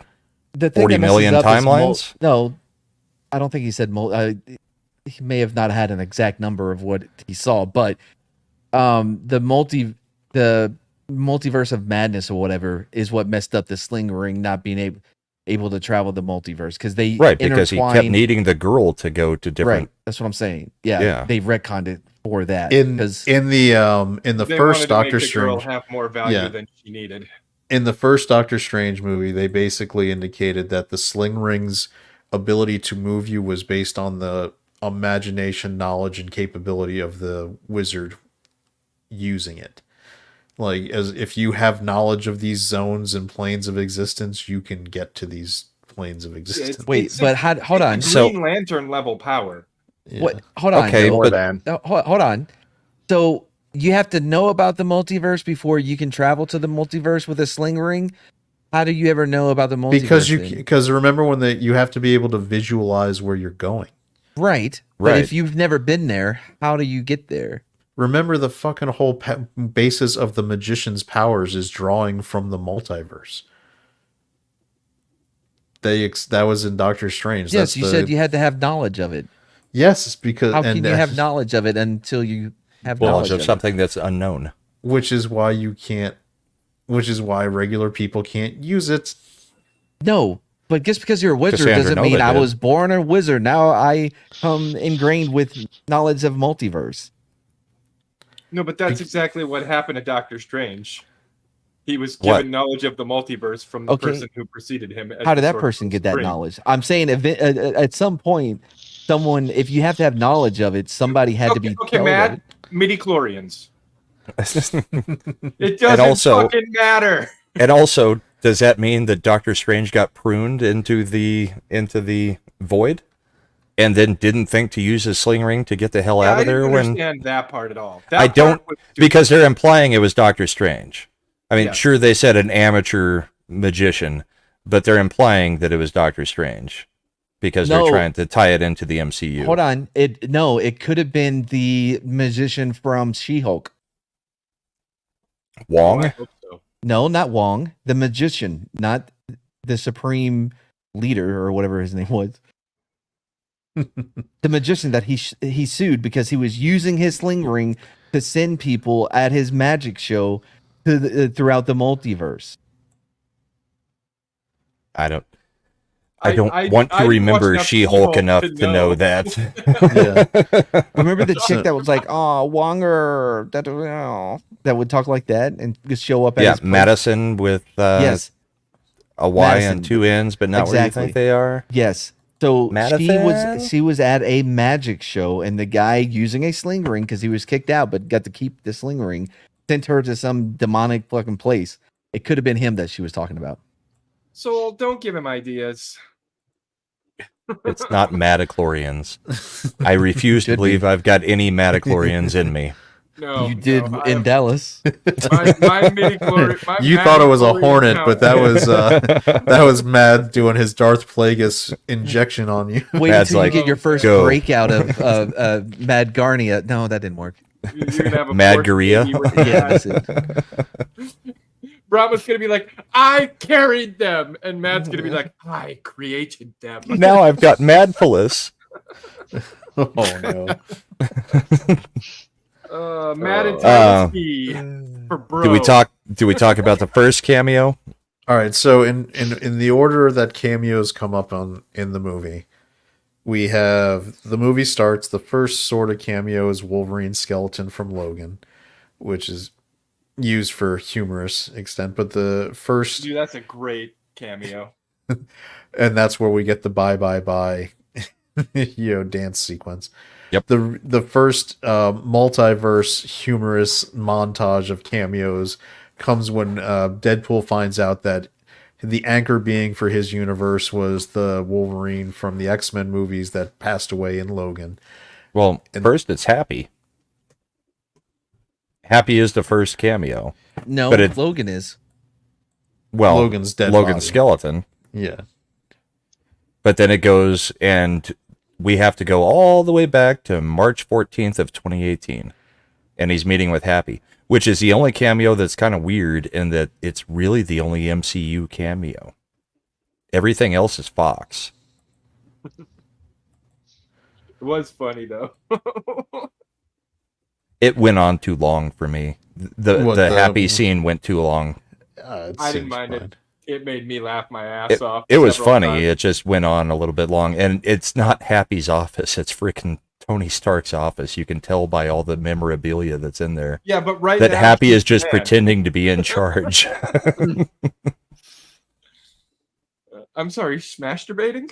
The thing 40 that messes million up is timelines? no, I don't think he said he may have not had an exact number of what he saw, but the multiverse of madness or whatever is what messed up the sling ring not being able to travel the multiverse because they right because he kept intertwined- needing the girl to go to different. Right, that's what I'm saying. Yeah, Yeah. they retconned it for that in because in the They first wanted to make Doctor the girl Strange. have more value Yeah. than she needed. In the first Doctor Strange movie, they basically indicated that the sling ring's ability to move you was based on the imagination, knowledge, and capability of the wizard using it. Like, as if you have knowledge of these zones and planes of existence, you can get to these planes of existence. wait, but hold on. It's So- Green Lantern level power. Yeah. What? Hold on. Okay, though. More but- than No, hold on. So you have to know about the multiverse before you can travel to the multiverse with a sling ring. How do you ever know about the multiverse? Because remember when you have to be able to visualize where you're going. Right. But Right. if you've never been there, how do you get there? Remember the fucking whole basis of the magician's powers is drawing from the multiverse. That was in Doctor Strange. Yes, you said you had to have knowledge of it. Yes, because How can you have knowledge of it until you have Knowledge knowledge of of something that's unknown. which is why you can't. Which is why regular people can't use it. it? No, but just because you're a wizard Cassandra doesn't Nova mean I did. was born a wizard. Now I come ingrained with knowledge of multiverse. No, but that's exactly what happened to Doctor Strange. He was What? given knowledge of the multiverse from the Okay. person who preceded him. as How did the that source person of get that Supreme. knowledge? I'm saying at some point, someone, if you have to have knowledge of it, somebody had to be Okay, told of Matt. it. Midi-chlorians. It doesn't also- fucking matter. And also, does that mean that Doctor Strange got pruned into the void, and then didn't think to use his sling ring to get the hell Yeah, out I of there? didn't When understand that part at all. That I part don't, was stupid. because they're implying it was Doctor Strange. I mean, Yeah. sure, they said an amateur magician, but they're implying that it was Doctor Strange because No. they're trying to tie it into the MCU. Hold on. It could have been the magician from She-Hulk. Wong. I hope so. No, not Wong. The magician, not the supreme leader or whatever his name was. The magician that he sued because he was using his sling ring to send people at his magic show to throughout the multiverse. I don't I want to watched remember enough She-Hulk She-Hulk enough to to know know. that. Yeah. Remember the chick that was like, "Oh, Wonger," that would talk like that and just show up at Yeah, his place? Madison with Yes, a Y Madison. and two N's, but not where you Exactly. think they are. yes. So Madison? she was at a magic show, and the guy using a sling ring because he was kicked out but got to keep the sling ring sent her to some demonic fucking place. It could have been him that she was talking about. So don't give him ideas. It's not Madichlorians. I refuse to Could be. believe I've got any Madichlorians in me. No, You did no, in Dallas. my midi-chlorian. My You thought it was a midi-chlorian hornet, count. but that was Mad doing his Darth Plagueis injection on you. Wait Mad's until like, you get your first "Go." breakout of Mad Garnia. No, that didn't work. You're gonna have a Mad fourth Gorilla? baby with Yeah, Mad. that's it. Brahma's gonna be like, I carried them, and Matt's gonna be like, I created them. Now I've got Madphilis. Oh no. Matt and Uh, Tiny for bro. Do we talk about the first cameo? All right, so in the order that cameos come up in the movie, we have the movie starts. The first sort of cameo is Wolverine's skeleton from Logan, which is used for humorous extent. But the first, Dude, that's a great cameo. and that's where we get the bye bye bye, dance sequence. Yep. The first multiverse humorous montage of cameos comes when Deadpool finds out that the anchor being for his universe was the Wolverine from the X-Men movies that passed away in Logan. Well, first it's Happy. Happy is the first cameo. No, But it- Logan is. Well, Logan's dead Logan's body. skeleton. Yeah. But then it goes, and we have to go all the way back to March 14th of 2018. And he's meeting with Happy, which is the only cameo that's kind of weird in that it's really the only MCU cameo. Everything else is Fox. It was funny though. It went on too long for me. The What, the the- Happy scene went too long. It I didn't seems mind fine. it. It made me laugh my ass off. It was several funny. times. It just went on a little bit long. And it's not Happy's office. It's freaking Tony Stark's office. You can tell by all the memorabilia that's in there. Yeah, but right That now, Happy is just man. pretending to be in charge. I'm sorry, masturbating?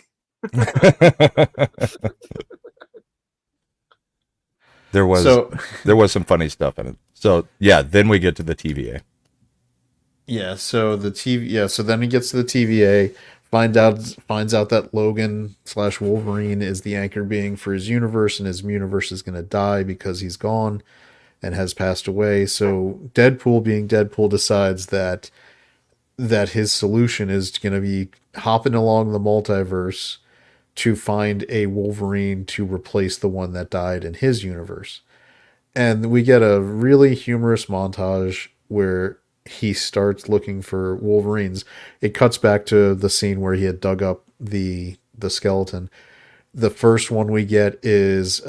there was So some funny stuff in it. So yeah, then we get to the TVA. yeah, so the TV so then he gets to the TVA, finds out that Logan / Wolverine is the anchor being for his universe, and his universe is gonna die because he's gone and has passed away. So Deadpool, being Deadpool, decides that his solution is gonna be hopping along the multiverse to find a Wolverine to replace the one that died in his universe. And we get a really humorous montage where he starts looking for Wolverines. It cuts back to the scene where he had dug up the skeleton. The first one we get is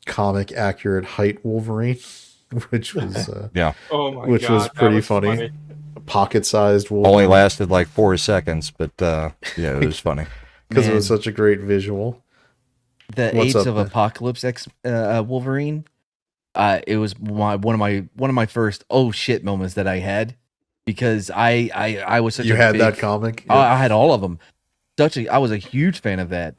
comic accurate height Wolverine, which was Oh my which god, was that pretty funny. Pocket sized Wolverine. Only lasted like 4 seconds, but yeah, it was funny. Because it was Man. such a great visual. The What's AIDS up, of man? Apocalypse X Wolverine. It was one of my first oh shit moments that I had because I was such You a had big, that comic? Oh, I had all of them. I was a huge fan of that.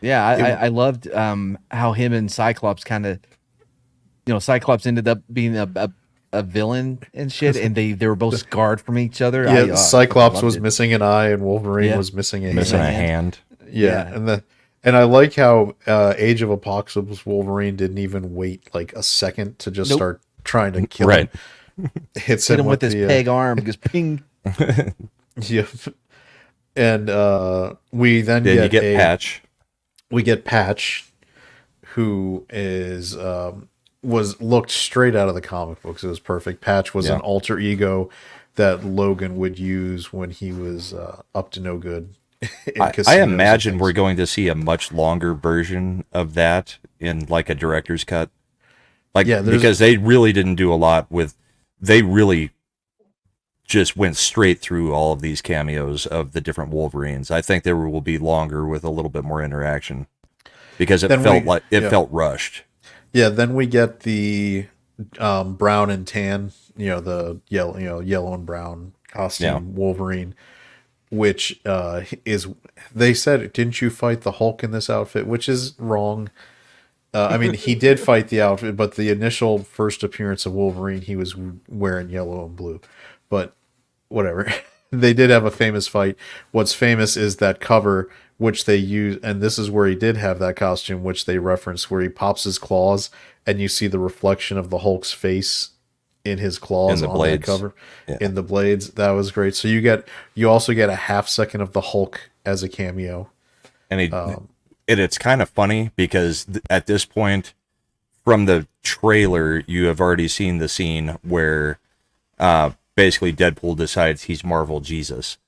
Yeah, I loved how him and Cyclops kind of, Cyclops ended up being a villain and shit, and they were both scarred from each other. Yeah, Cyclops loved was it. missing an eye and Wolverine Yeah. was missing a Missing hand. a hand. Yeah, Yeah. and I like how Age of Apocalypse Wolverine didn't even wait like a second to just Nope. start trying to kill Right. him. Hits Hit him with the his peg arm, goes ping. yeah, and we then Then you get a Patch. we get Patch, who is was looked straight out of the comic books. It was perfect. Patch was Yeah. an alter ego that Logan would use when he was up to no good. in I casinos and imagine things. we're going to see a much longer version of that in like a director's cut. Like, Yeah, there's- because they really didn't do a lot with, they really just went straight through all of these cameos of the different Wolverines. I think there will be longer with a little bit more interaction because it Then felt we- like it yeah. felt rushed. Yeah, then we get the brown and tan, the yellow and brown costume Wolverine, which is, they said, didn't you fight the Hulk in this outfit? Which is wrong. I mean, he did fight the outfit, but the initial first appearance of Wolverine, he was wearing yellow and blue. But whatever. They did have a famous fight. What's famous is that cover, which they use, and this is where he did have that costume, which they reference, where he pops his claws, and you see the reflection of the Hulk's face in his claws In the on blades. that cover. Yeah. In the blades. That was great. So you also get a half second of the Hulk as a cameo. And it's kind of funny because at this point, from the trailer, you have already seen the scene where basically Deadpool decides he's Marvel Jesus.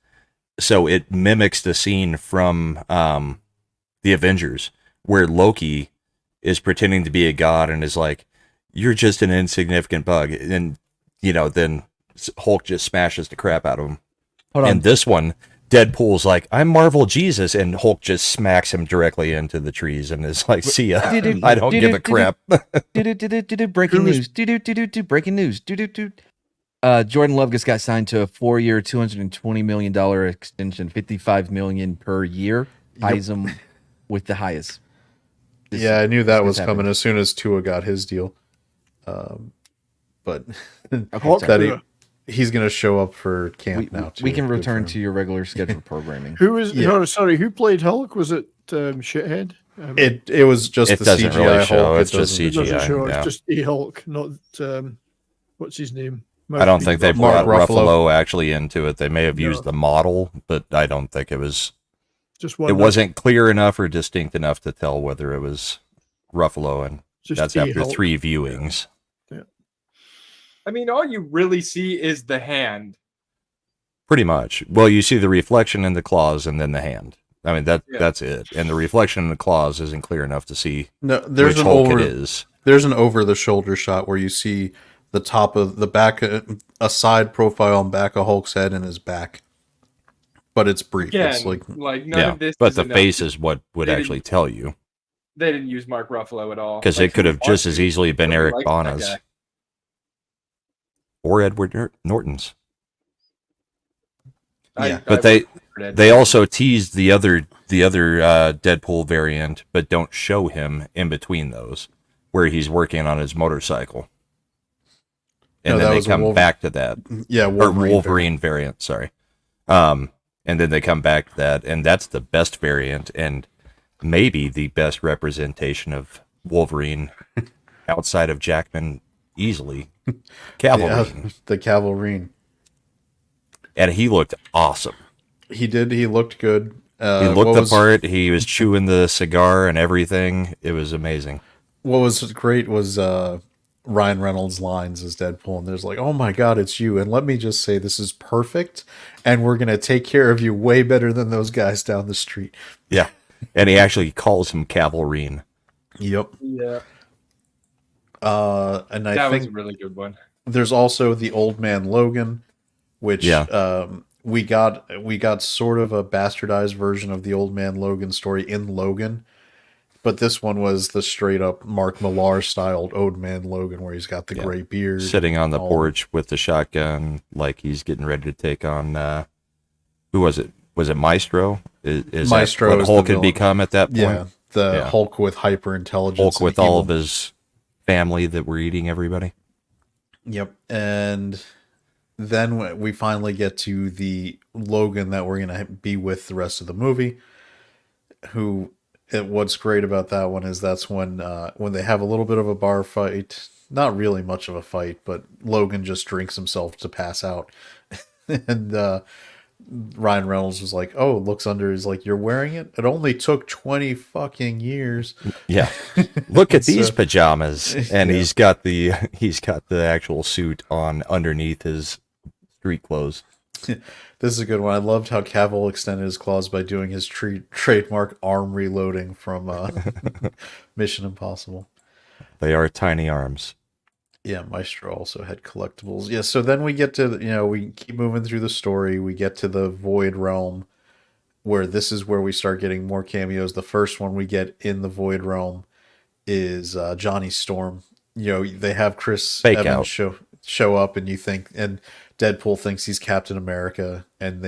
So it mimics the scene from the Avengers where Loki is pretending to be a god and is like, "You're just an insignificant bug," and then Hulk just smashes the crap out of him. Hold on. And this one, Deadpool's like, "I'm Marvel Jesus," and Hulk just smacks him directly into the trees and is like, "See ya. I don't give a crap." Breaking news. Breaking news. Jordan Love just got signed to a 4-year, $220 million extension, $55 million per year. Ties him with the highest. Yeah, I knew that this was happened. coming as soon as Tua got his deal. But Okay, that he's going to show up for camp now, too. we can Good return for to him. your regular scheduled programming. Who was? Yeah. No, sorry. Who played Hulk? Was it Shithead? It was just It the doesn't CGI really Hulk. show. It It's just doesn't- It doesn't CGI, show. yeah. It's just a Hulk, not what's his name? I don't think they Mark brought Ruffalo. Ruffalo actually into it. They may have No. used the model, but I don't think it was. Just one. It wasn't clear enough or distinct enough to tell whether it was Ruffalo, and just that's a after Hulk. 3 viewings. I mean, all you really see is the hand. Pretty much. Well, you see the reflection in the claws and then the hand. I mean, that's it. And the reflection in the claws isn't clear enough to see No, there's which an Hulk over. it is. There's an over the shoulder shot where you see the top of the back, a side profile on back of Hulk's head and his back. But it's brief. Again, It's like like none Yeah, of this. but is the enough. face is what would They actually didn't- tell you, They didn't use Mark Ruffalo at all. because Like, it could who have just wants as to? easily been Nobody Eric likes that Bana's guy. or Edward Norton's. Yeah, I But they would prefer that. They also teased the other Deadpool variant, but don't show him in between those, where he's working on his motorcycle. And No, that then they was a come back to that. yeah, Or Wolverine. Wolverine variant, sorry. And then they come back to that, and that's the best variant, and maybe the best representation of Wolverine outside of Jackman easily. Cavalry. Yeah, the Cavalrine. And he looked awesome. He did. He looked good. He What looked the was- part. He was chewing the cigar and everything. It was amazing. What was great was Ryan Reynolds' lines as Deadpool, and there's like, "Oh my God, it's you!" And let me just say, this is perfect, and we're gonna take care of you way better than those guys down the street. Yeah. And he actually calls him Cavalrine. Yep. Yeah, And I that was a think really good one. there's also the Old Man Logan, which we got sort of a bastardized version of the Old Man Logan story in Logan, But this one was the straight up Mark Millar styled Old Man Logan, where he's got the Yeah. gray beard, Sitting on the all- porch with the shotgun, like he's getting ready to take on who was it? Was it Maestro? Is Maestro that what is the Hulk had villain. become at that point? Yeah, the Yeah. Hulk with hyper intelligence. Hulk with all of his family that were eating everybody. Yep, and then we finally get to the Logan that we're gonna be with the rest of the movie. What's great about that one is that's when they have a little bit of a bar fight. Not really much of a fight, but Logan just drinks himself to pass out, and Ryan Reynolds was like, "Oh, looks under." He's like, "You're wearing it? It only took 20 fucking years." Yeah. Look at So- these pajamas. And Yeah. he's got the actual suit on underneath his street clothes. This is a good one. I loved how Cavill extended his claws by doing his trademark arm reloading from Mission Impossible. They are tiny arms. Yeah, Maestro also had collectibles. Yeah, so then we get to, we keep moving through the story. We get to the Void Realm, where this is where we start getting more cameos. The first one we get in the Void Realm is Johnny Storm. They have Chris Fake Evans out. show up, and and Deadpool thinks he's Captain America, and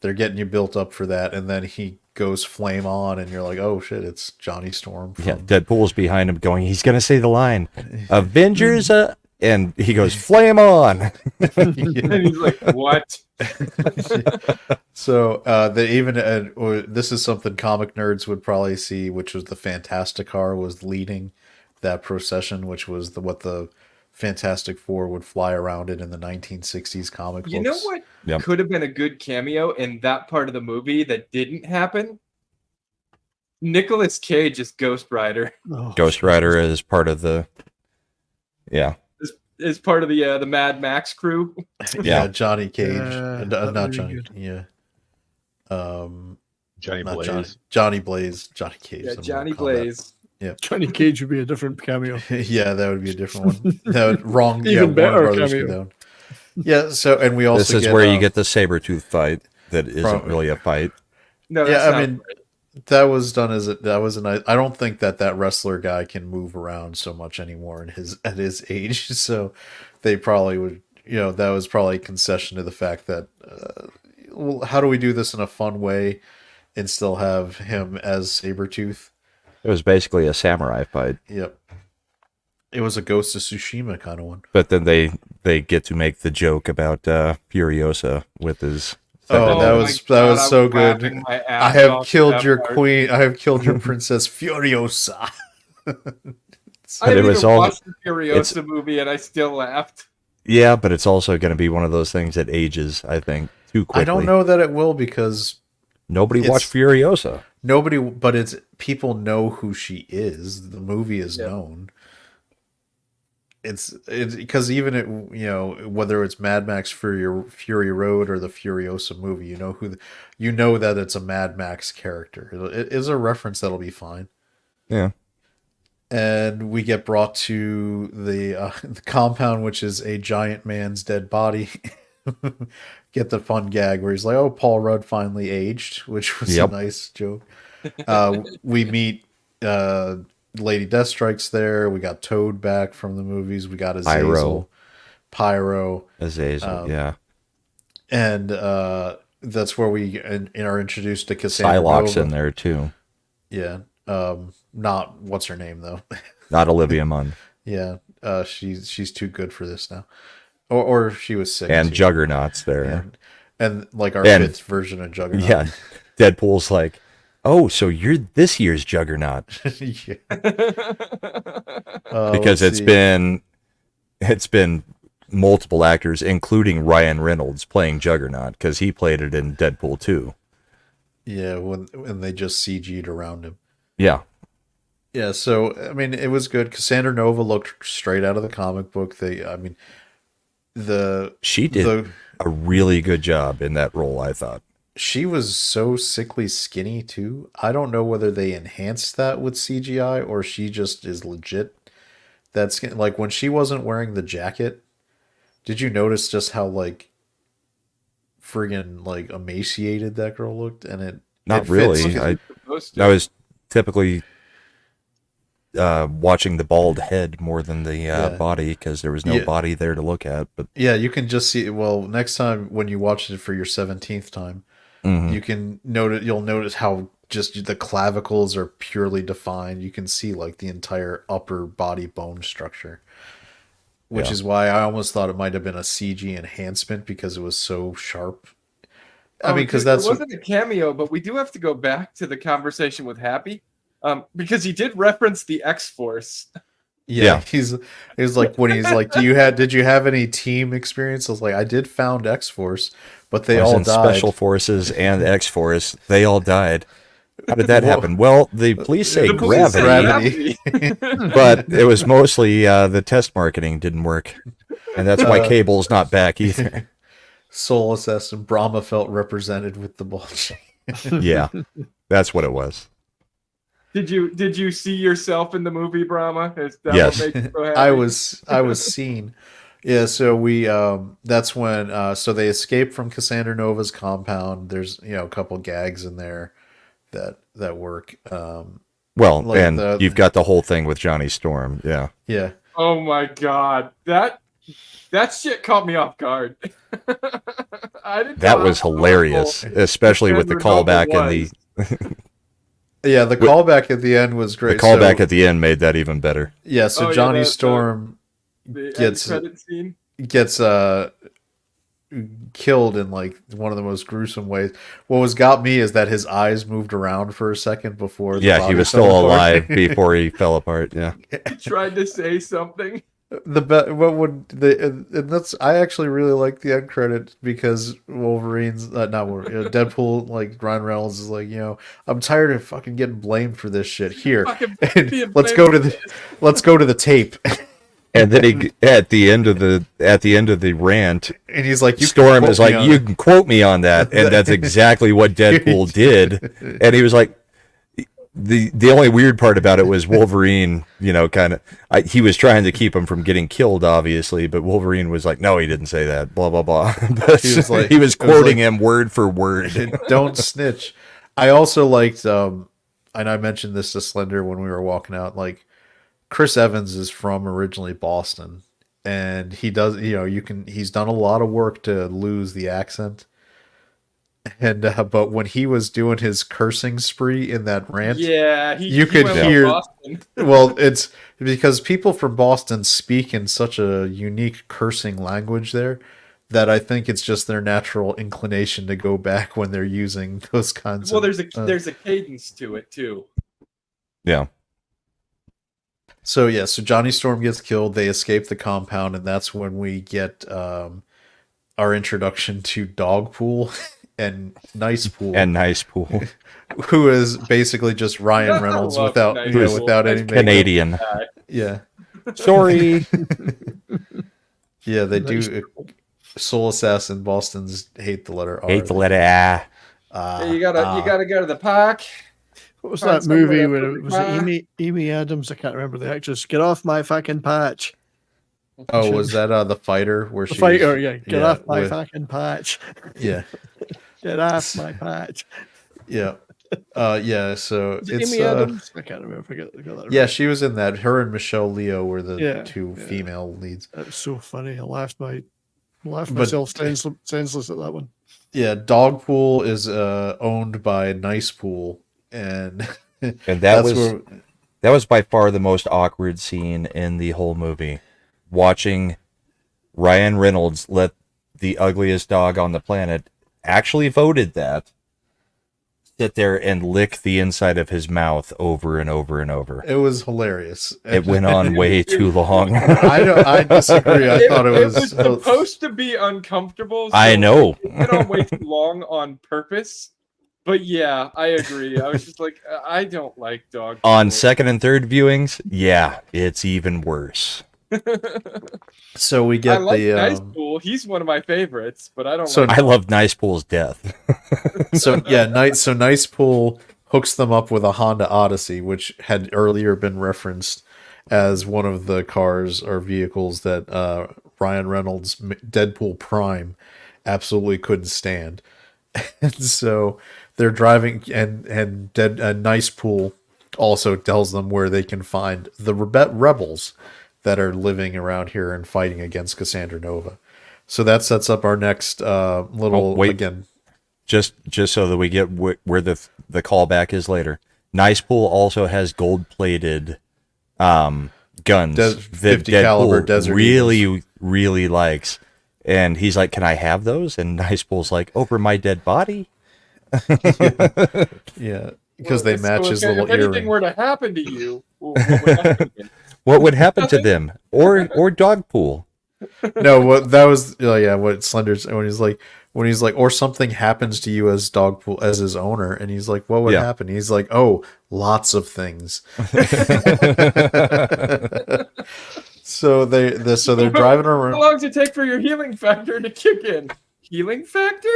they're getting you built up for that, and then he goes flame on, and you're like, oh shit, it's Johnny Storm. Yeah, Deadpool's behind him going, he's going to say the line, Avengers, and he goes, flame on. And he's like, what? So they even this is something comic nerds would probably see, which was the Fantastic Car was leading that procession, which was what the Fantastic Four would fly around in the 1960s comic books. You know what Yep. could have been a good cameo in that part of the movie that didn't happen? Nicolas Cage is Ghost Rider. Oh, Ghost Rider is part of the, yeah. Is part of the Mad Max crew. Yeah, Johnny Cage, that'd not be Johnny. good. Yeah, Johnny not Blaze. Johnny Blaze, Johnny Cage. Yeah, I'm gonna Johnny call that. Blaze. Johnny Cage would be a different cameo. Yeah, that would be a different one. Wrong. Even Yeah, Warner better Brothers cameo. go down. Yeah. So, and we also This is get, where you get the Sabretooth fight that isn't from- really a fight. No, Yeah, that's I not mean, right. that was done that was a nice. I don't think that wrestler guy can move around so much anymore at his age. So they probably would. That was probably a concession to the fact that, well, how do we do this in a fun way and still have him as Sabretooth? It was basically a samurai fight, Yep. It was a Ghost of Tsushima kind of one. but then they get to make the joke about Furiosa with his. Oh, that my was God, so I was good. laughing my I ass have off killed at your that part. queen. I have killed your princess Furiosa. I But it didn't was even all- watch the Furiosa movie, and I still laughed. Yeah, but it's also going to be one of those things that ages, I think, too quickly. I don't know that it will because Nobody It's- watched Furiosa. but it's people know who she is. The movie is Yeah. known. It's because even whether it's Mad Max Fury Road or the Furiosa movie, you know that it's a Mad Max character. It is a reference that'll be fine. Yeah. And we get brought to the compound, which is a giant man's dead body. Get the fun gag where he's like, "Oh, Paul Rudd finally aged," which was Yep. a nice joke. We meet Lady Deathstrike's there. We got Toad back from the movies. We got Azazel, Pyro, Azazel, yeah. and that's where we are introduced to Cassandra Psylocke's Nova. in there, too. Yeah, not what's her name though. Not Olivia Munn. Yeah, she's too good for this now, or she was sick. And too. Juggernaut's there. and like our And- fifth version of Juggernaut. Yeah. Deadpool's like, oh, so you're this year's Juggernaut. Yeah. Because let's see. it's been multiple actors, including Ryan Reynolds, playing Juggernaut, because he played it in Deadpool 2. Yeah, when they just CG'd around him. Yeah. Yeah, so I mean, it was good. Cassandra Nova looked straight out of the comic book. She did a really good job in that role, I thought. She was so sickly skinny too. I don't know whether they enhanced that with CGI or she just is legit. That's like when she wasn't wearing the jacket. Did you notice just how friggin' emaciated that girl looked? And Not it really. fits- I Supposed to. was typically watching the bald head more than the body because there was no body there to look at. But yeah, you can just see. Well, next time when you watch it for your 17th time, you can notice. You'll notice how just the clavicles are purely defined. You can see like the entire upper body bone structure, which is why I almost thought it might have been a CG enhancement because it was so sharp. I mean, because that's it wasn't a cameo, but we do have to go back to the conversation with Happy, because he did reference the X-Force. Yeah, he's like when he's like, did you have any team experience? I was like, I did found X-Force, but they all died. Special Forces and X-Force, they all died. How did that happen? Well, the police say gravity. But it was mostly the test marketing didn't work, and that's why Cable's not back either. Soul Assassin Brahma felt represented with the bullshit. Yeah, that's what it was. Did you see yourself in the movie, Brahma? Is that Yes. what makes you so happy? I was seen. Yeah, so we that's when so they escape from Cassandra Nova's compound. There's a couple gags in there that work. Well, like and you've got the whole thing with Johnny Storm. Yeah. Yeah. Oh my god, that shit caught me off guard. That was hilarious, especially with the callback and the. Yeah, the callback at the end was great. The callback at the end made that even better. Yeah, so Johnny Storm gets killed in like one of the most gruesome ways. What got me is that his eyes moved around for a second before. He was still alive before he fell apart. Yeah, he tried to say something. And that's I actually really like the end credit because Wolverine's Deadpool, like Ryan Reynolds is like, I'm tired of fucking getting blamed for this shit. Here, let's go to the tape. And then he at the end of the rant, and he's like, Storm is like, you can quote me on that, and that's exactly what Deadpool did. And he was like, the only weird part about it was Wolverine, he was trying to keep him from getting killed, obviously, but Wolverine was like, no, he didn't say that, blah blah blah. He was quoting him word for word. Don't snitch. I also liked, and I mentioned this to Slender when we were walking out, like, Chris Evans is from originally Boston, and he does, he's done a lot of work to lose the accent. And but when he was doing his cursing spree in that rant, you could hear. Well, it's because people from Boston speak in such a unique cursing language there that I think it's just their natural inclination to go back when they're using those kinds. Well, there's a cadence to it too. Yeah. So Johnny Storm gets killed. They escape the compound, and that's when we get our introduction to Dogpool. And Nice Pool, who is basically just Ryan Reynolds without any Canadian. Yeah, sorry. Yeah, they do. Soul Assassin Boston's hate the letter R. Hate the letter A. Hey, you gotta go to the park. What was that movie where it was Amy Adams? I can't remember the actress. Get off my fucking patch. Oh, was that the fighter where the fighter? Yeah, get off my fucking patch. Yeah. Get off my patch. Yeah. So it's Amy Adams? I can't remember. Forget that. Yeah, she was in that. Her and Michelle Leo were the two female leads. That was so funny. I laughed myself senseless at that one. Yeah, Dogpool is owned by Nice Pool, and that was by far the most awkward scene in the whole movie. Watching Ryan Reynolds let the ugliest dog on the planet, actually voted that, sit there and lick the inside of his mouth over and over and over. It was hilarious. It went on way too long. I disagree. I thought it was supposed to be uncomfortable. So I know. It went on way too long on purpose. But yeah, I agree. I was just like, I don't like dog. On second and third viewings, yeah, it's even worse. So we get Nice Pool. He's one of my favorites, but I don't. I love Nice Pool's death. Nice Pool hooks them up with a Honda Odyssey, which had earlier been referenced as one of the cars or vehicles that Ryan Reynolds' Deadpool Prime absolutely couldn't stand. And so they're driving, and Nice Pool also tells them where they can find the rebels that are living around here and fighting against Cassandra Nova. So that sets up our next little wait. again. Just so that we get where the callback is later. Nice Pool also has gold-plated guns that 50 caliber Deadpool Desert really likes. And he's like, "Can I have those?" And Nice Pool's like, "Over my dead body." Yeah, because they match his if little anything earring. were to happen to you, what would happen? What would happen to them? Or Dogpool? No, what that was? Oh yeah, what Slender's when he's like, or something happens to you as Dogpool as his owner, and he's like, what would Yeah. happen? He's like, oh, lots of things. So they're driving How around. long does it take for your healing factor to kick in? Healing factor?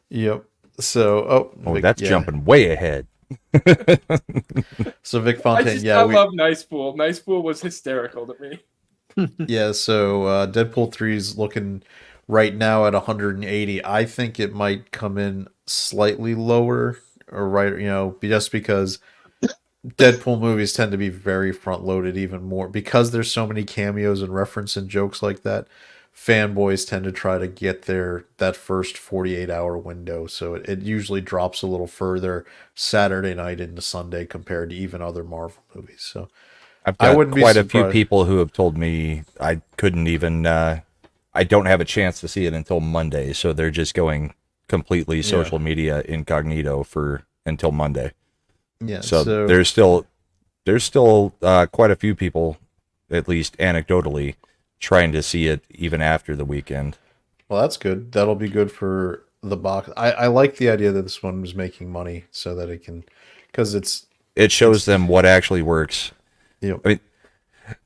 Yep. So That's jumping way ahead. So Vic Fontaine, I love Nice Pool. Nice Pool was hysterical to me. Yeah, so Deadpool 3 is looking right now at 180. I think it might come in slightly lower, or right, just because Deadpool movies tend to be very front loaded, even more because there's so many cameos and reference and jokes like that. Fanboys tend to try to get that first 48-hour window, so it usually drops a little further Saturday night into Sunday compared to even other Marvel movies. So I've I got wouldn't be quite a few surprised. people who have told me I couldn't even. I don't have a chance to see it until Monday, so they're just going completely social media incognito until Monday. Yeah, So there's still quite a few people, at least anecdotally, trying to see it even after the weekend. well, that's good. That'll be good for the box. I like the idea that this one was making money so that it can, because It shows them what actually works. you know, I mean,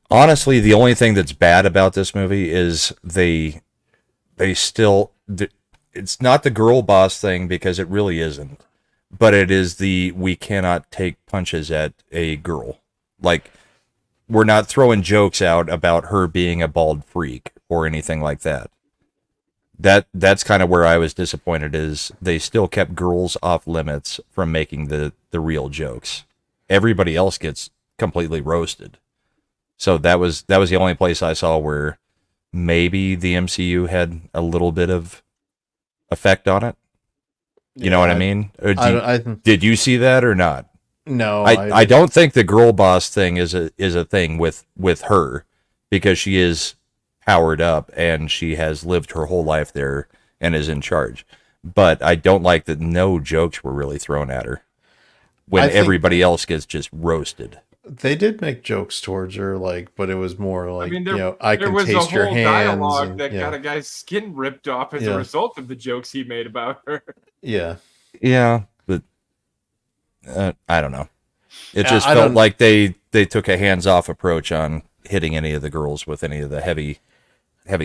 honestly, the only thing that's bad about this movie is they still. It's not the girl boss thing, because it really isn't, but it is we cannot take punches at a girl. Like, we're not throwing jokes out about her being a bald freak or anything like that. That's kind of where I was disappointed, is they still kept girls off limits from making the real jokes. Everybody else gets completely roasted. So that was the only place I saw where maybe the MCU had a little bit of effect on it. You know what I mean? Or did you see that or not? no, I don't think the girl boss thing is a thing with her, because she is powered up and she has lived her whole life there and is in charge. But I don't like that no jokes were really thrown at her when I think everybody else gets just roasted. they did make jokes towards her, but it was more like, I mean, I there can was a taste your whole hands. dialogue and- that yeah, got a guy's skin ripped off as Yeah. a result of the jokes he made about her. yeah. Yeah, but I don't know. It Yeah, just I felt don't- like they took a hands-off approach on hitting any of the girls with any of the heavy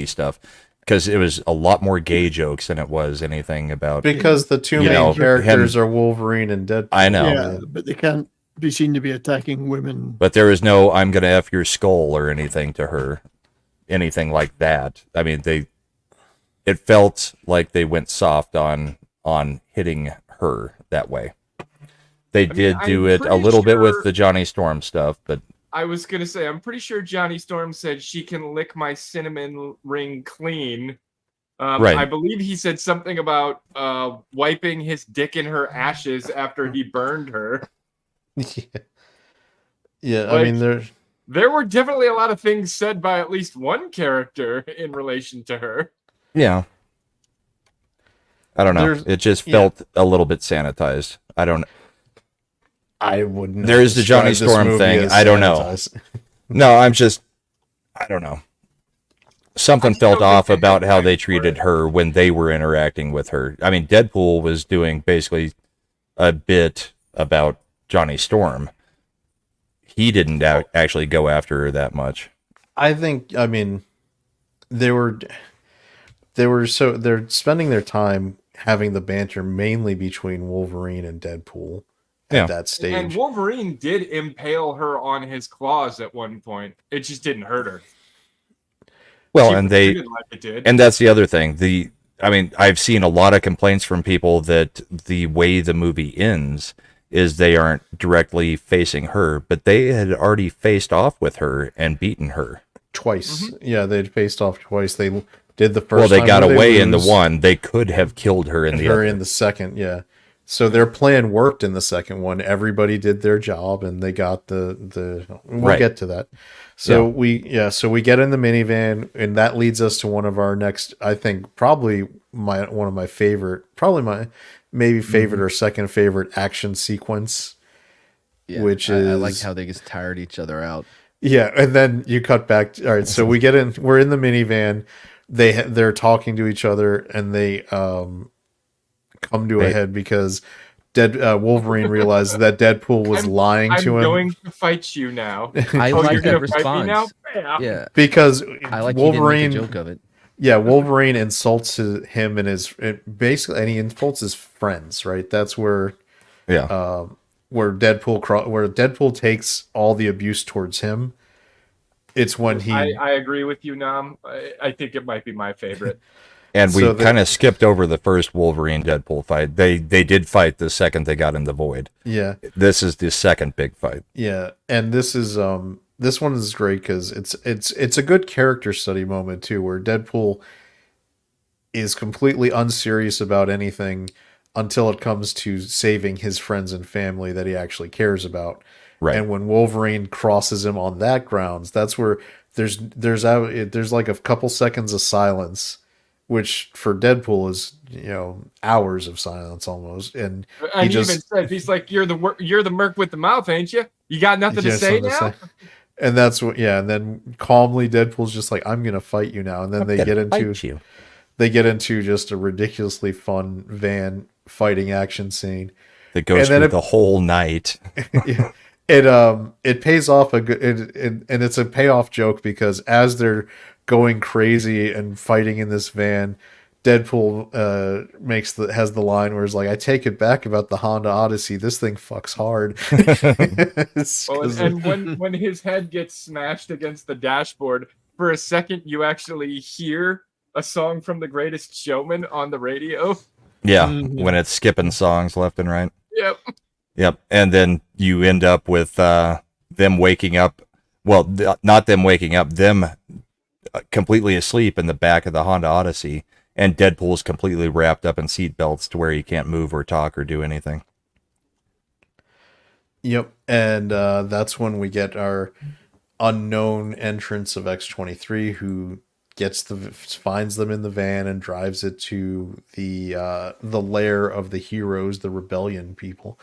stuff, because it was a lot more gay jokes than it was anything about. Because the two You main know, characters are Wolverine and Deadpool. I know. Yeah, but they can't be seen to be attacking women. But there was no "I'm gonna F your skull" or anything to her, anything like that. I mean, it felt like they went soft on hitting her that way. They did I'm do it a pretty little bit with sure- the Johnny Storm stuff, but I was gonna say, I'm pretty sure Johnny Storm said she can lick my cinnamon ring clean. Right. I believe he said something about wiping his dick in her ashes after he burned her. Yeah, I Like- mean, There were definitely a lot of things said by at least one character in relation to her. yeah. I don't know. There's- It just yeah. felt a little bit sanitized. I wouldn't. There's the Johnny describe this Storm movie thing. as I don't know. sanitized. No, I don't know. Something I still felt think off they about had how time they for treated it. her when they were interacting with her. I mean, Deadpool was doing basically a bit about Johnny Storm. He didn't actually go after her that much. I think. I mean, they're spending their time having the banter mainly between Wolverine and Deadpool at Yeah. that stage. And Wolverine did impale her on his claws at one point. It just didn't hurt her. Well, She and pretended like it did. And that's the other thing. I mean, I've seen a lot of complaints from people that the way the movie ends is they aren't directly facing her, but they had already faced off with her and beaten her. Twice. Yeah, they'd faced off twice. They did the first Well, they time got where away in the lose, one. They could have killed her in and the her other. in the second, yeah. So their plan worked in the second one. Everybody did their job and they got the we'll Right. get to that. So we get in the minivan, and that leads us to one of our next, I think probably one of my favorite, probably my maybe favorite or second favorite action sequence. Yeah, Which I like is- how they just tired each other out. Yeah, and then you cut back. All right, so we're in the minivan. They're talking to each other, and they come to a head because Wolverine realizes that Deadpool was lying I'm to him going to fight you now. I Oh, like you're that gonna fight me now? response. Yeah, because I like Wolverine. he didn't make a joke of it. Yeah, Wolverine insults him and basically, and he insults his friends. Right, that's where Yeah. where Deadpool takes all the abuse towards him. It's when he I agree with you, Nam. I think it might be my favorite. And we So the- kind of skipped over the first Wolverine Deadpool fight. They did fight the second they got in the void. yeah. This is the second big fight. Yeah, and this one is great because it's a good character study moment too, where Deadpool is completely unserious about anything until it comes to saving his friends and family that he actually cares about. Right. And when Wolverine crosses him on that grounds, that's where there's like a couple seconds of silence, which for Deadpool is hours of silence almost, and And he even said, he's like, you're the merc with the mouth, ain't you? You got nothing to Yeah, say something to now? say. And that's what, yeah. And then calmly, Deadpool's just like, "I'm gonna fight you now." And then they get into just a ridiculously fun van fighting action scene. that goes and then through the whole night. It pays off and it's a payoff joke because as they're going crazy and fighting in this van, Deadpool has the line where it's like, "I take it back about the Honda Odyssey. This thing fucks hard." And when his head gets smashed against the dashboard, for a second you actually hear a song from The Greatest Showman on the radio. Yeah, Mhm. when it's skipping songs left and right. Yep. Yep, and then you end up with them waking up. Well, not them waking up, them completely asleep in the back of the Honda Odyssey, and Deadpool's completely wrapped up in seatbelts to where he can't move or talk or do anything. Yep, and that's when we get our unknown entrance of X-23, who finds them in the van and drives it to the lair of the heroes, the rebellion people.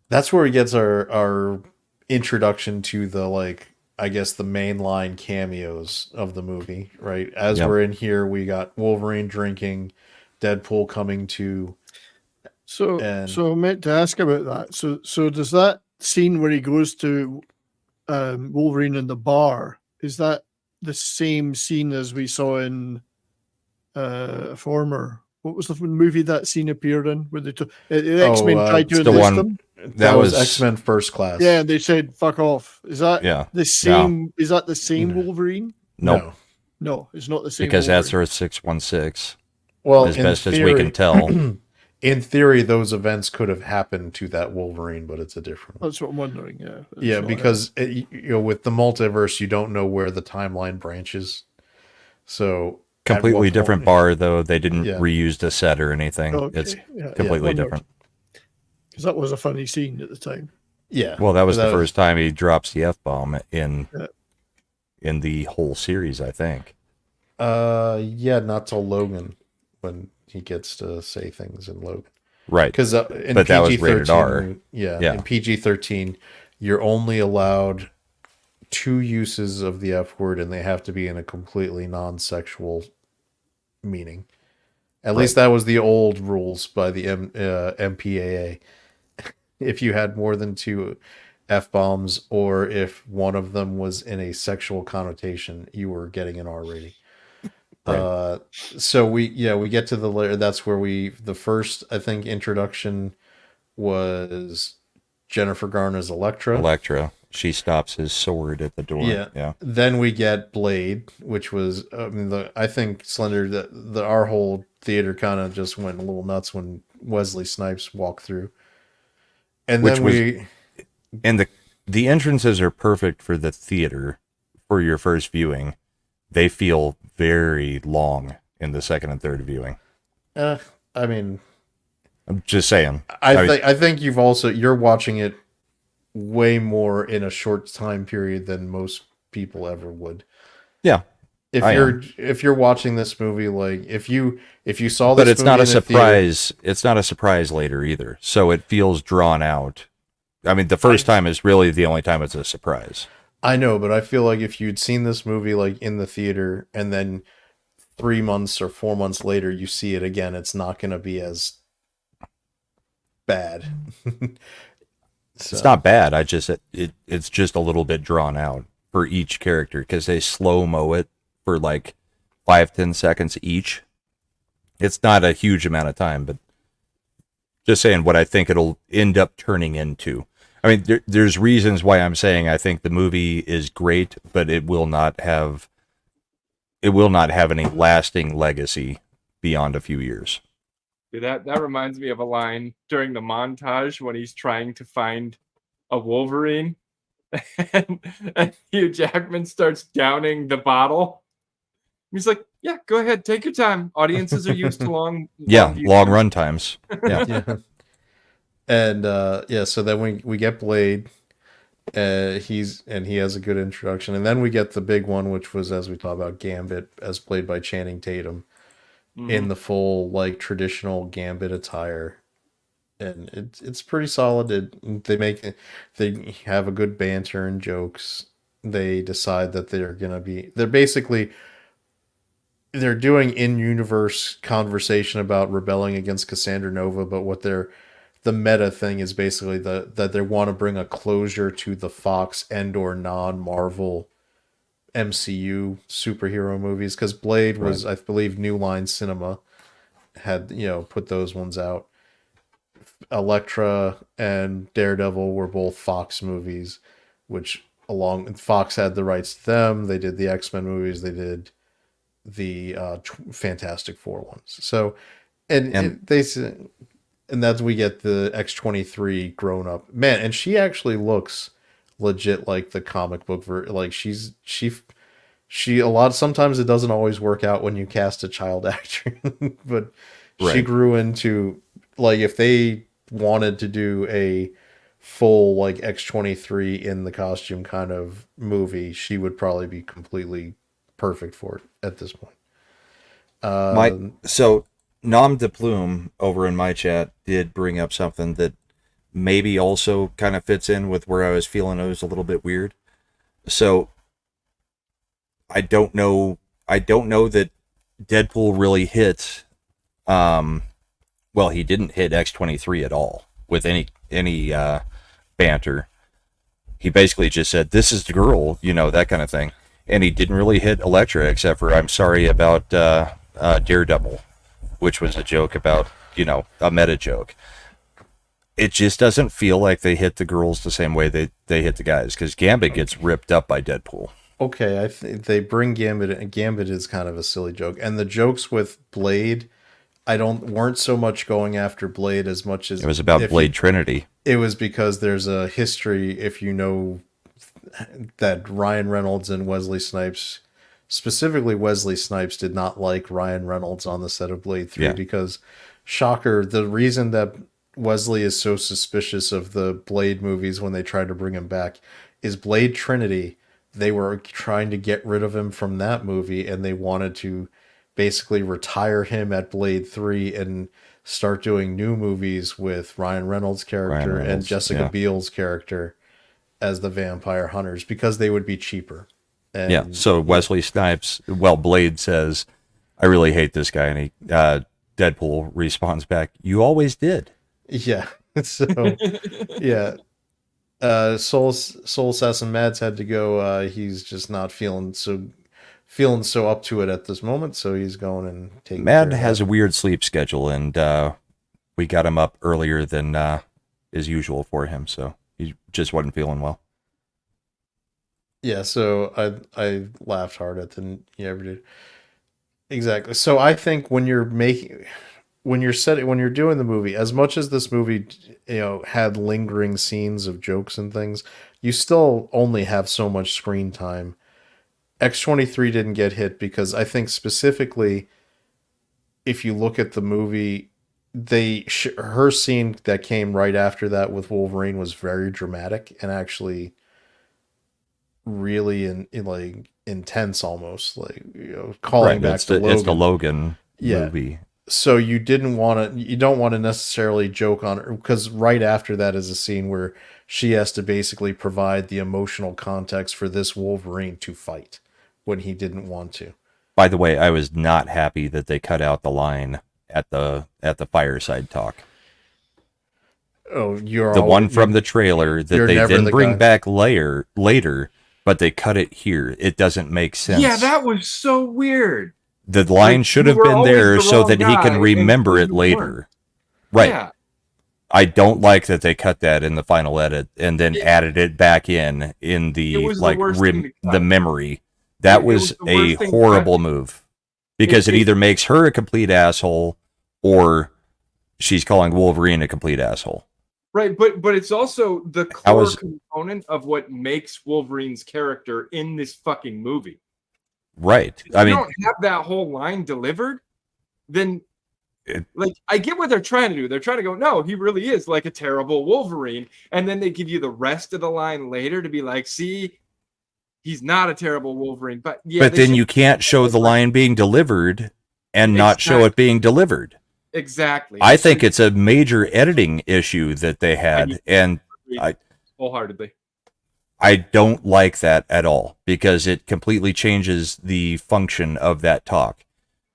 That's where he gets our introduction to the, like, I guess the mainline cameos of the movie, right? As Yep. we're in here, we got Wolverine drinking, Deadpool coming to. So, And- so I meant to ask about that. So does that scene where he goes to Wolverine in the bar, is that the same scene as we saw in former? What was the movie that scene appeared in? Where the X-Men tried to it's the enlist one- them? That was X-Men First Class. Yeah, and they said "fuck off." Is that Yeah. the same? Is that the same Wolverine? Nope, No, it's not the same. because that's Wolverine. Earth 616, Well, as in best as we theory- can tell. In theory, those events could have happened to that Wolverine, but it's a different one. That's what I'm wondering. Yeah. It's Yeah, not him. because with the multiverse, you don't know where the timeline branches. So at Completely what different point- bar, though. They didn't Yeah. reuse the set or anything. Okay, It's yeah, completely wondered. different. Because that was a funny scene at the time. Yeah. Well, that was the first time he drops the F-bomb in the whole series, I think. Yeah, not till Logan when he gets to say things in Logan. Right. Because in But that was PG-13, rated R. Yeah, in PG-13, you're only allowed 2 uses of the F word, and they have to be in a completely non-sexual meaning. At least that was the old rules by the MPAA. If you had more than 2 F-bombs, or if one of them was in a sexual connotation, you were getting an R rating. Right. So we get to the layer. That's where the first, I think, introduction was Jennifer Garner's Elektra. She stops his sword at the door. Yeah. Yeah. Then we get Blade, which was, I mean, I think Slender, our whole theater kind of just went a little nuts when Wesley Snipes walked through. And Which then was- And the entrances are perfect for the theater for your first viewing. They feel very long in the second and third viewing. I mean, I'm just saying. I think you're watching it way more in a short time period than most people ever would. Yeah. If you're watching this movie, like if you saw this, But it's movie not a in the theater- surprise. It's not a surprise later either. So it feels drawn out. I mean, the first time is really the only time it's a surprise. I know, but I feel like if you'd seen this movie like in the theater and then 3 months or 4 months later you see it again, it's not going to be as bad. It's not bad. It's just a little bit drawn out for each character because they slow mo it for like 5-10 seconds each. It's not a huge amount of time, but just saying what I think it'll end up turning into. I mean, there's reasons why I'm saying I think the movie is great, but it will not have any lasting legacy beyond a few years. Dude, that reminds me of a line during the montage when he's trying to find a Wolverine, and Hugh Jackman starts downing the bottle. He's like, "Yeah, go ahead, take your time. Audiences are used to long long run times." Yeah. Yeah. And so then we get Blade. He has a good introduction, and then we get the big one, which was, as we talked about, Gambit, as played by Channing Tatum, in the full like traditional Gambit attire, and it's pretty solid. They have a good banter and jokes. They decide that they're doing in-universe conversation about rebelling against Cassandra Nova, but the meta thing is basically that they want to bring a closure to the Fox and/or non-Marvel MCU superhero movies, because Blade was, I believe, New Line Cinema had put those ones out. Elektra and Daredevil were both Fox movies, which Fox had the rights to them. They did the X-Men movies. They did the Fantastic Four ones. So, and that's we get the X-23 grown up man, and she actually looks legit like the comic book like she a lot. Sometimes it doesn't always work out when you cast a child actor, but she grew into, like, if they wanted to do a full like X-23 in the costume kind of movie, she would probably be completely perfect for it at this point. So Nom de Plume over in my chat did bring up something that maybe also kind of fits in with where I was feeling it was a little bit weird. So I don't know that Deadpool really hit he didn't hit X-23 at all with any banter. He basically just said, "This is the girl," that kind of thing. And he didn't really hit Elektra, except for "I'm sorry about Daredevil," which was a joke about, a meta joke. It just doesn't feel like they hit the girls the same way they hit the guys, because Gambit gets ripped up by Deadpool. Okay, I think they bring Gambit, and Gambit is kind of a silly joke. And the jokes with Blade, weren't so much going after Blade as much as it was about Blade Trinity. It was because there's a history, if you know, that Ryan Reynolds and Wesley Snipes, specifically Wesley Snipes, did not like Ryan Reynolds on the set of Blade 3 because, shocker, the reason that Wesley is so suspicious of the Blade movies when they tried to bring him back is Blade Trinity. They were trying to get rid of him from that movie, and they wanted to basically retire him at Blade 3 and start doing new movies with Ryan Reynolds' character and Jessica Biel's character as the vampire hunters, because they would be cheaper. And, so Wesley Snipes, Blade says, "I really hate this guy," and Deadpool responds back, "You always did." Yeah. So, yeah. Soul Assassin Mads had to go. He's just not feeling so up to it at this moment, so he's going and taking Mad care of has that. a weird sleep schedule, and we got him up earlier than is usual for him, so he just wasn't feeling well. Yeah, so I laughed hard at the you ever did. Exactly. So I think when when you're doing the movie, as much as this movie, had lingering scenes of jokes and things, you still only have so much screen time. X-23 didn't get hit because I think specifically, if you look at the movie, her scene that came right after that with Wolverine was very dramatic and actually really like intense, almost like calling back to Logan. It's the Logan Yeah. movie. So you don't want to necessarily joke on her, because right after that is a scene where she has to basically provide the emotional context for this Wolverine to fight when he didn't want to. By the way, I was not happy that they cut out the line at the fireside talk. Oh, The one from the trailer that they then bring back later, but they cut it here. It doesn't make sense. Yeah, that was so weird. The line should have been there so that he can remember it later. Right. Yeah. I don't like that they cut that in the final edit and then added it back in the like the memory. That was a horrible move, because it either makes her a complete asshole or she's calling Wolverine a complete asshole. Right, but it's also the core component of what makes Wolverine's character in this fucking movie. Right. If you don't have that whole line delivered, then I get what they're trying to do. They're trying to go, no, he really is like a terrible Wolverine. And then they give you the rest of the line later to be like, see, he's not a terrible Wolverine. But then you can't show the line being delivered and not show it being delivered. Exactly. I think it's a major editing issue that they had, and wholeheartedly. I don't like that at all, because it completely changes the function of that talk.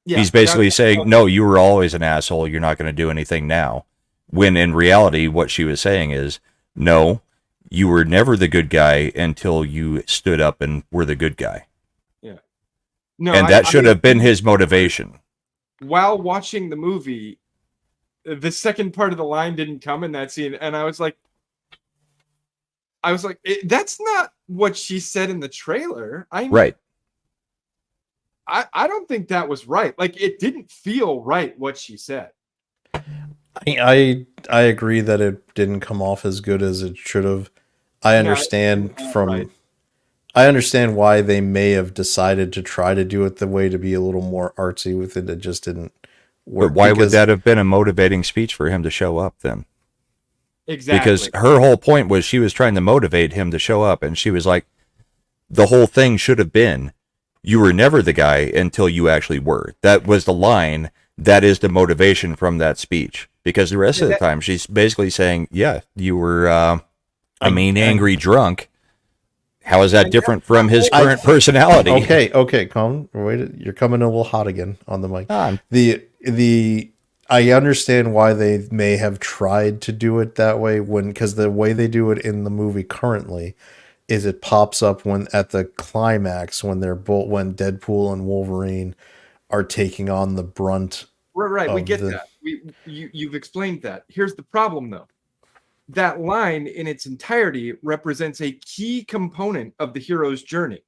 Yeah, he's basically saying, no, you were always an asshole, you're not going to do anything now. When in reality, what she was saying is, no, you were never the good guy until you stood up and were the good guy. Yeah. No, and that should have been his motivation. While watching the movie, the second part of the line didn't come in that scene, and I was like, that's not what she said in the trailer. Right. I don't think that was right. Like, it didn't feel right what she said. I agree that it didn't come off as good as it should have. I understand I understand why they may have decided to try to do it the way to be a little more artsy with it. It just didn't work. But why would that have been a motivating speech for him to show up then? Exactly. Because her whole point was she was trying to motivate him to show up, and she was like, the whole thing should have been, you were never the guy until you actually were. That was the line. That is the motivation from that speech. Because the rest of the time, she's basically saying, yeah, you were a mean, angry drunk. How is that different from his current personality? Okay, calm. Wait, you're coming a little hot again on the mic. I understand why they may have tried to do it that way, because the way they do it in the movie currently is it pops up when at the climax when when Deadpool and Wolverine are taking on the brunt. Right. We get that. You've explained that. Here's the problem, though. That line in its entirety represents a key component of the hero's journey.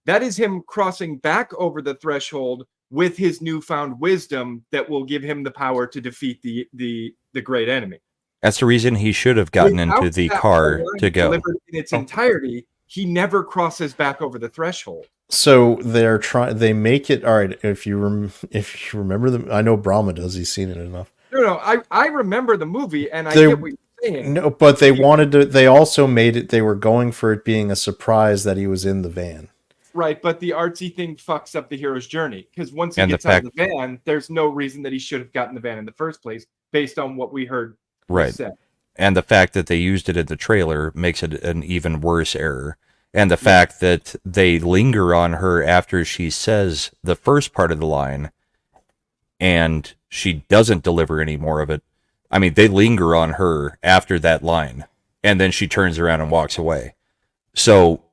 That is him crossing back over the threshold with his newfound wisdom that will give him the power to defeat the great enemy. That's the reason he should have gotten into the car to go. Delivered in its entirety, he never crosses back over the threshold. So they make it all right. If you remember them, I know Brahma does. He's seen it enough. No, I remember the movie, and I get what you're saying. No, but they wanted to. They also made it. They were going for it being a surprise that he was in the van. Right, but the artsy thing fucks up the hero's journey, because once he gets out of the van, there's no reason that he should have gotten the van in the first place, based on what we heard. Right, said. And the fact that they used it in the trailer makes it an even worse error. And the fact that they linger on her after she says the first part of the line, and she doesn't deliver any more of it. I mean, they linger on her after that line, and then she turns around and walks away. So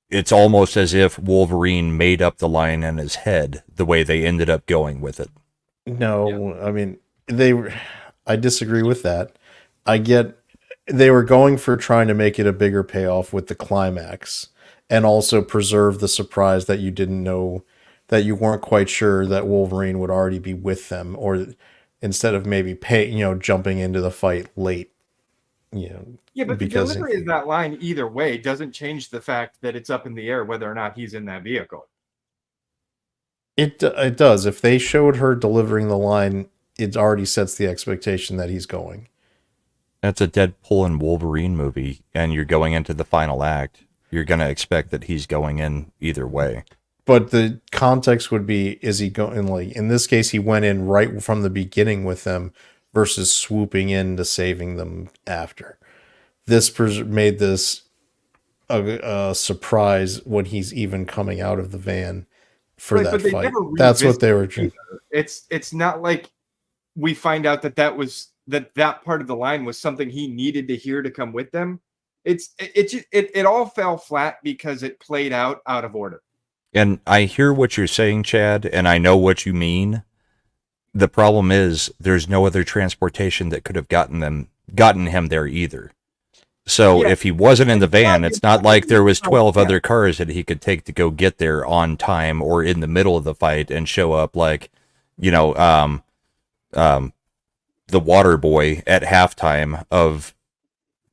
it's almost as if Wolverine made up the line in his head the way they ended up going with it. No, I mean, I disagree with that. I get they were going for trying to make it a bigger payoff with the climax and also preserve the surprise that you didn't know, that you weren't quite sure that Wolverine would already be with them, or instead of maybe jumping into the fight late. Yeah, but the because delivery of that line either way doesn't change the fact that it's up in the air whether or not he's in that vehicle. it does. If they showed her delivering the line, it already sets the expectation that he's going. That's a Deadpool and Wolverine movie, and you're going into the final act. You're going to expect that he's going in either way. But the context would be, is he going, like, in this case, he went in right from the beginning with them versus swooping in to saving them after. This made this a surprise when he's even coming out of the van for that fight. That's what they were doing. It's not like we find out that part of the line was something he needed to hear to come with them. It all fell flat because it played out of order. And I hear what you're saying, Chad, and I know what you mean. The problem is there's no other transportation that could have gotten him there either. So if he wasn't in the van, it's not like there was 12 other cars that he could take to go get there on time or in the middle of the fight and show up like, the water boy at halftime of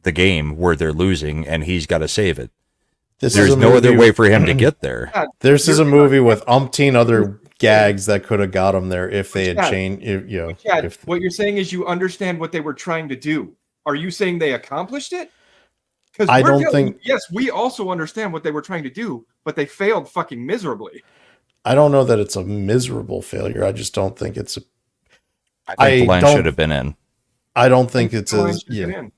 the game where they're losing and he's got to save it. There's no other way for him to get there. This is a movie with umpteen other gags that could have got him there if they had changed. Chad, what you're saying is you understand what they were trying to do. Are you saying they accomplished it? Because I don't think. Yes, we also understand what they were trying to do, but they failed fucking miserably. I don't know that it's a miserable failure. I just don't think it's a. I think the line should have been in. I don't think it's a. Yeah.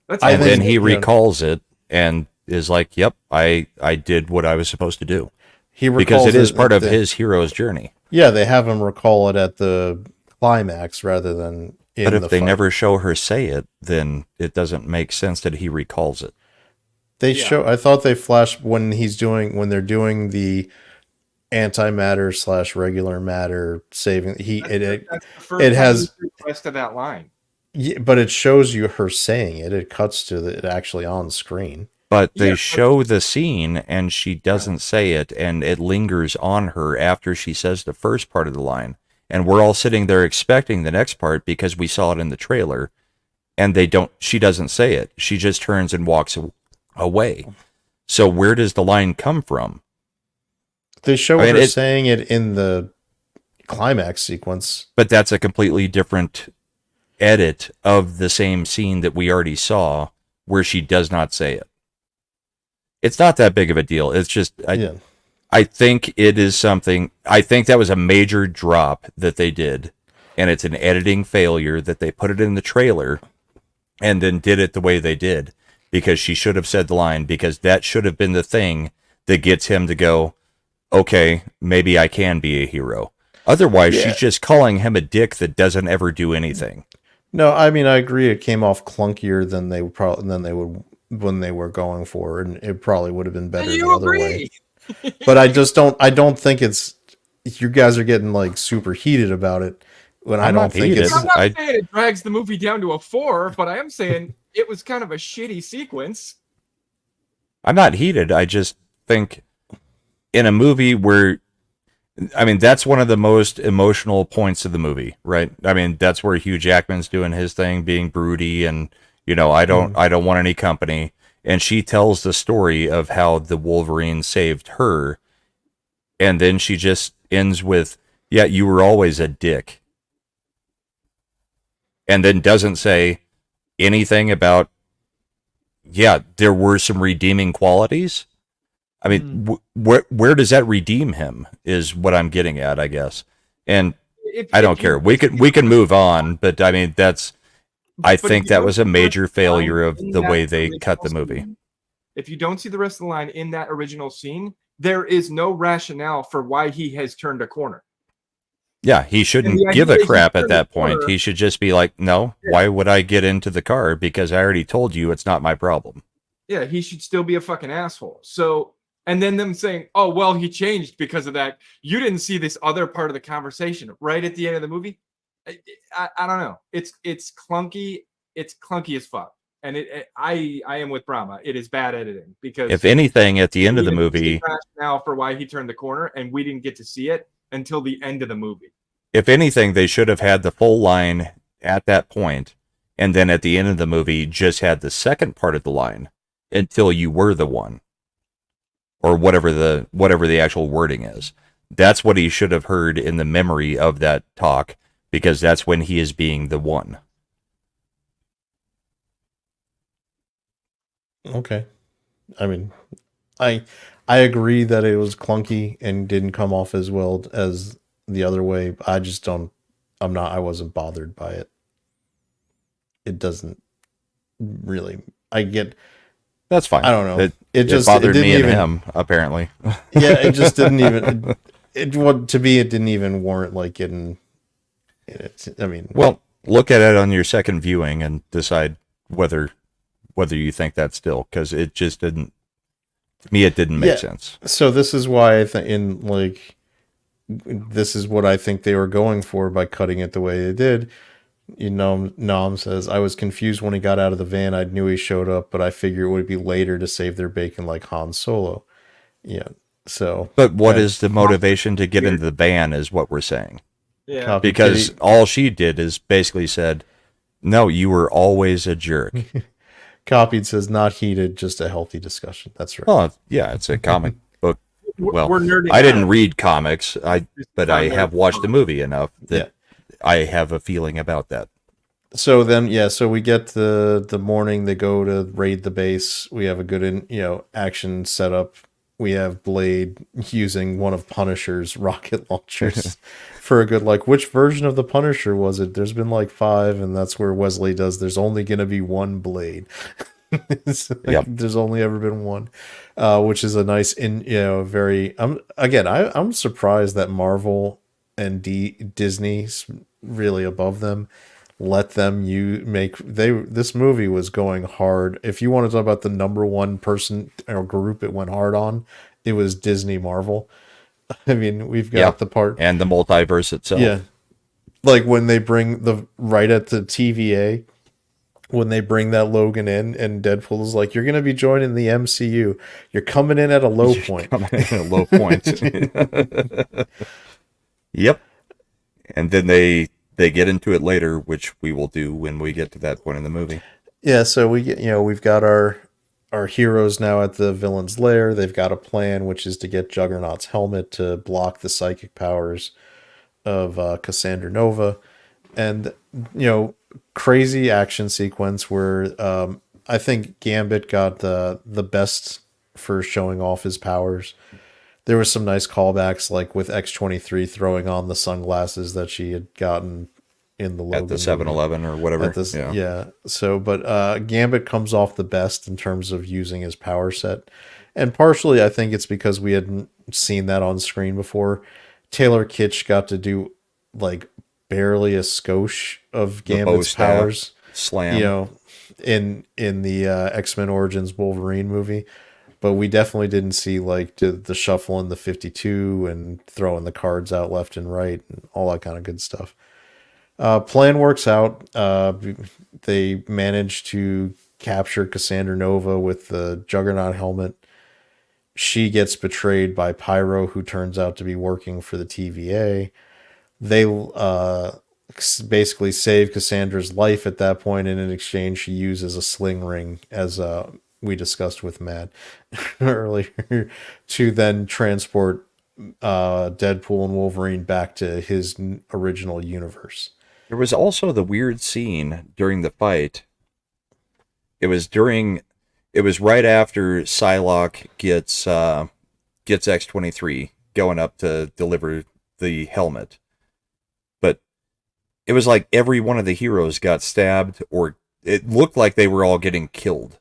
And then he recalls it and is like, "Yep, I did what I was supposed to do." Because it is part of his hero's journey. Yeah, they have him recall it at the climax rather than. But if they never show her say it, then it doesn't make sense that he recalls it. I thought they flash when they're doing the antimatter / regular matter saving. It has rest of that line. Yeah, but it shows you her saying it. It cuts to it actually on screen. But they show the scene and she doesn't say it, and it lingers on her after she says the first part of the line. And we're all sitting there expecting the next part because we saw it in the trailer, and she doesn't say it. She just turns and walks away. So where does the line come from? They show her saying it in the climax sequence. But that's a completely different edit of the same scene that we already saw where she does not say it. It's not that big of a deal. It's just, I think it is something. I think that was a major drop that they did, and it's an editing failure that they put it in the trailer and then did it the way they did, because she should have said the line, because that should have been the thing that gets him to go, okay, maybe I can be a hero. Otherwise, she's just calling him a dick that doesn't ever do anything. No, I mean, I agree. It came off clunkier than they would when they were going for, and it probably would have been better the other way. But I don't think it's, you guys are getting like super heated about it when I don't think it's. I'm not saying it drags the movie down to a 4, but I am saying it was kind of a shitty sequence. I'm not heated. I just think in a movie where, I mean, that's one of the most emotional points of the movie, right? I mean, that's where Hugh Jackman's doing his thing, being broody, and I don't want any company. And she tells the story of how the Wolverine saved her. And then she just ends with, yeah, you were always a dick. And then doesn't say anything about, yeah, there were some redeeming qualities. I mean, where does that redeem him is what I'm getting at, I guess. And I don't care. We can move on, but I mean, I think that was a major failure of the way they cut the movie. If you don't see the rest of the line in that original scene, there is no rationale for why he has turned a corner. Yeah, he shouldn't give a crap at that point. He should just be like, no, why would I get into the car? Because I already told you it's not my problem. Yeah, he should still be a fucking asshole. So, and then them saying, oh, well, he changed because of that. You didn't see this other part of the conversation right at the end of the movie. I don't know. It's clunky. It's clunky as fuck. And I am with Brahma. It is bad editing because if anything, at the end of the movie, rationale for why he turned the corner, and we didn't get to see it until the end of the movie. If anything, they should have had the full line at that point, and then at the end of the movie, just had the second part of the line until you were the one, or whatever the actual wording is. That's what he should have heard in the memory of that talk, because that's when he is being the one. Okay. I mean, I agree that it was clunky and didn't come off as well as the other way. I just don't. I wasn't bothered by it. It doesn't really. I get. That's fine. I don't know. It just bothered didn't me and even, him, apparently. Yeah, it just didn't even. To me, it didn't even warrant like getting. I mean, Well, look at it on your second viewing and decide whether you think that's still, because it just didn't. To me, it didn't make sense. So this is why I think this is what I think they were going for by cutting it the way they did. You know, Nom says, I was confused when he got out of the van. I knew he showed up, but I figured it would be later to save their bacon like Han Solo. Yeah. So, But what is the motivation to get into the van is what we're saying. Yeah. Copy Because Kitty. all she did is basically said, no, you were always a jerk. Copied says, not heated, just a healthy discussion. That's right. Oh, yeah, it's a comic book. Well, We're nerding I didn't out. read comics, but I have watched the movie enough that Yeah. I have a feeling about that. So then, so we get the morning. They go to raid the base. We have a good, action setup. We have Blade using one of Punisher's rocket launchers for a good, which version of the Punisher was it? There's been 5, and that's where Wesley does. There's only going to be one Blade. Yep. There's only ever been one, which is a nice, very. I'm surprised that Marvel and Disney's really above them. Let them this movie was going hard. If you want to talk about the number one person or group it went hard on, it was Disney Marvel. I mean, we've got the part and the multiverse itself. Yeah. Like when they bring right at the TVA, when they bring that Logan in and Deadpool is like, you're going to be joining the MCU. You're coming in at a low point. Low point. Yep. And then they get into it later, which we will do when we get to that point in the movie. Yeah, so we've got our heroes now at the villain's lair. They've got a plan, which is to get Juggernaut's helmet to block the psychic powers of Cassandra Nova. And, crazy action sequence where I think Gambit got the best for showing off his powers. There was some nice callbacks, like with X-23 throwing on the sunglasses that she had gotten in the Logan At the 7-Eleven or whatever. Yeah. So, but Gambit comes off the best in terms of using his power set. And partially, I think it's because we hadn't seen that on screen before. Taylor Kitsch got to do, barely a skosh of Gambit's powers. Slam. In the X-Men Origins Wolverine movie. But we definitely didn't see the shuffle in the 52 and throwing the cards out left and right and all that kind of good stuff. Plan works out. They manage to capture Cassandra Nova with the Juggernaut helmet. She gets betrayed by Pyro, who turns out to be working for the TVA. They basically save Cassandra's life at that point, and in exchange, she uses a sling ring, as we discussed with Matt earlier, to then transport Deadpool and Wolverine back to his original universe. There was also the weird scene during the fight. It was right after Psylocke gets X-23 going up to deliver the helmet. But it was like every one of the heroes got stabbed, or it looked like they were all getting killed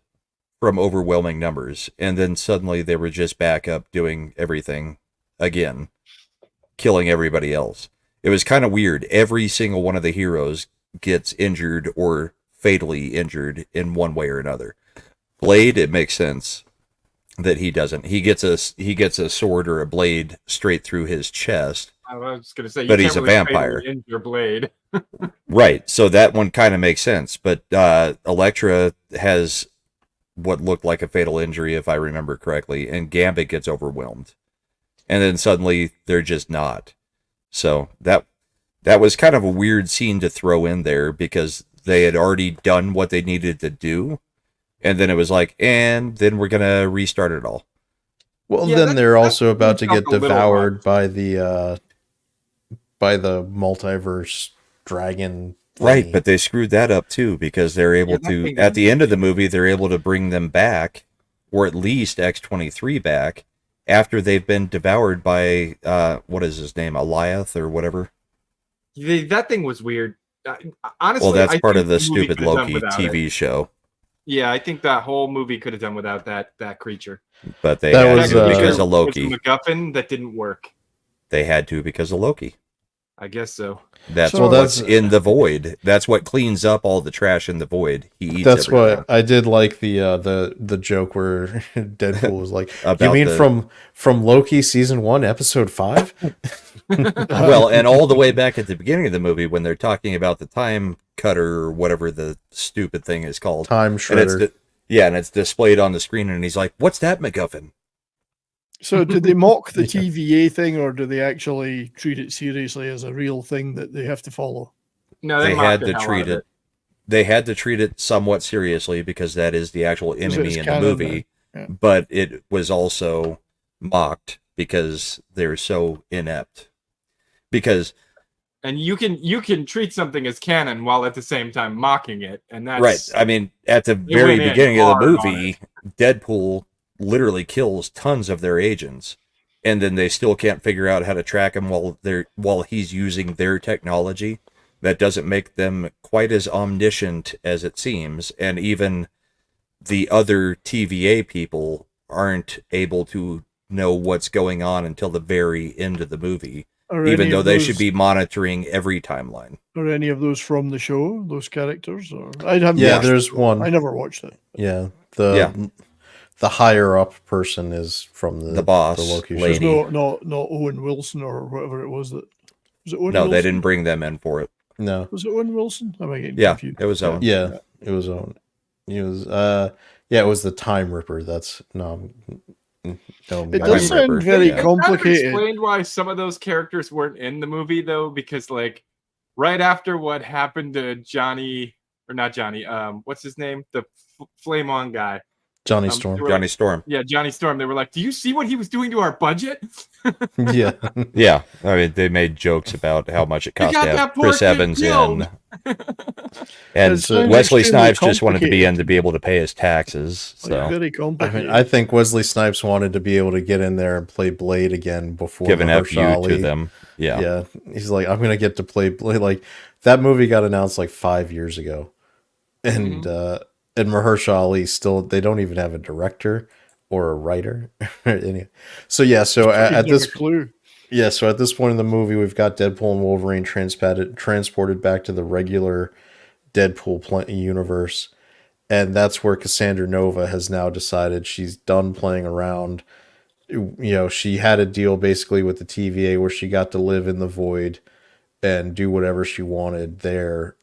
from overwhelming numbers. And then suddenly they were just back up doing everything again, killing everybody else. It was kind of weird. Every single one of the heroes gets injured or fatally injured in one way or another. Blade, it makes sense that he doesn't. He gets a sword or a blade straight through his chest. I was going to say, but he's a vampire. In your blade. Right. So that one kind of makes sense. But Elektra has what looked like a fatal injury, if I remember correctly, and Gambit gets overwhelmed. And then suddenly they're just not. So that That was kind of a weird scene to throw in there because they had already done what they needed to do. And then it was like, and then we're going to restart it all. Well, Yeah, then that- they're that also about to felt get a little devoured by the multiverse dragon. Right, thingy. but they screwed that up too because they're able Yeah, that to, thing at is the end of the movie, they're able to bring them back, or at least X-23 back, after they've been devoured by, what is his name, Eliath or whatever? That thing was weird. Honestly, Well, that's I part think of the movie stupid could have done Loki without TV it. show, Yeah, I think that whole movie could have done without that creature. but they That had was, to because of Was a Loki. MacGuffin that didn't work. They had to because of Loki. I guess so. That's So- what's That's- in the void. That's what cleans up all the trash in the void. He eats That's everything. what I did like the joke where Deadpool was like, "You About mean the- from Loki season 1 episode 5?" Well, and all the way back at the beginning of the movie when they're talking about the time cutter or whatever the stupid thing is called. Time And it's shredder. and it's displayed on the screen and he's like, "What's that MacGuffin?" So did they mock the Yeah. TVA thing, or do they actually treat it seriously as a real thing that they have to follow? No, They mocked had the to hell out treat of it. They had to treat it somewhat seriously because that is the actual Because enemy it's in the canon, movie. yeah. But it was also mocked because they're so inept. Because And you can treat something as canon while at the same time mocking it, and that's right, I mean, at the They very went in beginning of the hard on movie, Deadpool literally kills tons of their agents, and then they still can't figure out how to track him while he's using their technology. That doesn't make them quite as omniscient as it seems, and even the other TVA people aren't able to know what's going on until the very end of the movie, Are even any though of they those- should be monitoring every timeline. Are any of those from the show? Those characters? Or I haven't. Yeah, watched there's it. one. I never watched it. Yeah, Yeah. the higher up person is from the boss Loki lady. show. There's no Owen Wilson or whatever it was that was it Owen No, Wilson? they didn't bring them in for it. No, Was it Owen Wilson? Am I getting Yeah, confused? it was Owen. yeah, it was Owen. He was it was the Time Ripper. That's no. It Time does sound Ripper, very yeah. It kind of complicated. explained why some of those characters weren't in the movie though, because like right after what happened to Johnny or not Johnny, what's his name, the Flame On guy, Johnny they Storm. were Johnny like- Storm. yeah, Johnny Storm. They were like, "Do you see what he was doing to our budget?" Yeah, Yeah, I mean, they made jokes about how much it cost got to have that poor Chris kid Evans killed. in. And It sounds Wesley extremely Snipes just wanted to be complicated. in to be able to pay his taxes. Like, So very I complicated. mean, I think Wesley Snipes wanted to be able to get in there and play Blade again before give an FU Mahershala to Ali. them. Yeah. Yeah, he's like, I'm gonna get to play Blade. Like that movie got announced like 5 years ago, and Mahershala Ali still they don't even have a director or a writer. So yeah, so at He's this got a clue. Yeah, so at this point in the movie, we've got Deadpool and Wolverine transported back to the regular Deadpool universe, and that's where Cassandra Nova has now decided she's done playing around. You know, she had a deal basically with the TVA where she got to live in the void and do whatever she wanted there,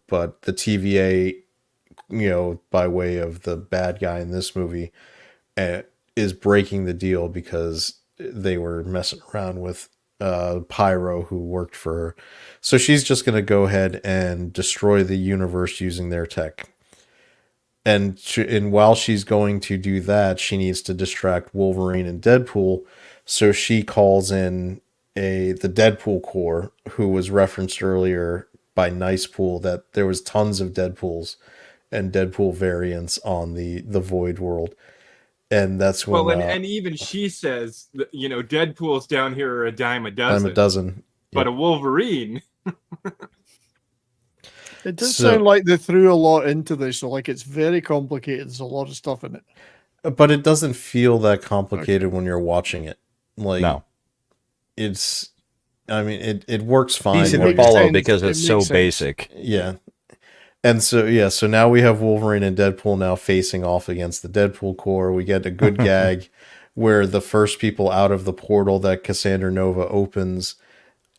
but the TVA, you know, by way of the bad guy in this movie, is breaking the deal because they were messing around with Pyro, who worked for her. So she's just going to go ahead and destroy the universe using their tech. And while she's going to do that, she needs to distract Wolverine and Deadpool. So she calls in the Deadpool Corps, who was referenced earlier by Nicepool, that there was tons of Deadpools and Deadpool variants on the Void world. And that's when Well, and even she says, that, you know, Deadpool's down here are a dime a dozen, I'm a dozen. but a Wolverine. It does So- sound like they threw a lot into this, so like it's very complicated. There's a lot of stuff in it. But it doesn't feel that complicated when you're watching it. Like, No. it's, I mean, it works fine. Easy when to makes you're- follow sense. because It it's so makes sense. basic. Yeah. And so now we have Wolverine and Deadpool now facing off against the Deadpool Corps. We get a good gag where the first people out of the portal that Cassandra Nova opens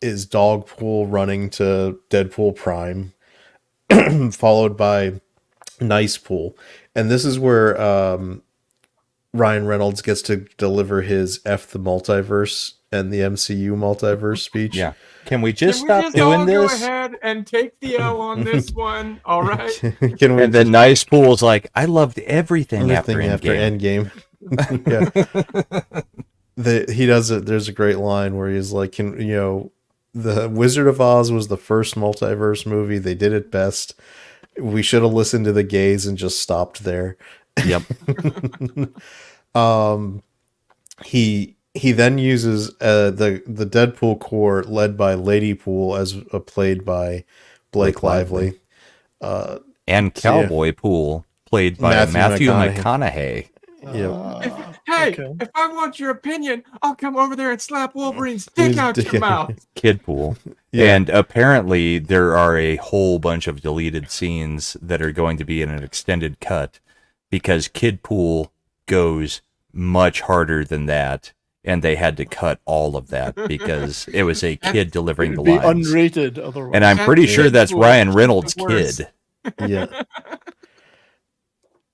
is Dogpool running to Deadpool Prime, followed by Nicepool. And this is where Ryan Reynolds gets to deliver his F the multiverse and the MCU multiverse speech. Yeah. Can we just Can we stop just doing all this? go ahead and take the L on this one? All right. Can we And then Nice Pool's like, I loved everything after Endgame. Endgame. Yeah. He does it. There's a great line where he's like, the Wizard of Oz was the first multiverse movie. They did it best. We should have listened to the gays and just stopped there. Yep. He then uses the Deadpool core led by Lady Pool as played by Blake Lively. And Cowboy Pool, played by Matthew McConaughey. Yeah. Hey, Okay. if I want your opinion, I'll come over there and slap Wolverine's dick out your mouth. Kid Pool. Yeah. And apparently there are a whole bunch of deleted scenes that are going to be in an extended cut because Kid Pool goes much harder than that. And they had to cut all of that because it was a kid delivering the It'd be lines. unrated otherwise. And I'm pretty sure that's Deadpool Ryan is Reynolds' the worst. kid. Yeah.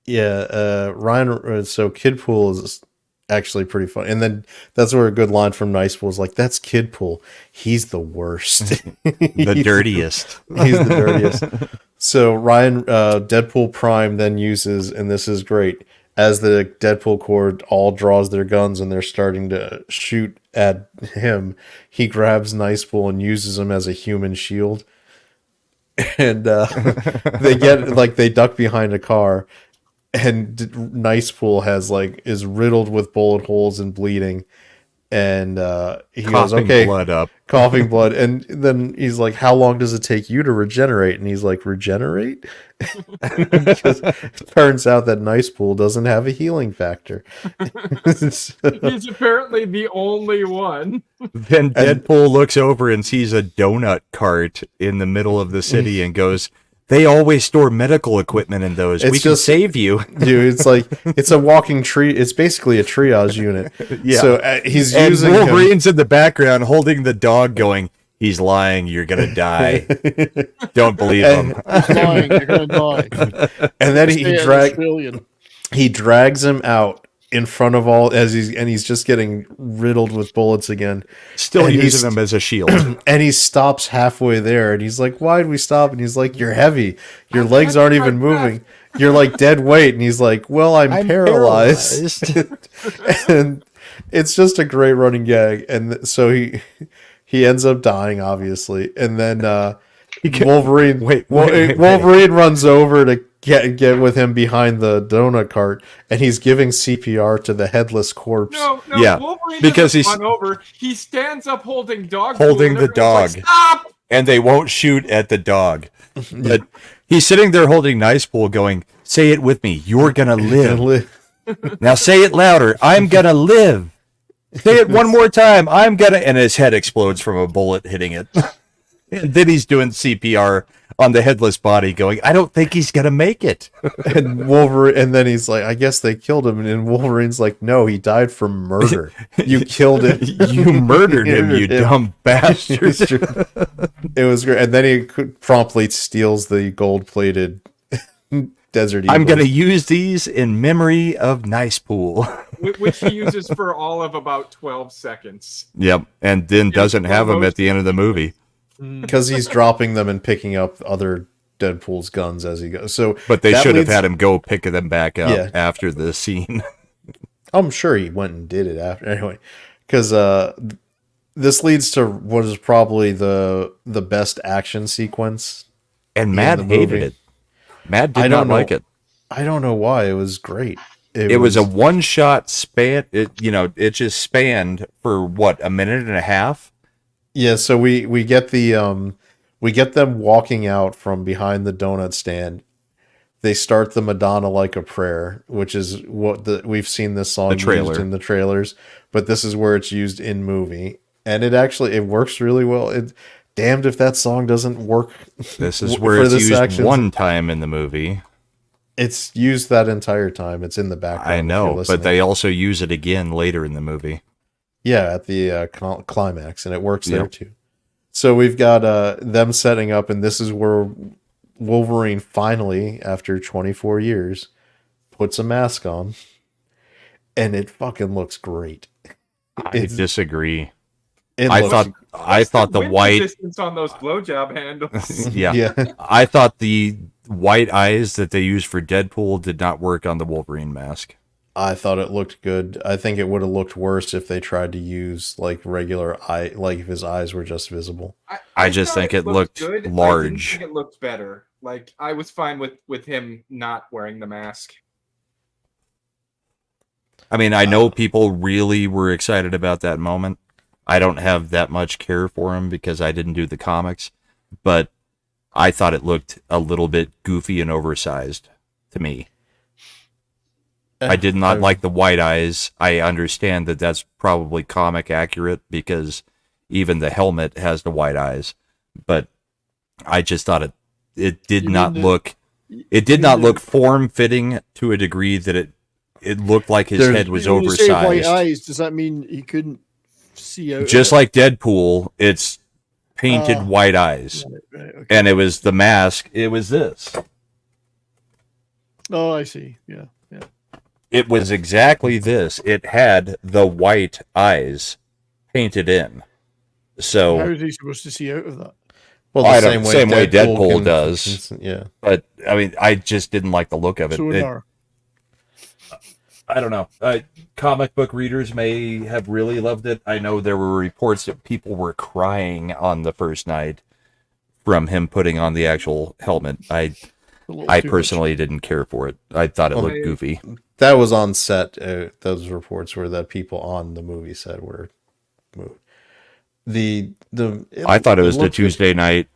Yeah, Ryan. So Kid Pool is actually pretty fun, and then that's where a good line from Nice Pool is like, "That's Kid Pool. He's the worst, The dirtiest. He's the dirtiest." So Ryan, Deadpool Prime then uses, and this is great, as the Deadpool Corps all draws their guns and they're starting to shoot at him. He grabs Nice Pool and uses him as a human shield, and they duck behind a car. And Nice Pool is riddled with bullet holes and bleeding, and he goes, Coughing "Okay, blood up." coughing blood." And then he's like, "How long does it take you to regenerate?" And he's like, "Regenerate?" Because it turns out that Nice Pool doesn't have a healing factor. He's apparently the only one. Then Deadpool looks over and sees a donut cart in the middle of the city and goes, "They always store medical equipment in those. It's We can just- save you." Dude, it's a walking tree. It's basically a triage unit. Yeah. So he's And using him. Wolverine's in the background holding the dog going, "He's lying. You're going to die. Don't believe him." He's lying, you're gonna die. And then Stay an Australian. he drags him out in front of all he's just getting riddled with bullets again. Still And using him as a shield. And he stops halfway there and he's like, "Why'd we stop?" And he's like, "You're heavy. Your legs aren't even moving. You're like dead weight." And he's like, "Well, I'm paralyzed." And it's just a great running gag. And so he ends up dying, obviously. And then Wolverine Wolverine runs over to get with him behind the donut cart, and he's giving CPR to the headless corpse. No, Yeah, Wolverine because doesn't he's- run over. He stands up holding dog. Holding food, and the everyone's dog. Like, "Stop!" And they won't shoot at the dog. But he's sitting there holding Nice Pool going, "Say it with me. You're going to live. Now say it louder. I'm going to live. Say it one more time. I'm going to..." And his head explodes from a bullet hitting it. And then he's doing CPR on the headless body going, "I don't think he's going to make it." And Wolverine, and then he's like, "I guess they killed him." And Wolverine's like, "No, he died from murder. You killed him. You murdered him, you dumb bastard." It was great. And then he promptly steals the gold-plated Desert Eagle. "I'm going to use these in memory of Nice Pool." Which he uses for all of about 12 seconds. Yep. And then doesn't have him at the end of the movie. because he's dropping them and picking up other Deadpool's guns as he goes. So, But they that should have leads- had him go pick them back up Yeah. after the scene. I'm sure he went and did it after anyway, because this leads to what is probably the best action sequence. And In Matt the hated movie. it. Matt I did don't not like know. it. I don't know why. It was great. It was a one-shot span. It just spanned for what, a minute and a half. Yeah, so we get them walking out from behind the donut stand. They start the Madonna Like a Prayer, which is what we've seen this song trailer. used in the trailers, but this is where it's used in movie, and it works really well. Damned if that song doesn't work. This is for where it's this used action. one time in the movie. It's used that entire time. It's in the background. I if you're know, but listening. they also use it again later in the movie. at the climax, and it works there Yep. too. So we've got them setting up, and this is where Wolverine finally, after 24 years, puts a mask on, and it fucking looks great. I disagree. It I looks- thought the wind white. resistance on those blowjob handles. Yeah. I thought the white eyes that they used for Deadpool did not work on the Wolverine mask. I thought it looked good. I think it would have looked worse if they tried to use like regular eye, like if his eyes were just visible. I just thought think it looked good. I didn't large. think it looked better. Like I was fine with him not wearing the mask. I mean, I know people really were excited about that moment. I don't have that much care for him because I didn't do the comics, but I thought it looked a little bit goofy and oversized to me. I did not like the white eyes. I understand that that's probably comic accurate because even the helmet has the white eyes, but I just thought it did not look form fitting to a degree that it looked like his head was When you say white oversized. eyes, does that mean he couldn't see out? Just like Deadpool, it's painted white eyes. Right, okay. And it was the mask, it was this. Oh, I see. Yeah. It was exactly this. It had the white eyes painted in. How So, is he supposed to see out of that? Well, I don't- same way Deadpool can- does. Yeah. but I mean, I just didn't like the look of it. Sonar. I don't know. Comic book readers may have really loved it. I know there were reports that people were crying on the first night from him putting on the actual helmet. I A little I too much. personally didn't care for it. I thought it looked goofy. That was on set. Those reports were that people on the movie set were moved. I thought it was the looked good. Tuesday night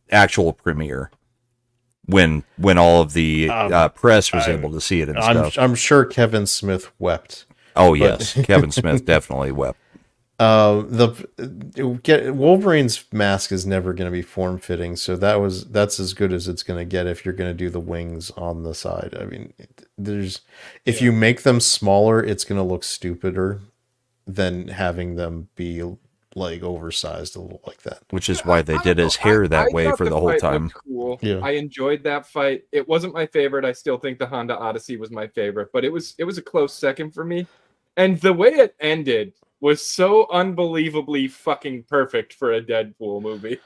actual premiere when all of the press was able to see it and stuff. I'm sure Kevin Smith wept. Oh yes, Kevin Smith definitely wept. Wolverine's mask is never going to be form fitting, so that's as good as it's going to get if you're going to do the wings on the side. I mean, if you make them smaller, it's going to look stupider than having them be like oversized a little like that. Which is why they did his hair that way thought for the whole fight time. looked Cool. Yeah. I enjoyed that fight. It wasn't my favorite. I still think the Honda Odyssey was my favorite, but it was a close second for me. And the way it ended was so unbelievably fucking perfect for a Deadpool movie.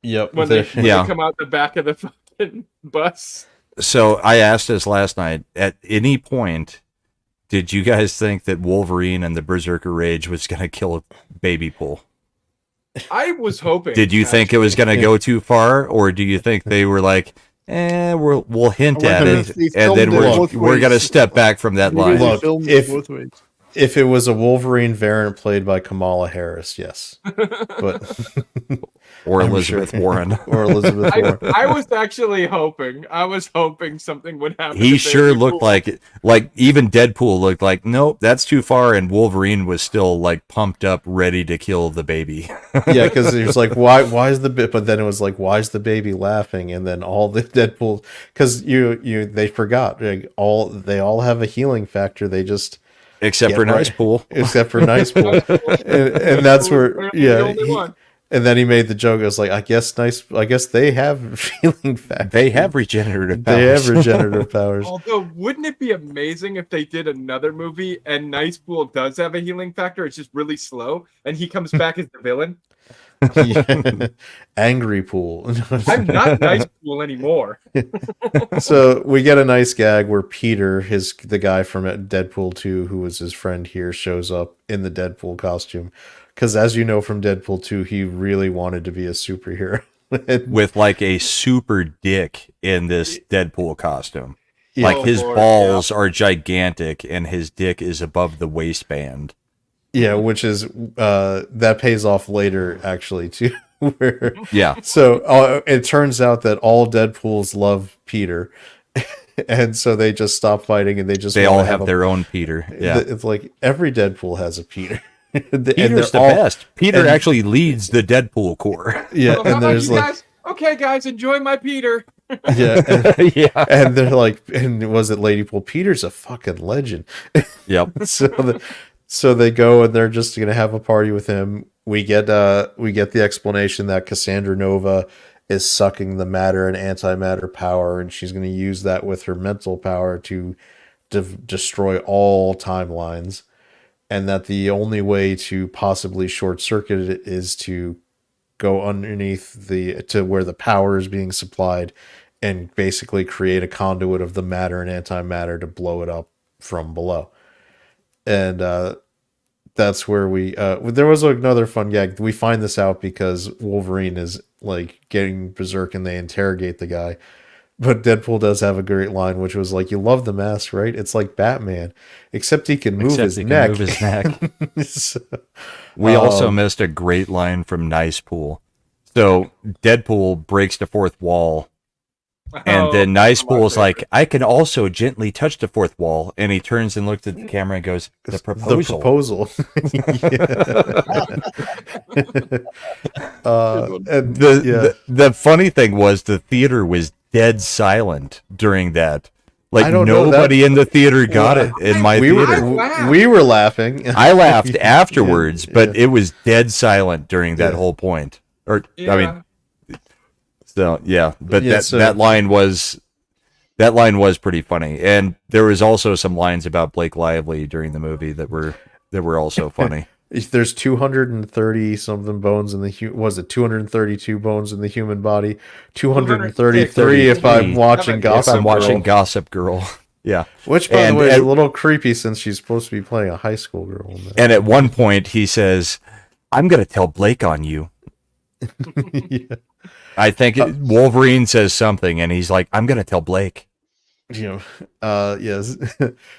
Yep. When they Yeah. come out the back of the fucking bus. So I asked this last night. At any point, did you guys think that Wolverine and the Berserker Rage was going to kill Baby Pool? I was hoping. Did you think it was going to go too far, or do you think they were like, we'll hint at it, and then we're going to step back from that Maybe line? they Look, filmed if- it both ways. If it was a Wolverine variant played by Kamala Harris, yes, but Or I'm Elizabeth sure. Warren? or Elizabeth Warren. I was actually hoping. I was hoping something would happen. He to sure Baby looked Pool. like it. Like even Deadpool looked like, nope, that's too far, and Wolverine was still like pumped up, ready to kill the baby. Yeah, because it was like, why is the bit? But then it was like, why is the baby laughing? And then all the Deadpool, because they forgot like, they all have a healing factor. They just Except Yeah, for right. Nice Pool. except for Nice Pool, and that's where We're the yeah. only one. And then he made the joke. It was like, I guess they have healing factor. They have regenerative powers. They have regenerative powers. Although, wouldn't it be amazing if they did another movie and Nice Pool does have a healing factor? It's just really slow, and he comes back as the villain. Yeah. Angry Pool. I'm not Nice Pool anymore. So we get a nice gag where Peter, the guy from Deadpool 2, who was his friend here, shows up in the Deadpool costume. Because as you know from Deadpool 2, he really wanted to be a superhero. With like a super dick in this Deadpool costume. Yeah. Like Oh, his Lord, balls are gigantic and his dick is above the waistband. Yeah, which is that pays off later actually too. Where Yeah. so it turns out that all Deadpools love Peter, and so they just stop fighting and They all have their own Peter. Yeah. It's like every Deadpool has a Peter. And Peter's the they're all- best. Peter and- actually leads the Deadpool Corps. Yeah, So how and about there's you like guys? Okay, guys, enjoy my Peter. yeah, and, Yeah. and they're like, and was it Ladypool? Peter's a fucking legend. Yep. So they go and they're just gonna have a party with him. We get the explanation that Cassandra Nova is sucking the matter and antimatter power, and she's gonna use that with her mental power to destroy all timelines, and that the only way to possibly short circuit it is to go underneath to where the power is being supplied and basically create a conduit of the matter and antimatter to blow it up from below. And that's where there was another fun gag. We find this out because Wolverine is like getting berserk and they interrogate the guy. But Deadpool does have a great line, which was like, "You love the mask, right? It's like Batman, except he can move his neck." Move his neck. So, We also missed a great line from Nice Pool. So Deadpool breaks the fourth wall, and then Nice Pool's like, "I can also gently touch the fourth wall," and he turns and looks at the camera and goes, "The proposal." The proposal. And The funny thing was the theater was dead silent during that. Like, I don't know, nobody in the theater got it in my theater. We were laughing. I laughed afterwards, but it was dead silent during that whole point. Or I mean, so yeah, but that line was pretty funny, and there was also some lines about Blake Lively during the movie that were also funny. There's 230 something bones in the was it 232 bones in the human body? 233 if I'm watching Gossip Girl. I'm watching Gossip Girl. Yeah. Which, by the way, is a little creepy since she's supposed to be playing a high school girl. And at one point he says, "I'm going to tell Blake on you." Yeah. I think Wolverine says something, and he's like, "I'm going to tell Blake." You know, yes.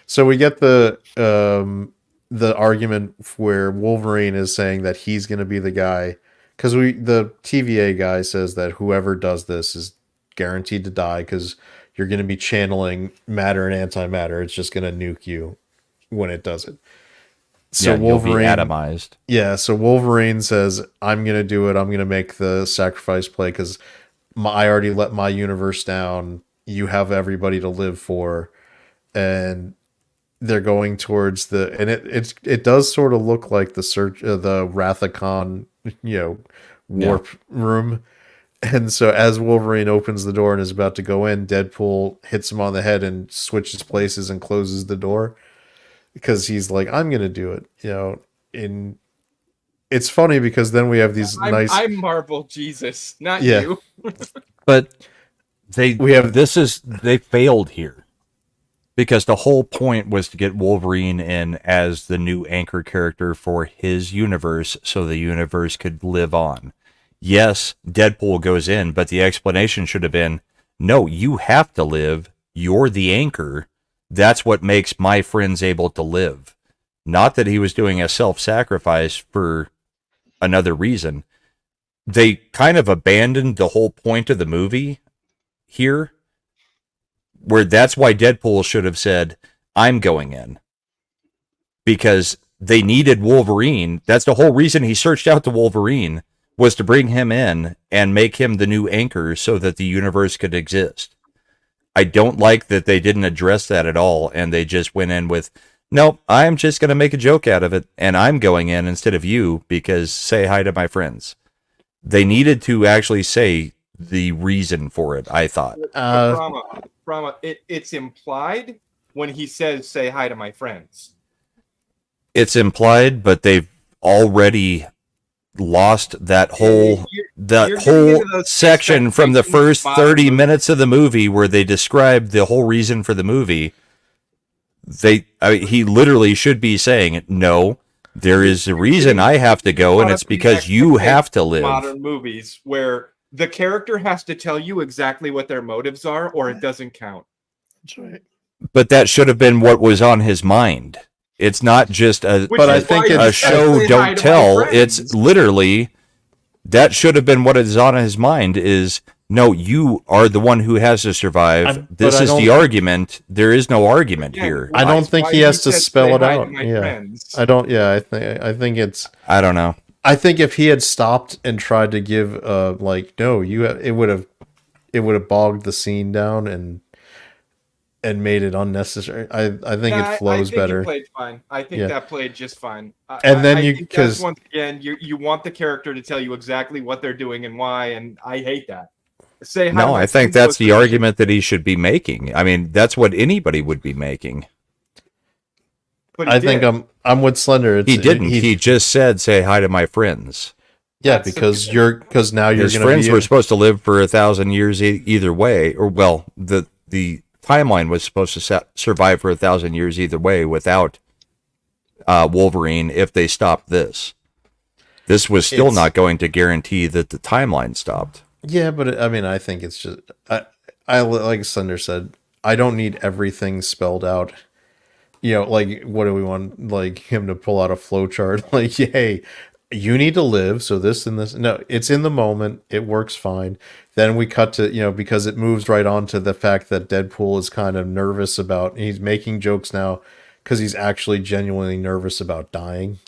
So we get the argument where Wolverine is saying that he's going to be the guy, because the TVA guy says that whoever does this is guaranteed to die because you're going to be channeling matter and antimatter. It's just going to nuke you when it does it. So Wolverine atomized. Yeah, so Wolverine says, "I'm going to do it. I'm going to make the sacrifice play because I already let my universe down. You have everybody to live for." And they're going towards and it does sort of look like the Rathacon, warp room. And so as Wolverine opens the door and is about to go in, Deadpool hits him on the head and switches places and closes the door because he's like, "I'm going to do it." And it's funny because then we have these I'm Marvel Jesus, not you. But they failed here. Because the whole point was to get Wolverine in as the new anchor character for his universe so the universe could live on. Yes, Deadpool goes in, but the explanation should have been, "No, you have to live. You're the anchor. That's what makes my friends able to live." Not that he was doing a self-sacrifice for another reason. They kind of abandoned the whole point of the movie here, where that's why Deadpool should have said, "I'm going in." Because they needed Wolverine. That's the whole reason he searched out to Wolverine, was to bring him in and make him the new anchor so that the universe could exist. I don't like that they didn't address that at all, and they just went in with, "Nope, I'm just going to make a joke out of it, and I'm going in instead of you because say hi to my friends." They needed to actually say the reason for it, I thought. It's implied when he says, "Say hi to my friends." It's implied, but they've already lost that whole section from the first 30 minutes of the movie where they described the whole reason for the movie. He literally should be saying, "No, there is a reason I have to go, and it's because you have to live." Modern movies where the character has to tell you exactly what their motives are, or it doesn't count. That's right. But that should have been what was on his mind. It's not just a show don't tell. It's literally, that should have been what is on his mind is, "No, you are the one who has to survive. This is the argument. There is no argument here." I don't think he has to spell it out. Yeah. I don't. Yeah, I think it's. I don't know. I think if he had stopped and tried to give it would have bogged the scene down and made it unnecessary. I think it flows better. He played fine. I think that played just fine. Because once again, you want the character to tell you exactly what they're doing and why, and I hate that. I think that's the argument that he should be making. I mean, that's what anybody would be making. But I think did. I'm with Slender. He didn't. He just said, "Say hi to my friends." yeah, That's because the- now you're His going to friends be were supposed to live for 1,000 years either way, or well, the timeline was supposed to survive for 1,000 years either way without Wolverine if they stopped this. This was still It's- not going to guarantee that the timeline stopped. Yeah, but I mean, I think it's just I like Slender said, I don't need everything spelled out. You know, like what do we want? Like him to pull out a flow chart? Like, hey, you need to live, so this and this. No, it's in the moment. It works fine. Then we cut to, because it moves right on to the fact that Deadpool is kind of nervous about. He's making jokes now because he's actually genuinely nervous about dying,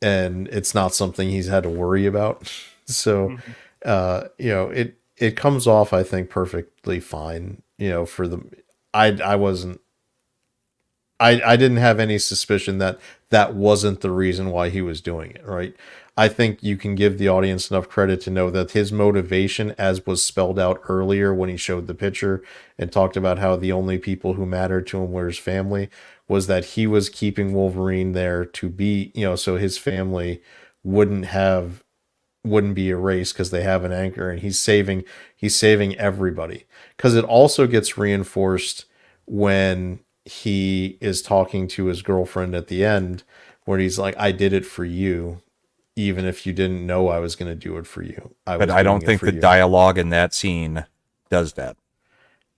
and it's not something he's had to worry about. So, it comes off, I think, perfectly fine. For the, I wasn't. I didn't have any suspicion that wasn't the reason why he was doing it, right? I think you can give the audience enough credit to know that his motivation, as was spelled out earlier when he showed the picture and talked about how the only people who mattered to him were his family, was that he was keeping Wolverine there to be, so his family wouldn't be erased because they have an anchor, and he's saving everybody. Because it also gets reinforced when he is talking to his girlfriend at the end, where he's like, I did it for you, even if you didn't know I was going to do it for you. But I don't think the dialogue in that scene does that.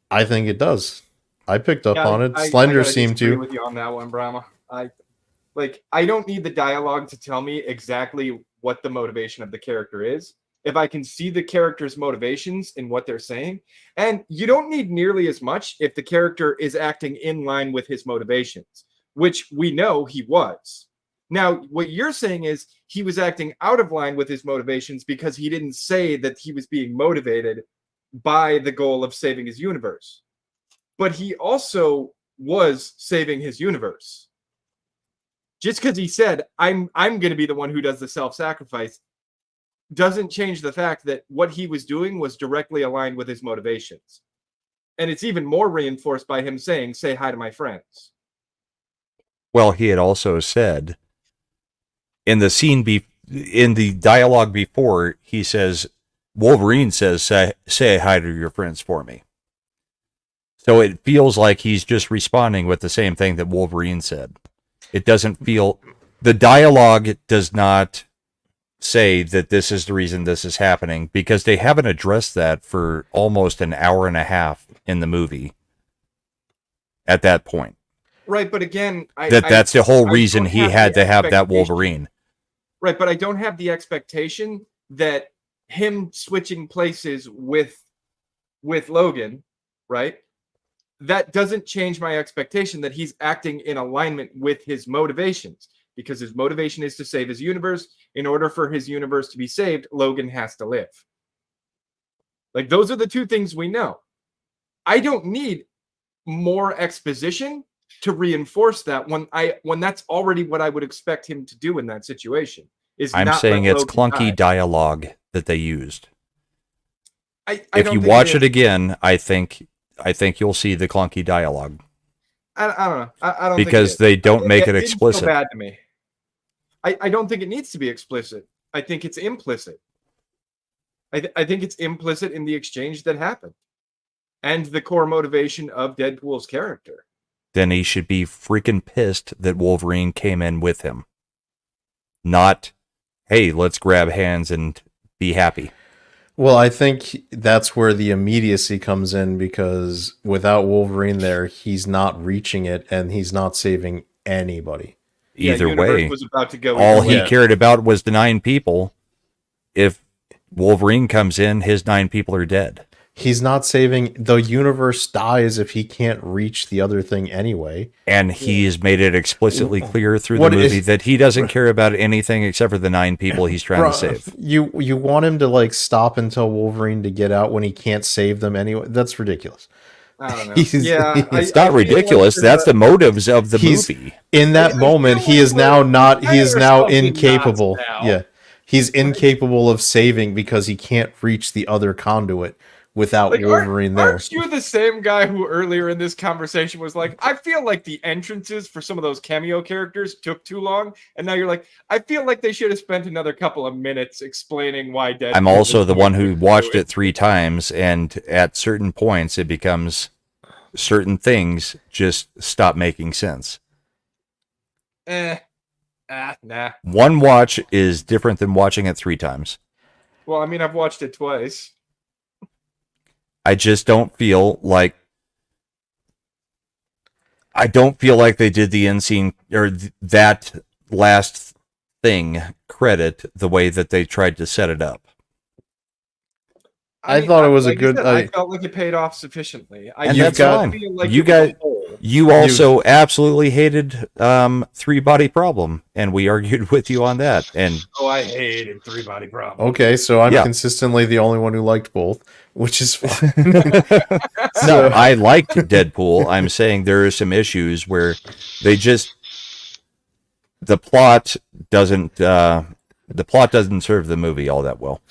I think it does. I picked up on it. I Slender gotta seemed disagree to. with you on that one, Brahma. I don't need the dialogue to tell me exactly what the motivation of the character is. If I can see the character's motivations in what they're saying, and you don't need nearly as much if the character is acting in line with his motivations, which we know he was. Now, what you're saying is he was acting out of line with his motivations because he didn't say that he was being motivated by the goal of saving his universe. But he also was saving his universe. Just because he said, I'm going to be the one who does the self-sacrifice, doesn't change the fact that what he was doing was directly aligned with his motivations. And it's even more reinforced by him saying, say hi to my friends. Well, he had also said in the scene, in the dialogue before, he says, Wolverine says, say hi to your friends for me. So it feels like he's just responding with the same thing that Wolverine said. It doesn't feel, the dialogue does not say that this is the reason this is happening, because they haven't addressed that for almost an hour and a half in the movie at that point. Right, but again, that's the whole reason don't he have had the to have that expectation. Wolverine. Right, but I don't have the expectation that him switching places with Logan, right? That doesn't change my expectation that he's acting in alignment with his motivations, because his motivation is to save his universe. In order for his universe to be saved, Logan has to live. Like, those are the two things we know. I don't need more exposition to reinforce that when that's already what I would expect him to do in that situation. I'm saying it's clunky dialogue that they used. If you don't watch think it again, I think you'll see the clunky dialogue. I don't know. I don't because think they don't make it didn't feel explicit. bad to me. I don't think it needs to be explicit. I think it's implicit. I think it's implicit in the exchange that happened and the core motivation of Deadpool's character. Then he should be freaking pissed that Wolverine came in with him. Not, hey, let's grab hands and be happy. Well, I think that's where the immediacy comes in, because without Wolverine there, he's not reaching it and he's not saving anybody. Either Universe way, was about to go all either he way. cared about was the 9 people. If Wolverine comes in, his 9 people are dead. He's not saving. The universe dies if he can't reach the other thing anyway. And he's made it explicitly clear through What the movie is- that he doesn't care about anything except for the 9 people he's trying to save. You want him to like stop and tell Wolverine to get out when he can't save them anyway? That's ridiculous. I don't know. He's- Yeah, It's I not feel like ridiculous. there's That's a- the motives of the He's- movie. In that I moment, feel he is like now we're not. He tying is now ourselves in knots incapable. now. Yeah, he's incapable of saving because he can't reach the other conduit, without Like, Wolverine there. aren't you the same guy who earlier in this conversation was like, I feel like the entrances for some of those cameo characters took too long, and now you're like, I feel like they should have spent another couple of minutes explaining why Deadpool. I'm also was the doing one who what he's watched doing. it 3 times, and at certain points, it becomes certain things just stop making sense. Nah. One watch is different than watching it 3 times. Well, I mean, I've watched it twice. I just don't feel like they did the end scene or that last thing credit the way that they tried to set it up. I thought it was a like good- I I- felt like it paid off sufficiently. And You've that's got- fine. feel like You it was a guys- whole. You also absolutely hated 3-body problem, and we argued with you on that. And Oh, I hated 3-body problem. Okay, so I'm Yeah. consistently the only one who liked both, which is fine. no, I liked Deadpool. I'm saying there are some issues where they just the plot doesn't serve the movie all that well.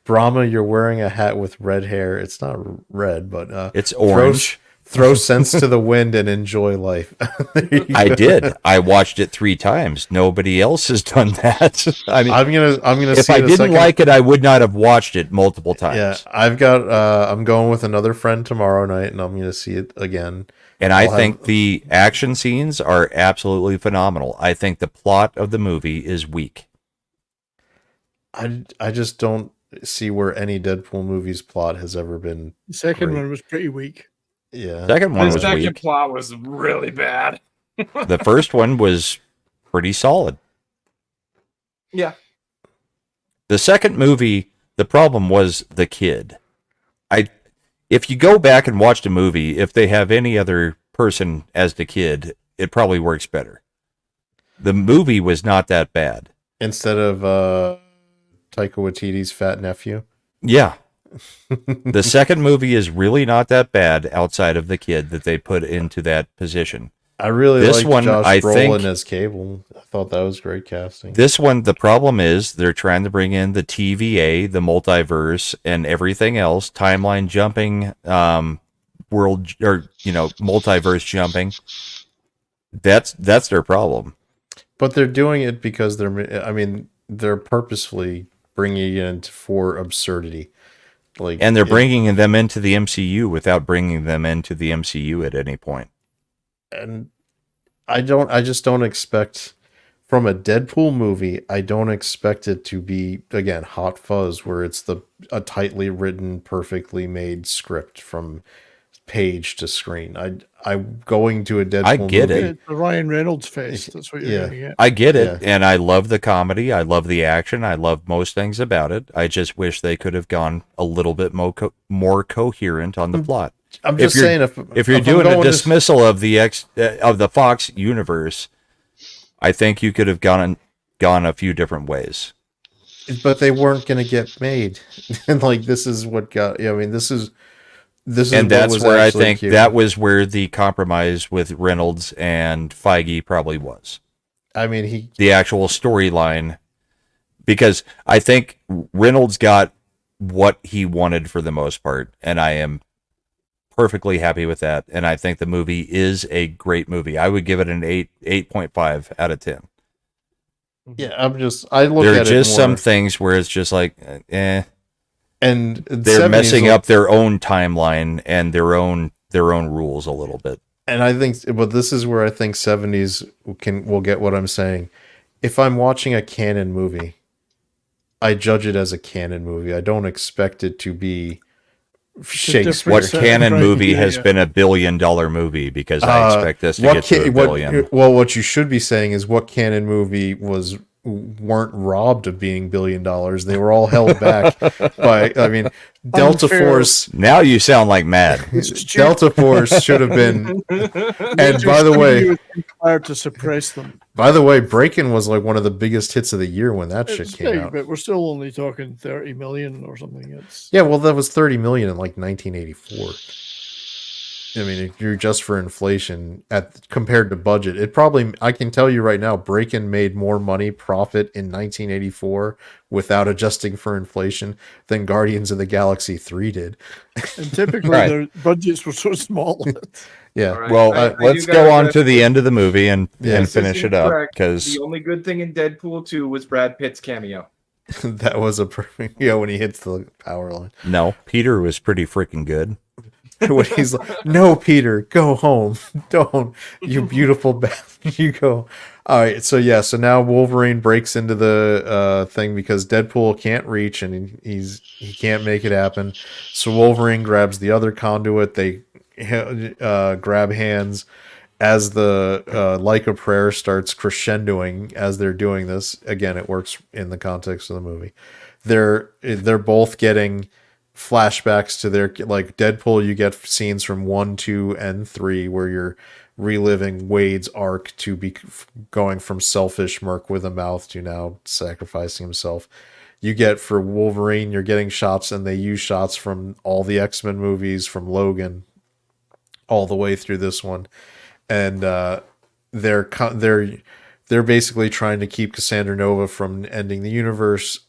Brahma, you're wearing a hat with red hair. It's not red, but It's orange. Throw sense to the wind and enjoy life. There you I go. did. I watched it 3 times. Nobody else has done that. I mean, I'm gonna if see I it a didn't second. like it, I would not have watched it multiple times. Yeah, I'm going with another friend tomorrow night, and I'm gonna see it again. And I I'll think have- the action scenes are absolutely phenomenal. I think the plot of the movie is weak. I just don't see where any Deadpool movie's plot has ever been. The second Great. one was pretty weak. Yeah, Second one The was second weak. plot was really bad. The first one was pretty solid. Yeah. The second movie, the problem was the kid. If you go back and watch the movie, if they have any other person as the kid, it probably works better. The movie was not that bad. instead of Taika Waititi's fat nephew. Yeah. The second movie is really not that bad outside of the kid that they put into that position. I really This liked one, Josh I Brolin think- as Cable. I thought that was great casting. This one, the problem is they're trying to bring in the TVA, the multiverse, and everything else, timeline jumping, world or multiverse jumping. That's their problem. But they're doing it because they're purposefully bringing it into for absurdity. And they're bringing them into the MCU without bringing them into the MCU at any point. And I just don't expect from a Deadpool movie, I don't expect it to be, again, hot fuzz where it's a tightly written, perfectly made script from page to screen. I'm going to a Deadpool I get movie. it. The Ryan Reynolds fest. That's what you're Yeah. going to get. I get it, Yeah. and I love the comedy. I love the action. I love most things about it. I just wish they could have gone a little bit more coherent on the plot. I'm If just you're- saying If you're I'm doing a going to- dismissal of the Fox universe, I think you could have gone a few different ways. but they weren't going to get made. And this is what got. Yeah, I mean, this is. And what that's was where I actually think cute. that was where the compromise with Reynolds and Feige probably was. I mean, The actual storyline, because I think Reynolds got what he wanted for the most part, and I am perfectly happy with that. And I think the movie is a great movie. I would give it an 8.5 out of 10. Yeah, I look There at are it just more, some things where it's just like, and they're messing up their own timeline and their own rules a little bit. And I think, but this is where I think 70s will get what I'm saying. If I'm watching a canon movie, I judge it as a canon movie. I don't expect it to be Shakespeare. What Set canon right, movie yeah, has yeah. been $1 billion movie? Because I expect this to get to $1 billion. What you should be saying is what canon movie weren't robbed of being $1 billion. They were all held back by. I mean, Delta Unfair. Force. Now you sound like mad. Delta Force should have been. And by the way, was required to suppress them. Breakin' was like one of the biggest hits of the year when that shit It's came big, out. but we're still only talking 30 million or something. It's Yeah, well, that was 30 million in like 1984. I mean, if you're just for inflation at compared to budget, it probably, I can tell you right now, Breakin' made more money profit in 1984 without adjusting for inflation than Guardians of the Galaxy 3 did. And typically Right. their budgets were so small. Yeah. All right. Well, I do let's gotta go on address to the this. end of the movie and Yeah. finish This is it up incorrect. because The only good thing in Deadpool 2 was Brad Pitt's cameo. That was a perfect, when he hits the power line. no, Peter was pretty freaking good. When he's like, no, Peter, go home. Don't, you beautiful bastard. You go. All right. So, yeah. So now Wolverine breaks into the thing because Deadpool can't reach and he can't make it happen. So Wolverine grabs the other conduit. They grab hands as the Like a Prayer starts crescendoing as they're doing this. Again, it works in the context of the movie. They're both getting flashbacks to their, like Deadpool, you get scenes from 1, 2, and 3 where you're reliving Wade's arc to be going from selfish merc with a mouth to now sacrificing himself. You get for Wolverine, you're getting shots, and they use shots from all the X-Men movies, from Logan all the way through this one, and they're basically trying to keep Cassandra Nova from ending the universe.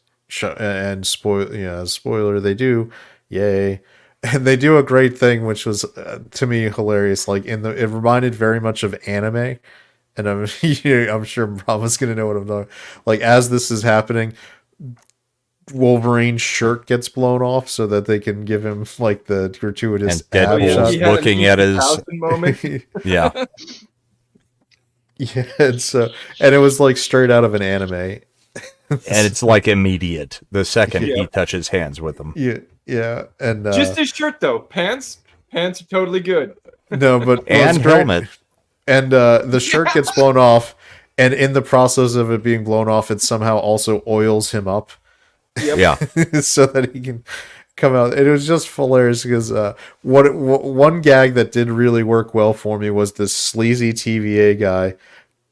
And spoiler, they do, yay, and they do a great thing, which was to me hilarious. Like it reminded very much of anime, and I'm I'm sure Brahma's gonna know what I'm talking. Like as this is happening, Wolverine's shirt gets blown off so that they can give him like the gratuitous And ab Deadpool's shot. He had an looking at his- 80,000 moment. Yeah. Yeah, and it was like straight out of an anime. And it's like immediate the second Yeah. he touches hands with them. Yeah, and Just his shirt though. Pants are totally good. no, but And what's great- helmet. and the shirt gets blown off, and in the process of it being blown off, it somehow also oils him up Yep. Yeah. so that he can come out. It was just hilarious because one gag that did really work well for me was this sleazy TVA guy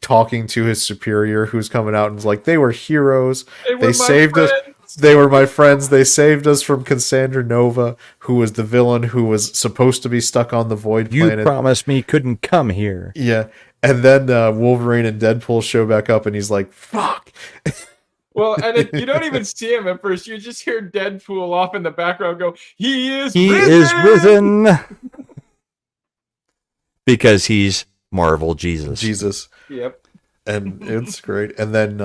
talking to his superior who's coming out and is like, they were heroes. They were They my saved us. friends. They were my friends. They saved us from Cassandra Nova, who was the villain who was supposed to be stuck on the Void You Planet. promised me couldn't come here. Yeah. And then Wolverine and Deadpool show back up, and he's like, fuck. Well, and you don't even see him at first. You just hear Deadpool off in the background go, "He is He risen!" is risen. Because he's Marvel Jesus. Jesus. Yep. And it's great. And then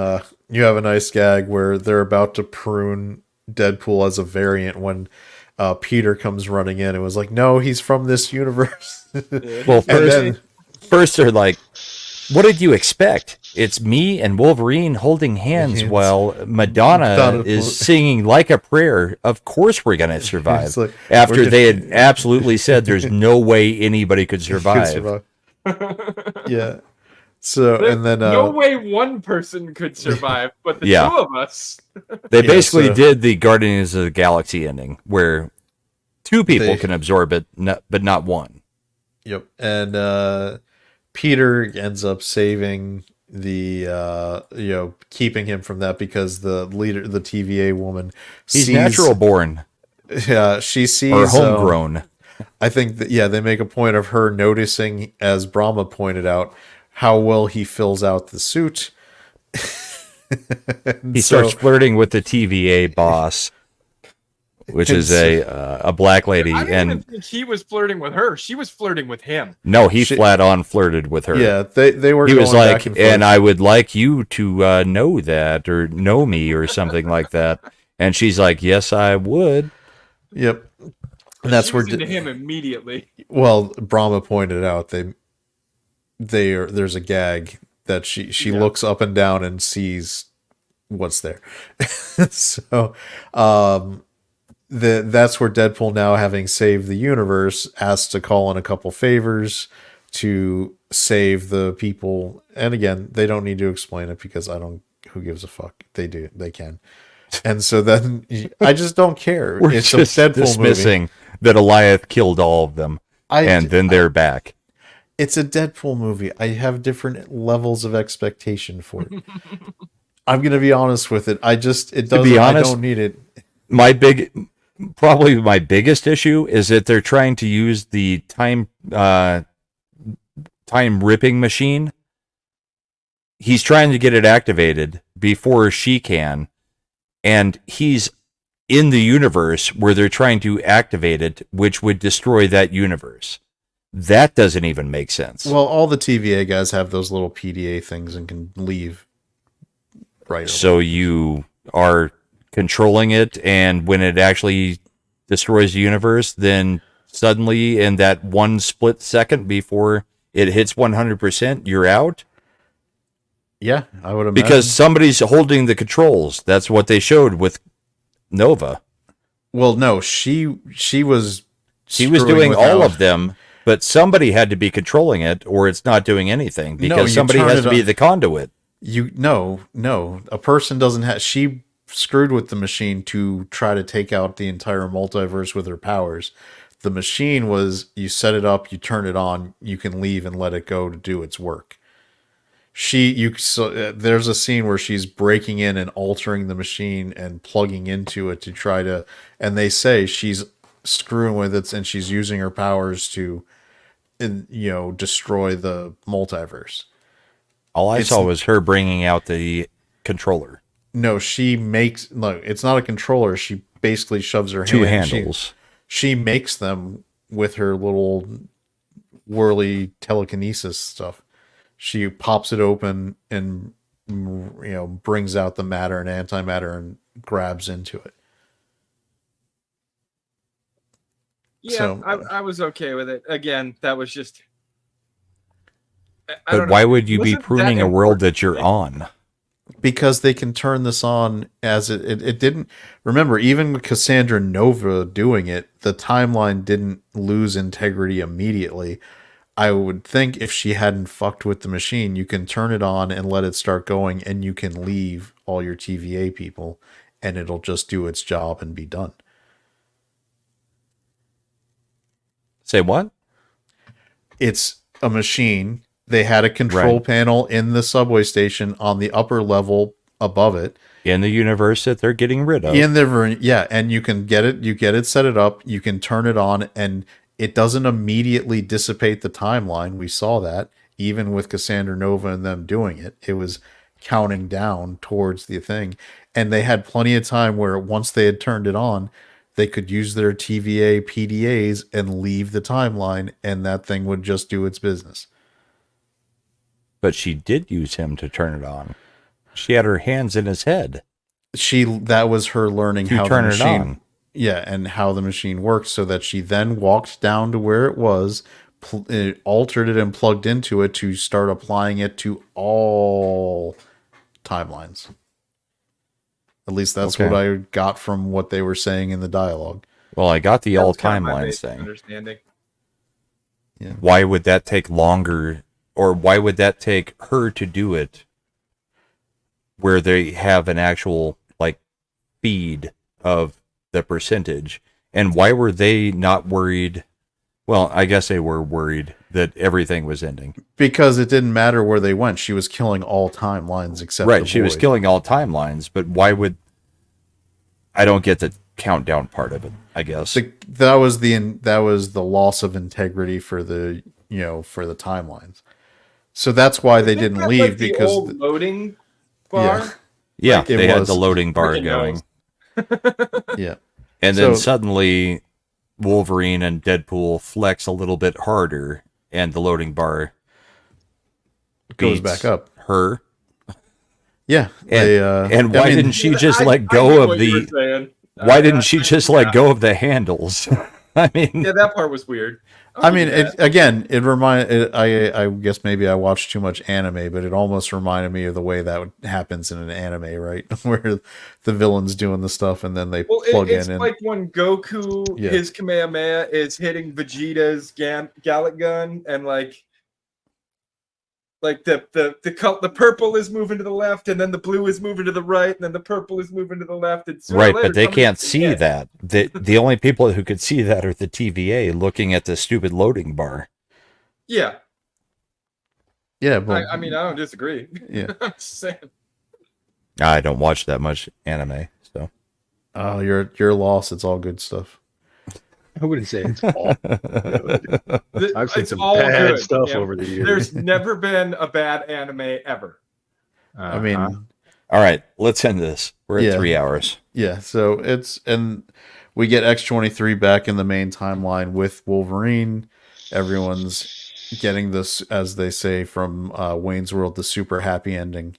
you have a nice gag where they're about to prune Deadpool as a variant when Peter comes running in and was like, no, he's from this universe. Well, And then- first they're like, what did you expect? It's me and Wolverine holding hands Hands. while Madonna Madonna is singing Like a Prayer. Of course we're going to survive. It's like, After we're they had absolutely said there's no way anybody could could survive. Yeah. So, and then no way one person could survive, but the Yeah. two of us. They Yeah, basically so- did the Guardians of the Galaxy ending where two people They- can absorb it, but not one. Yep. And Peter ends up saving the keeping him from that because the leader, the TVA woman, He's sees, natural born Yeah, she sees or homegrown. I think that, yeah, they make a point of her noticing, as Brahma pointed out, how well he fills out the suit. He starts flirting with the TVA boss, which is a black lady, I didn't even and think he was flirting with her. She was flirting with him. no, he She- flat on flirted with her. Yeah, they were. He was going like, back and forth. and I would like you to know that or know me or something like that. And she's like, yes, I would. Yep. And that's She where was into him immediately. well, Brahma pointed out there's a gag that she Yeah. looks up and down and sees what's there. So that's where Deadpool, now having saved the universe, has to call in a couple favors to save the people. And again, they don't need to explain it because who gives a fuck? They do, they can. And so then I just don't care. We're It's just a Deadpool dismissing movie. that Eliath killed all of them, and then they're back. It's a Deadpool movie. I have different levels of expectation for it. I'm gonna be honest with it. I be honest, don't need it. My probably my biggest issue is that they're trying to use the time ripping machine. He's trying to get it activated before she can, and he's in the universe where they're trying to activate it, which would destroy that universe. That doesn't even make sense. Well, all the TVA guys have those little PDA things and can leave right away. So you are controlling it, and when it actually destroys the universe, then suddenly in that one split second before it hits 100%, you're out? Yeah, I would imagine. Because somebody's holding the controls. That's what they showed with Nova. Well, no, she was doing all of them, but somebody had to be controlling it, or it's not doing anything, because somebody has to be the conduit. No, a person doesn't have. She screwed with the machine to try to take out the entire multiverse with her powers. The machine was, you set it up, you turn it on, you can leave and let it go to do its work. There's a scene where she's breaking in and altering the machine and plugging into it to try to, and they say she's screwing with it and she's using her powers to, destroy the multiverse. All I saw was her bringing out the controller. No, it's not a controller. She basically shoves her Two hand. handles. She makes them with her little whirly telekinesis stuff. She pops it open and brings out the matter and antimatter and grabs into it. Yeah, So, I was okay with it. Again, that was just. But why would you be Wasn't that pruning a world important? that you're on? because they can turn this on as it didn't. Remember, even with Cassandra Nova doing it, the timeline didn't lose integrity immediately. I would think if she hadn't fucked with the machine, you can turn it on and let it start going, and you can leave all your TVA people, and it'll just do its job and be done. Say what? It's a machine. They had a control panel in the subway station on the upper level above it. In the universe that they're getting rid of. And you can get it, set it up, you can turn it on, and it doesn't immediately dissipate the timeline. We saw that even with Cassandra Nova and them doing it. It was counting down towards the thing. And they had plenty of time where once they had turned it on, they could use their TVA PDAs and leave the timeline, and that thing would just do its business. But she did use him to turn it on. She had her hands in his head. That was her learning to how turn the machine, it on. Yeah, and how the machine worked, so that she then walked down to where it was, altered it and plugged into it to start applying it to all timelines. At least that's what I got from what they were saying in the dialogue. Well, I got the all That's kind of my timelines basic thing. understanding. Yeah. Why would that take longer, or why would that take her to do it where they have an actual feed of the percentage? And why were they not worried? Well, I guess they were worried that everything was ending. Because it didn't matter where they went. She was killing all timelines except Right, the she was void. killing all timelines, but why would... I don't get the countdown part of it, I guess. That was the loss of integrity for the timelines. So that's why they didn't leave, the because old loading bar. Yeah, it they had was. the loading bar Freaking going. yeah. And then So- suddenly Wolverine and Deadpool flex a little bit harder, and the loading bar Goes beats back up. her. Yeah. And why didn't she just let I go knew of what you the... were saying. Why didn't she just let go of the handles? I mean... Yeah, that part was weird. I mean, I guess maybe I watched too much anime, but it almost reminded me of the way that happens in an anime, right? Where the villain's doing the stuff and then they plug it's in. And like when Goku, Yeah. his Kamehameha is hitting Vegeta's Gallic gun, and the purple is moving to the left, and then the blue is moving to the right, and then the purple is moving to the left. And sooner or Right, later, but they somebody's can't gonna see get it. that. The only people who could see that are the TVA looking at the stupid loading bar. Yeah, yeah, but I mean, I don't disagree. yeah. I'm just saying. I don't watch that much anime, so Oh, your loss. It's all good stuff. I wouldn't say it's all good. I've seen It's some all bad good, stuff Tim. over the years. There's never been a bad anime ever. I mean, All right, let's end this. We're at Yeah. 3 hours. yeah. So and we get X-23 back in the main timeline with Wolverine. Everyone's getting this, as they say, from Wayne's World, the super happy ending.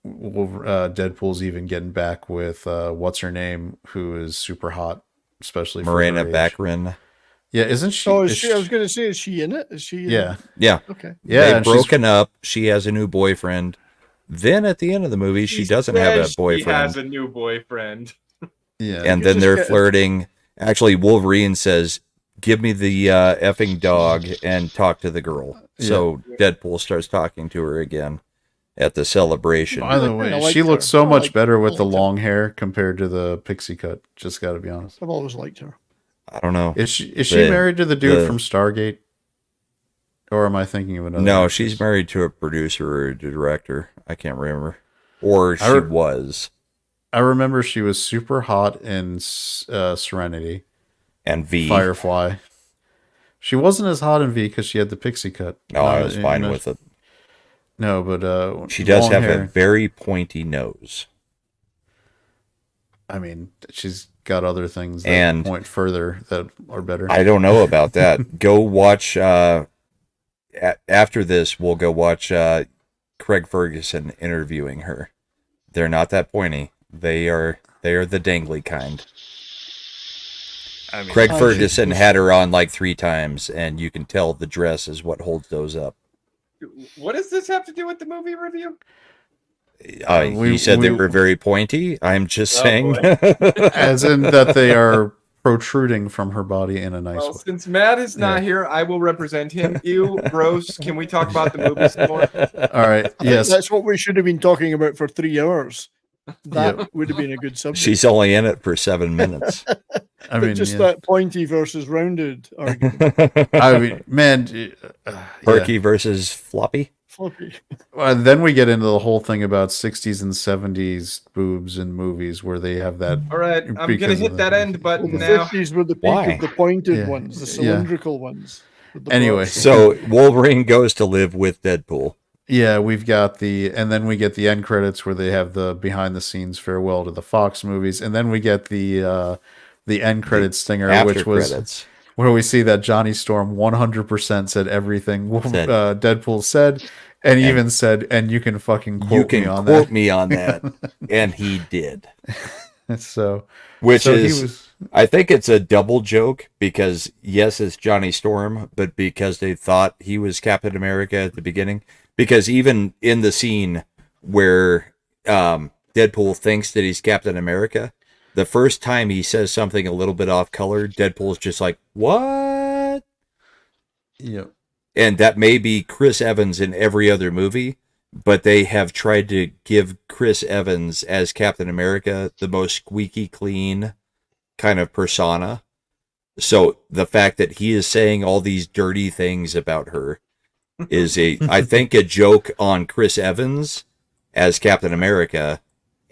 Deadpool's even getting back with what's her name, who is super hot, especially for Marina her age. Baccarin. Yeah, isn't she? Oh, is is she? I was going to say, is she in it? Is she? In Yeah, It? Yeah, Okay. yeah. they've and she's- broken up. She has a new boyfriend. Then at the end of the movie, she doesn't have says a boyfriend. She has a new boyfriend. Yeah, And You then just they're get- flirting. Actually, Wolverine says, "Give me the effing dog and talk to the girl." So Deadpool starts talking to her again at the celebration. By the I way, liked she looks her. so I much liked- better with the liked her. long hair compared to the pixie cut. Just got to be honest. I've always liked her. I don't know. Is she The- married to the dude the- from Stargate? Or am I thinking of another? No, actress? she's married to a producer or a director. I can't remember. Or she re- was. I remember she was super hot in Serenity, And V. Firefly. She wasn't as hot in V because she had the pixie cut. No, I was fine with it. No, but She does long have hair. a very pointy nose. I mean, she's got other things that And- point further that are better. I don't know about that. Go watch. After this, we'll go watch Craig Ferguson interviewing her. They're not that pointy. They are the dangly kind. I mean, Craig I Ferguson think- had her on like 3 times, and you can tell the dress is what holds those up. What does this have to do with the movie review? You said they were very pointy. I'm just Oh, saying. as in that they are protruding from her body in a nice Well, way. since Matt is not here, I will represent him. Ew, gross. Can we talk about the movie some more? All right. I think Yes. that's what we should have been talking about for 3 hours. That would have been a good subject. She's only in it for 7 minutes. I But mean, just yeah. that pointy versus rounded argument. I mean, man. Perky versus floppy. Floppy. Then we get into the whole thing about 60s and 70s boobs in movies where they have that. All right, I'm Because gonna of hit the- that end Well, button the now. 50s were the peak Why? of the pointed Yeah, ones, the yeah. cylindrical ones. with the Anyway, broad- So Wolverine goes to live with Deadpool. Yeah, we've got and then we get the end credits where they have the behind the scenes farewell to the Fox movies, and then we get the end credits stinger, After which was credits. where we see that Johnny Storm 100% said everything Said. Deadpool said, and even said, and you can fucking quote You can me on quote me on that. And he did. that. So, Which so is, I think it's a double joke because, yes, it's Johnny Storm, but because they thought he was Captain America at the beginning. Because even in the scene where Deadpool thinks that he's Captain America, the first time he says something a little bit off color, Deadpool's just like, what? yeah. And that may be Chris Evans in every other movie, but they have tried to give Chris Evans as Captain America the most squeaky clean kind of persona. So the fact that he is saying all these dirty things about her is I think, a joke on Chris Evans as Captain America,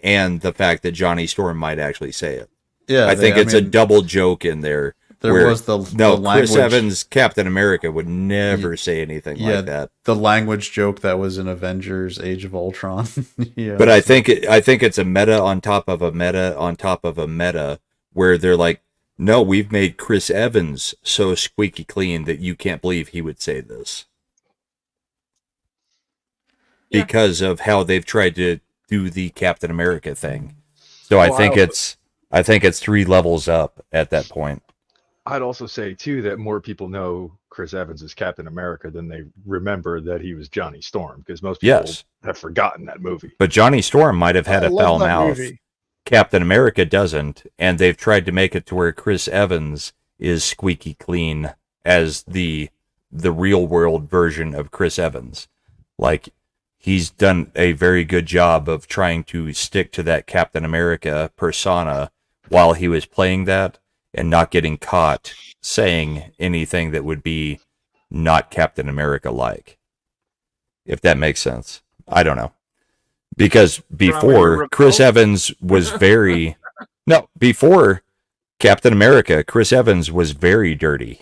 and the fact that Johnny Storm might actually say it. Yeah, I think it's a mean, double joke in there. there where- was the No, language, Chris Evans, Captain America, would never say anything yeah, like that. the language joke that was in Avengers: Age of Ultron. Yeah, But I think it's a meta on top of a meta on top of a meta, where they're like, no, we've made Chris Evans so squeaky clean that you can't believe he would say this. Yeah. Because of how they've tried to do the Captain America thing. So I think it's 3 levels up at that point. I'd also say too that more people know Chris Evans as Captain America than they remember that he was Johnny Storm, because most people Yes. have forgotten that movie. But Johnny Storm might have had I a love foul that mouth. movie. Captain America doesn't, and they've tried to make it to where Chris Evans is squeaky clean as the real world version of Chris Evans. Like, he's done a very good job of trying to stick to that Captain America persona while he was playing that and not getting caught saying anything that would be not Captain America like. If that makes sense. I don't know. Because before, rebel? Chris Evans was very No, before Captain America, Chris Evans was very dirty.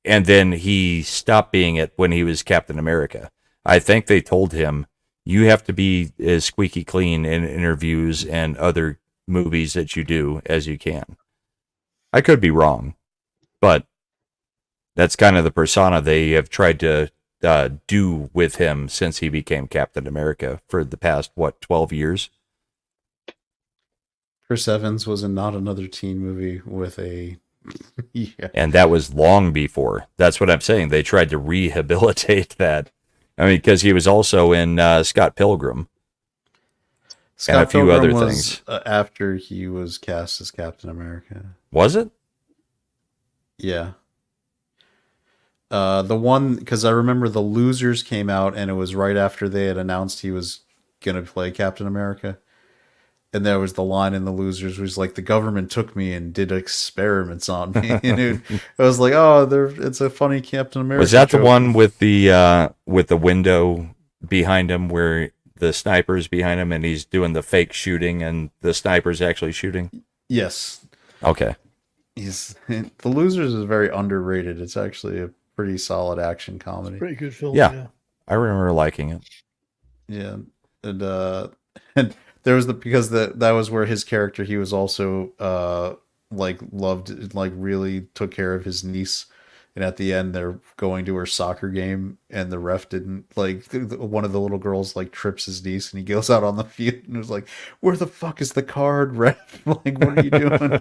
And then he stopped being it when he was Captain America. I think they told him, you have to be as squeaky clean in interviews and other movies that you do as you can. I could be wrong, but that's kind of the persona they have tried to do with him since he became Captain America for the past, 12 years? Chris Evans was in Not Another Teen movie with a yeah. And that was long before. That's what I'm saying. They tried to rehabilitate that. I mean, because he was also in Scott Pilgrim. Scott and a few Pilgrim other was, things. After he was cast as Captain America. Was it? Yeah. The one, because I remember The Losers came out, and it was right after they had announced he was going to play Captain America. And there was the line in The Losers was like, the government took me and did experiments on me. And it was like, oh, it's a funny Captain America. Was that joke. the one with the window behind him where the sniper's behind him and he's doing the fake shooting and the sniper's actually shooting? Yes. Okay. The Losers is very underrated. It's actually a pretty solid action comedy. Pretty good film. Yeah. I remember liking it. Yeah. And there was because that was where his character, he was also loved, really took care of his niece. And at the end, they're going to her soccer game, and the ref didn't one of the little girls trips his niece, and he goes out on the field and was like, "Where the fuck is the card, ref? What are you doing?"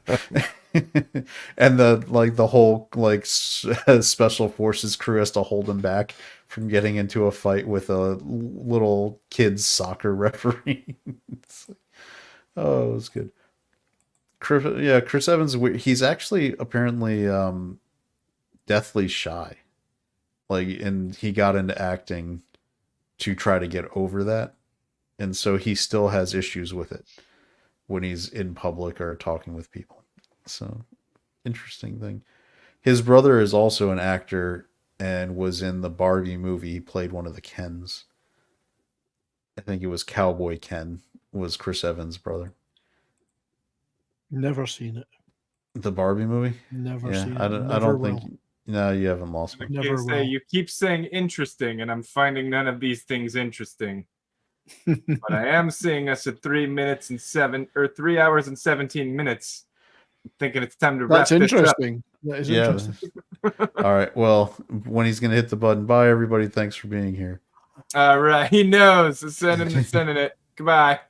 And the whole special forces crew has to hold him back from getting into a fight with a little kid's soccer referee. Oh, it was good. Chris Evans, he's actually apparently deathly shy. And he got into acting to try to get over that. And so he still has issues with it when he's in public or talking with people. So, interesting thing. His brother is also an actor and was in the Barbie movie. He played one of the Kens. I think it was Cowboy Ken was Chris Evans' brother. Never seen it. The Barbie movie? Never Yeah, seen it. I Never don't will. think... No, you haven't lost me. Never will. You keep saying interesting, and I'm finding none of these things interesting. But I am seeing us at 3 hours and 17 minutes. I'm thinking it's time to wrap That's this up. interesting. That is Yeah. interesting. All right. Well, when he's going to hit the button, bye, everybody. Thanks for being here. All right. He knows. Sending it. Goodbye.